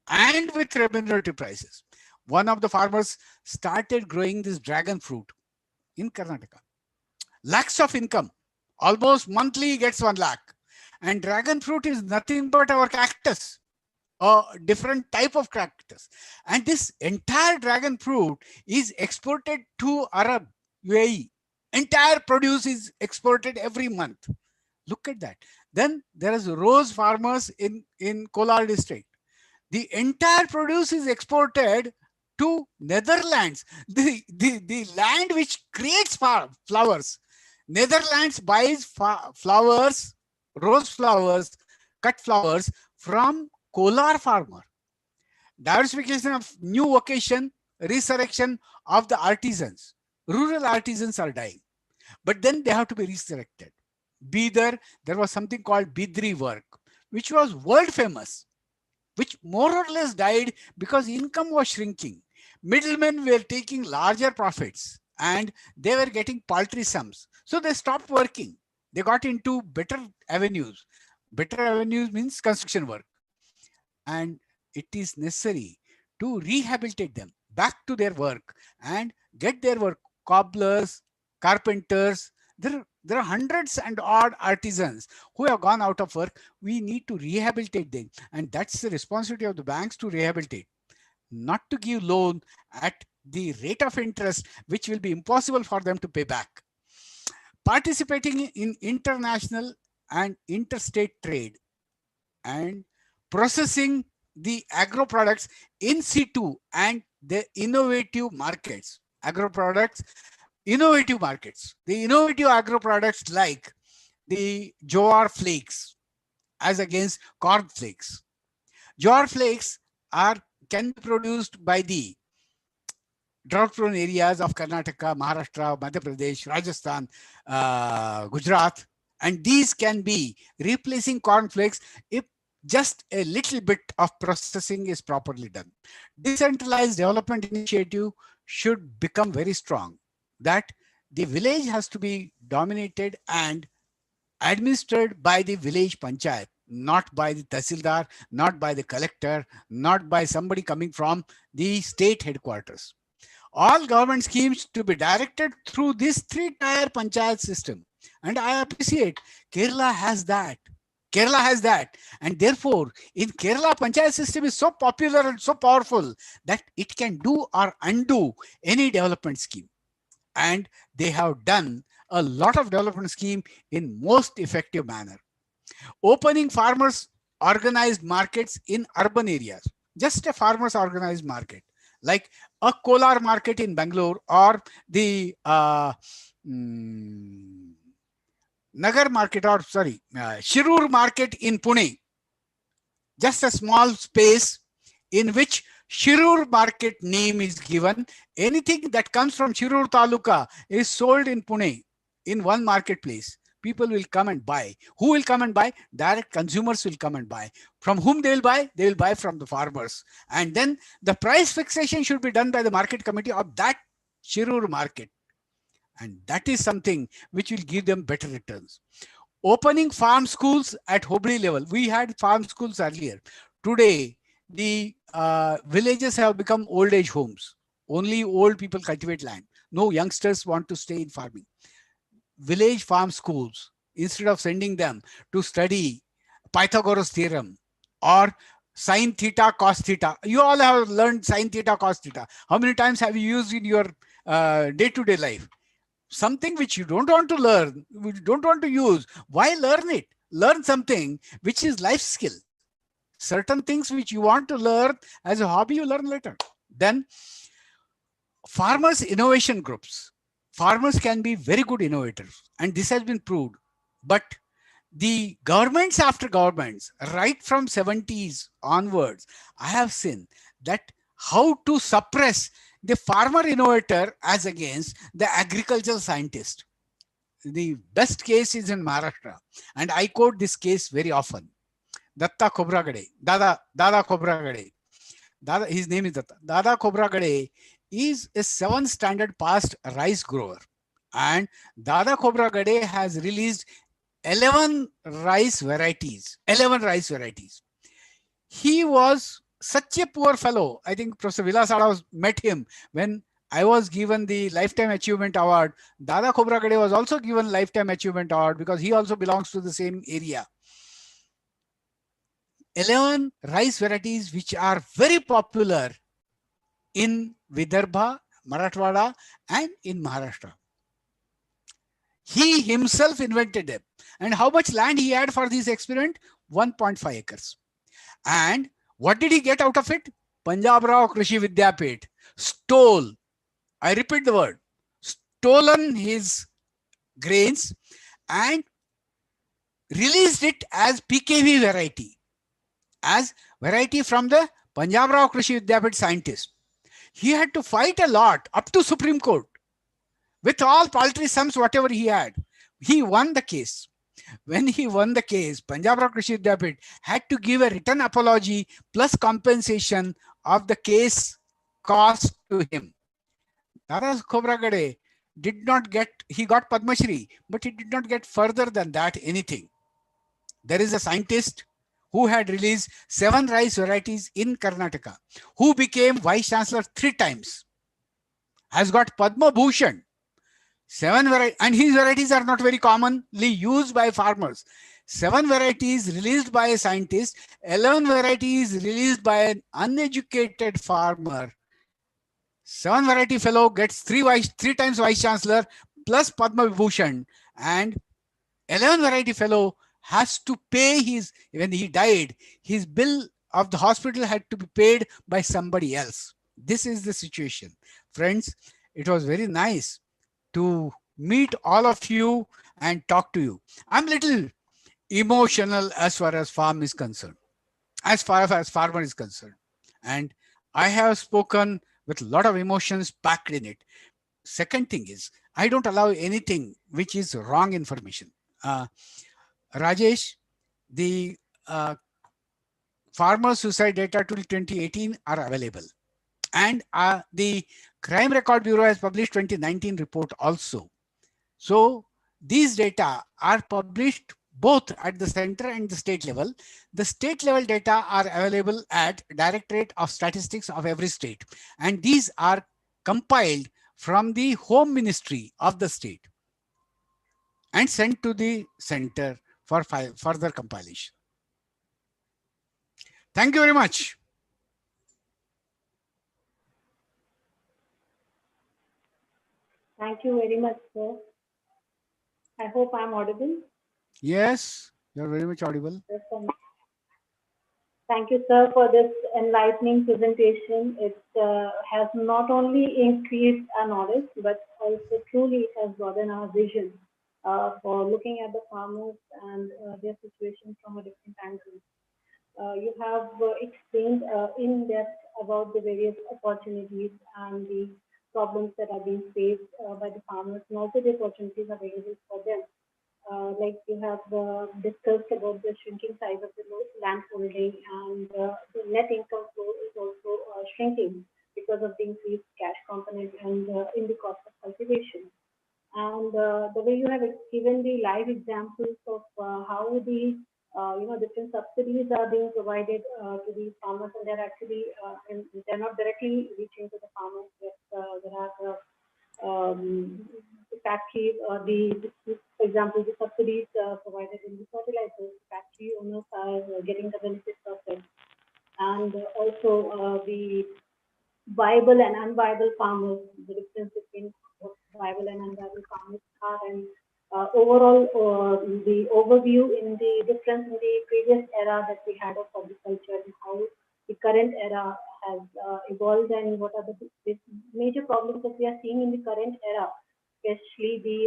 and with remunerative prices. One of the farmers started growing this dragon fruit in Karnataka. Lakhs of income, almost monthly he gets 1 lakh. And dragon fruit is nothing but our cactus, a different type of cactus. And this entire dragon fruit is exported to Arab, UAE. Entire produce is exported every month. Look at that. Then there is rose farmers in Kolar district. The entire produce is exported to Netherlands, the land which creates flowers. Netherlands buys flowers, rose flowers, cut flowers from Kolar farmer. Diversification of new vocation, resurrection of the artisans. Rural artisans are dying, but then they have to be resurrected. Bidar, there was something called Bidri work, which was world famous, which more or less died because income was shrinking. Middlemen were taking larger profits and they were getting paltry sums. So they stopped working. They got into better avenues. Better avenues means construction work. And it is necessary to rehabilitate them back to their work and get their work. Cobblers, carpenters, there are hundreds and odd artisans who have gone out of work. We need to rehabilitate them. And that's the responsibility of the banks to rehabilitate, not to give loan at the rate of interest, which will be impossible for them to pay back. Participating in international and interstate trade and processing the agro products in situ and the innovative markets. Agro products, innovative markets. The innovative agro products like the jowar flakes as against corn flakes. Jowar flakes can be produced by the drought-prone areas of Karnataka, Maharashtra, Madhya Pradesh, Rajasthan, Gujarat, and these can be replacing cornflakes if just a little bit of processing is properly done. Decentralized development initiative should become very strong, that the village has to be dominated and administered by the village panchayat, not by the tahsildar, not by the collector, not by somebody coming from the state headquarters. All government schemes to be directed through this 3-tier panchayat system. And I appreciate Kerala has that. Kerala has that. And therefore, in Kerala, panchayat system is so popular and so powerful that it can do or undo any development scheme. And they have done a lot of development scheme in most effective manner. Opening farmers organized markets in urban areas. Just a farmers organized market, like a Kolar market in Bangalore or the Nagar market, or sorry, Shirur market in Pune. Just a small space in which Shirur market name is given. Anything that comes from Shirur Taluka is sold in Pune in one marketplace. People will come and buy. Who will come and buy? Direct consumers will come and buy. From whom they will buy? They will buy from the farmers. And then the price fixation should be done by the market committee of that Shirur market. And that is something which will give them better returns. Opening farm schools at Hubli level. We had farm schools earlier. Today, the villages have become old age homes. Only old people cultivate land. No youngsters want to stay in farming. Village farm schools, instead of sending them to study Pythagoras theorem or sine theta cos theta. You all have learned sine theta cos theta. How many times have you used in your day-to-day life? Something which you don't want to learn, which you don't want to use. Why learn it? Learn something which is life skill. Certain things which you want to learn as a hobby, you learn later. Then farmers innovation groups. Farmers can be very good innovators, and this has been proved. But the governments after governments, right from 70s onwards, I have seen that how to suppress the farmer innovator as against the agricultural scientist. The best case is in Maharashtra, and I quote this case very often. Datta Khobragade, Dada Khobragade. His name is Datta. Dada Khobragade is a 7th standard passed rice grower, and Dada Khobragade has released 11 rice varieties. 11 rice varieties. He was such a poor fellow. I think Professor Vilas Adhav met him when I was given the Lifetime Achievement Award. Dada Khobragade was also given Lifetime Achievement Award because he also belongs to the same area. 11 rice varieties which are very popular in Vidarbha, Marathwada, and in Maharashtra. He himself invented them. And how much land he had for this experiment? 1.5 acres. And what did he get out of it? Punjab Rao Krishi Vidyapit stole, I repeat the word, stolen his grains and released it as PKV variety, as variety from the Punjab Rao Krishi Vidyapit scientist. He had to fight a lot up to Supreme Court with all paltry sums, whatever he had. He won the case. When he won the case, Punjab Rao Krishi Vidyapit had to give a written apology plus compensation of the case cost to him. Dada Khobragade did not get, he got Padma Shri, but he did not get further than that anything. There is a scientist who had released 7 rice varieties in Karnataka, who became Vice Chancellor 3 times, has got Padma Bhushan. 7 varieties, and his varieties are not very commonly used by farmers. 7 varieties released by a scientist, 11 varieties released by an uneducated farmer. 7 variety fellow gets 3 times Vice Chancellor plus Padma Vibhushan, and 11 variety fellow has to pay his, when he died, his bill of the hospital had to be paid by somebody else. This is the situation. Friends, it was very nice to meet all of you and talk to you. I'm little emotional as far as farm is concerned, as far as farmer is concerned. And I have spoken with a lot of emotions packed in it. Second thing is, I don't allow anything which is wrong information. Rajesh, the farmer suicide data till 2018 are available. And the Crime Record Bureau has published 2019 report also. So these data are published both at the center and the state level. The state level data are available at Directorate of Statistics of every state. And these are compiled from the Home Ministry of the state and sent to the center for further compilation. Thank you very much. Thank you very much, sir. I hope I'm audible. Yes, you're very much audible. Thank you, sir, for this enlightening presentation. It has not only increased our knowledge, but also truly it has broadened our vision for looking at the farmers and their situation from a different angle. You have explained in depth about the various opportunities and the problems that are being faced by the farmers and also the opportunities available for them. Like you have discussed about the shrinking size of the land holding and the net income flow is also shrinking because of the increased cash component and in the cost of cultivation. And the way you have given the live examples of how the different subsidies are being provided to the farmers, and they're actually and they're not directly reaching to the farmers. But there are the factories or for example, the subsidies provided in the fertilizers. Factory owners are getting the benefits of it, and also the viable and unviable farmers, the difference between what viable and unviable farmers are, and overall the overview in the difference in the previous era that we had of agriculture and how the current era has evolved and what are the major problems that we are seeing in the current era, especially the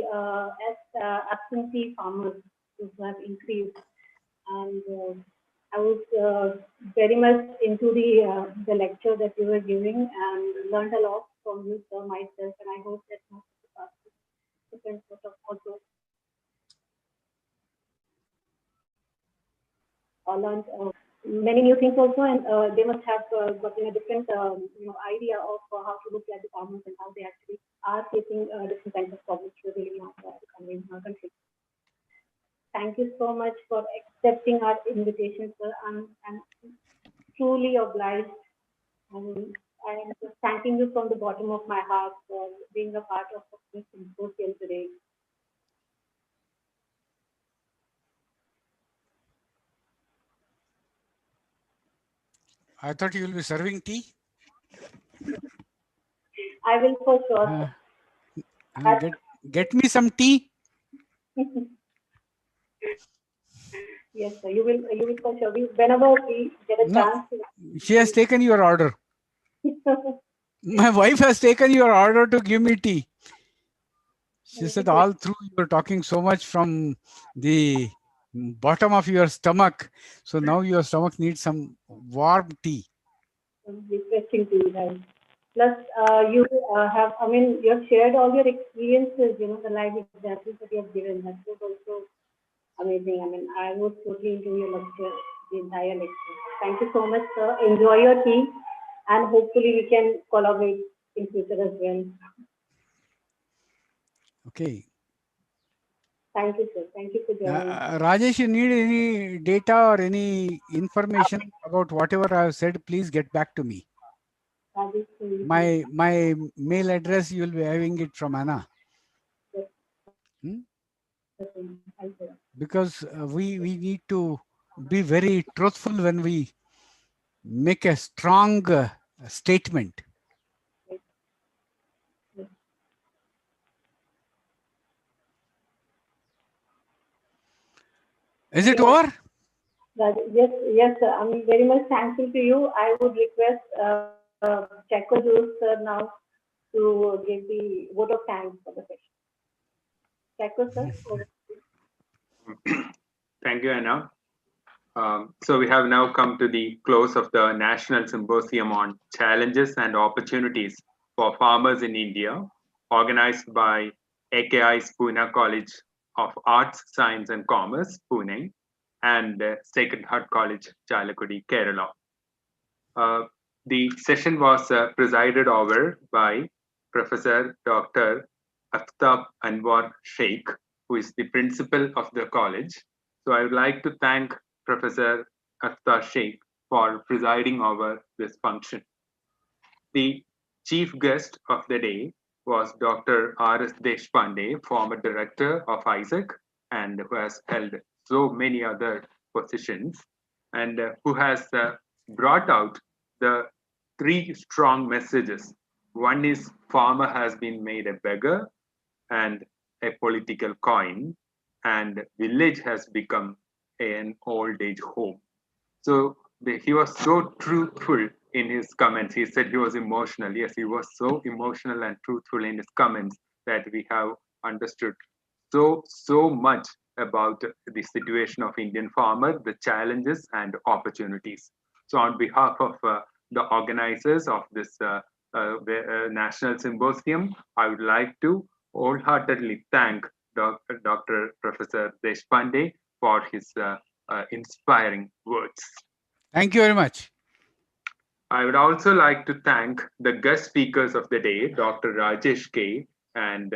absentee farmers who have increased. And I was very much into the lecture that you were giving and learned a lot from you, sir, myself, and I hope that most of the participants sort of also learned many new things also, and they must have gotten a different idea of how to look at the farmers and how they actually are facing different kinds of problems really in our economy in our country. Thank you so much for accepting our invitation, sir. I'm truly obliged. And I am just thanking you from the bottom of my heart for being a part of this symposium today. I thought you will be serving tea. I will for sure. Get me some tea. Yes, sir. You will for sure. Whenever we get a chance. She has taken your order. My wife has taken your order to give me tea. She said all through you were talking so much from the bottom of your stomach. So now your stomach needs some warm tea. Refreshing tea, right? Plus, you have, you have shared all your experiences, the live examples that you have given. That was also amazing. I was totally into your lecture, the entire lecture. Thank you so much, sir. Enjoy your tea, and hopefully we can collaborate in future as well. Okay. Thank you, sir. Thank you for joining. Rajesh, you need any data or any information about whatever I have said, please get back to me. My mail address, you will be having it from Anna. Yes. Hmm? Because we need to be very truthful when we make a strong statement. Yes. Yes. Is it over? Yes, sir. I'm very much thankful to you. I would request Checo Juice, sir, now to give the vote of thanks for the session. Checo, sir, over to you. Thank you, Anna. So we have now come to the close of the National Symposium on Challenges and Opportunities for Farmers in India, organized by AKI's Pune College of Arts, Science and Commerce, Pune, and Sacred Heart College, Chalakudi, Kerala. The session was presided over by Professor Dr. Aftab Anwar Sheikh, who is the principal of the college. So I would like to thank Professor Aftab Sheikh for presiding over this function. The chief guest of the day was Dr. R.S. Deshpande, former director of ISAC, and who has held so many other positions, and who has brought out the three strong messages. One is farmer has been made a beggar and a political coin, and village has become an old age home. So he was so truthful in his comments. He said he was emotional. Yes, he was so emotional and truthful in his comments that we have understood so much about the situation of Indian farmer, the challenges and opportunities. So on behalf of the organizers of this National Symposium, I would like to wholeheartedly thank Dr. Professor Deshpande for his inspiring words. Thank you very much. I would also like to thank the guest speakers of the day, Dr. Rajesh K. and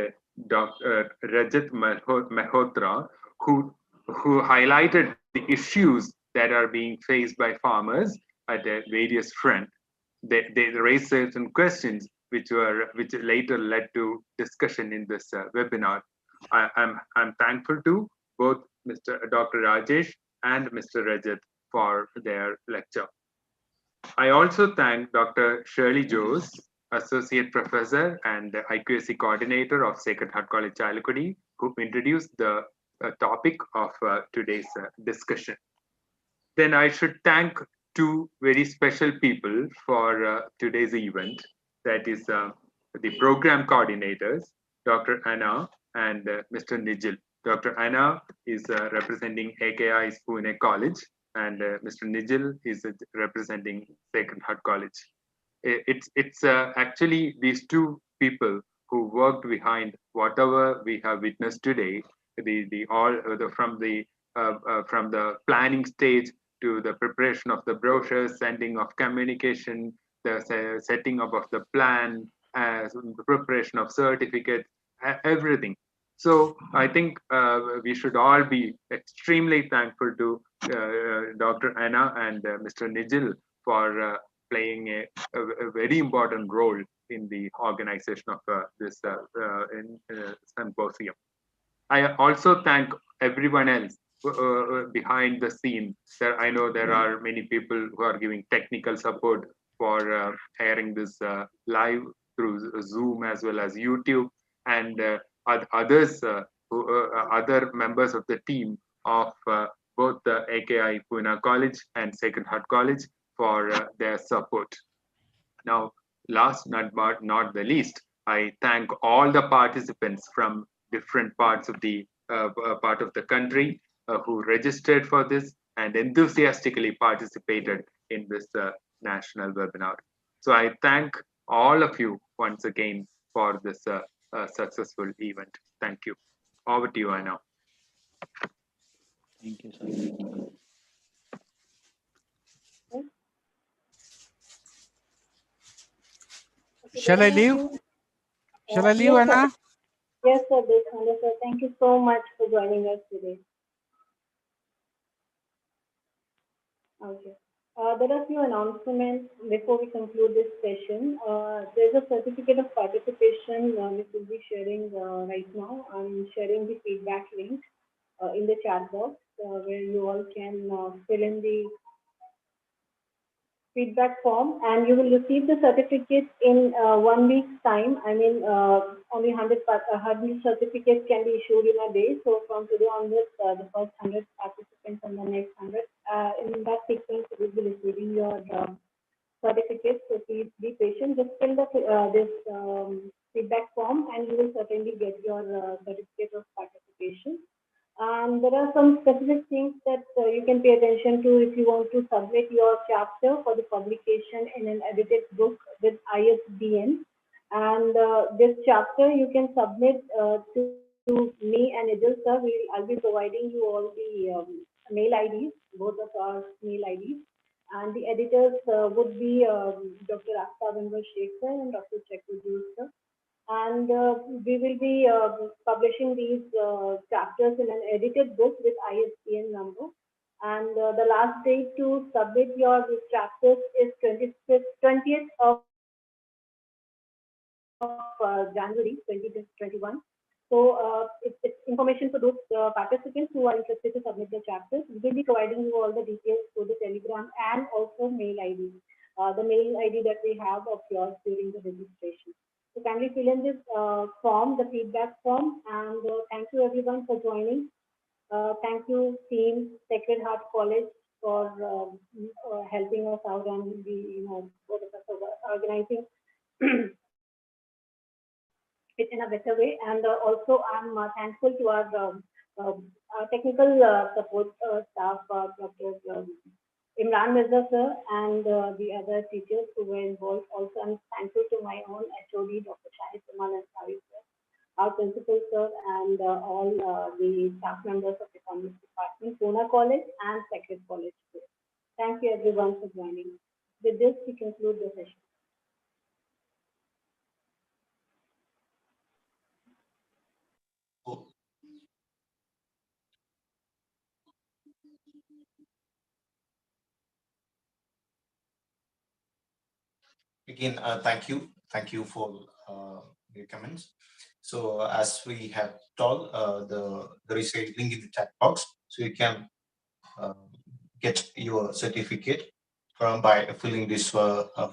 Dr. Rajat Mehrotra, who highlighted the issues that are being faced by farmers at various fronts. They raised certain questions which later led to discussion in this webinar. I'm thankful to both Dr. Rajesh and Mr. Rajat for their lecture. I also thank Dr. Shirley Jose, Associate Professor and IQAC Coordinator of Sacred Heart College, Chalakudi, who introduced the topic of today's discussion. Then I should thank two very special people for today's event. That is the program coordinators, Dr. Anna and Mr. Nijil. Dr. Anna is representing AKI's Pune College, and Mr. Nijil is representing Sacred Heart College. It's actually these two people who worked behind whatever we have witnessed today. From the planning stage to the preparation of the brochures, sending of communication, the setting up of the plan, the preparation of certificates, everything. So I think we should all be extremely thankful to Dr. Anna and Mr. Nijil for playing a very important role in the organization of this symposium. I also thank everyone else behind the scene. I know there are many people who are giving technical support for airing this live through Zoom as well as YouTube, and others, other members of the team of both the AKI Pune College and Sacred Heart College for their support. Now, last but not the least, I thank all the participants from different parts of the country who registered for this and enthusiastically participated in this national webinar. So I thank all of you once again for this successful event. Thank you. Over to you, Anna. Thank you, sir. Shall I leave? Shall I leave, yes, Anna? Sir. Yes, sir. Sir. Thank you so much for joining us today. Okay. There are a few announcements before we conclude this session. There's a certificate of participation which we'll be sharing right now. I'm sharing the feedback link in the chat box where you all can fill in the feedback form, and you will receive the certificate in 1 week's time. I mean, only 100 certificates can be issued in a day. So from today onwards, the first 100 participants and the next 100, in that sequence, you will be receiving your certificate. So please be patient. Just fill this feedback form, and you will certainly get your certificate of participation. And there are some specific things that you can pay attention to if you want to submit your chapter for the publication in an edited book with ISBN. And this chapter you can submit to me and Idil sir. I'll be providing you all the mail IDs, both of our mail IDs. And the editors would be Dr. Akhtar Shekhar and Dr. Chakrajuj sir. And we will be publishing these chapters in an edited book with ISBN number. And the last date to submit your chapters is 20th of January 2021. So it's information for those participants who are interested to submit their chapters. We will be providing you all the details through the Telegram and also mail ID, the mail ID that we have of yours during the registration. So kindly fill in this form, the feedback form, and thank you everyone for joining. Thank you, team Sacred Heart College, for helping us out and both of us are organizing it in a better way. And also, I'm thankful to our technical support staff, Dr. Imran Mirza sir and the other teachers who were involved. Also, I'm thankful to my own HOD, Dr. Shahid Kamal Ansari sir, our principal sir, and all the staff members of the Economics Department, Pune College and Secret College too. Thank you everyone for joining us. With this, we conclude the session. Again, thank you for your comments. So as we have told, there is a link in the chat box, so you can get your certificate from by filling this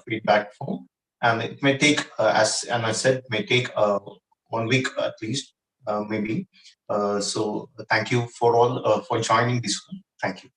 feedback form, and it may take, as Anna said, may take 1 week at least, maybe. So thank you for all for joining this one. Thank you.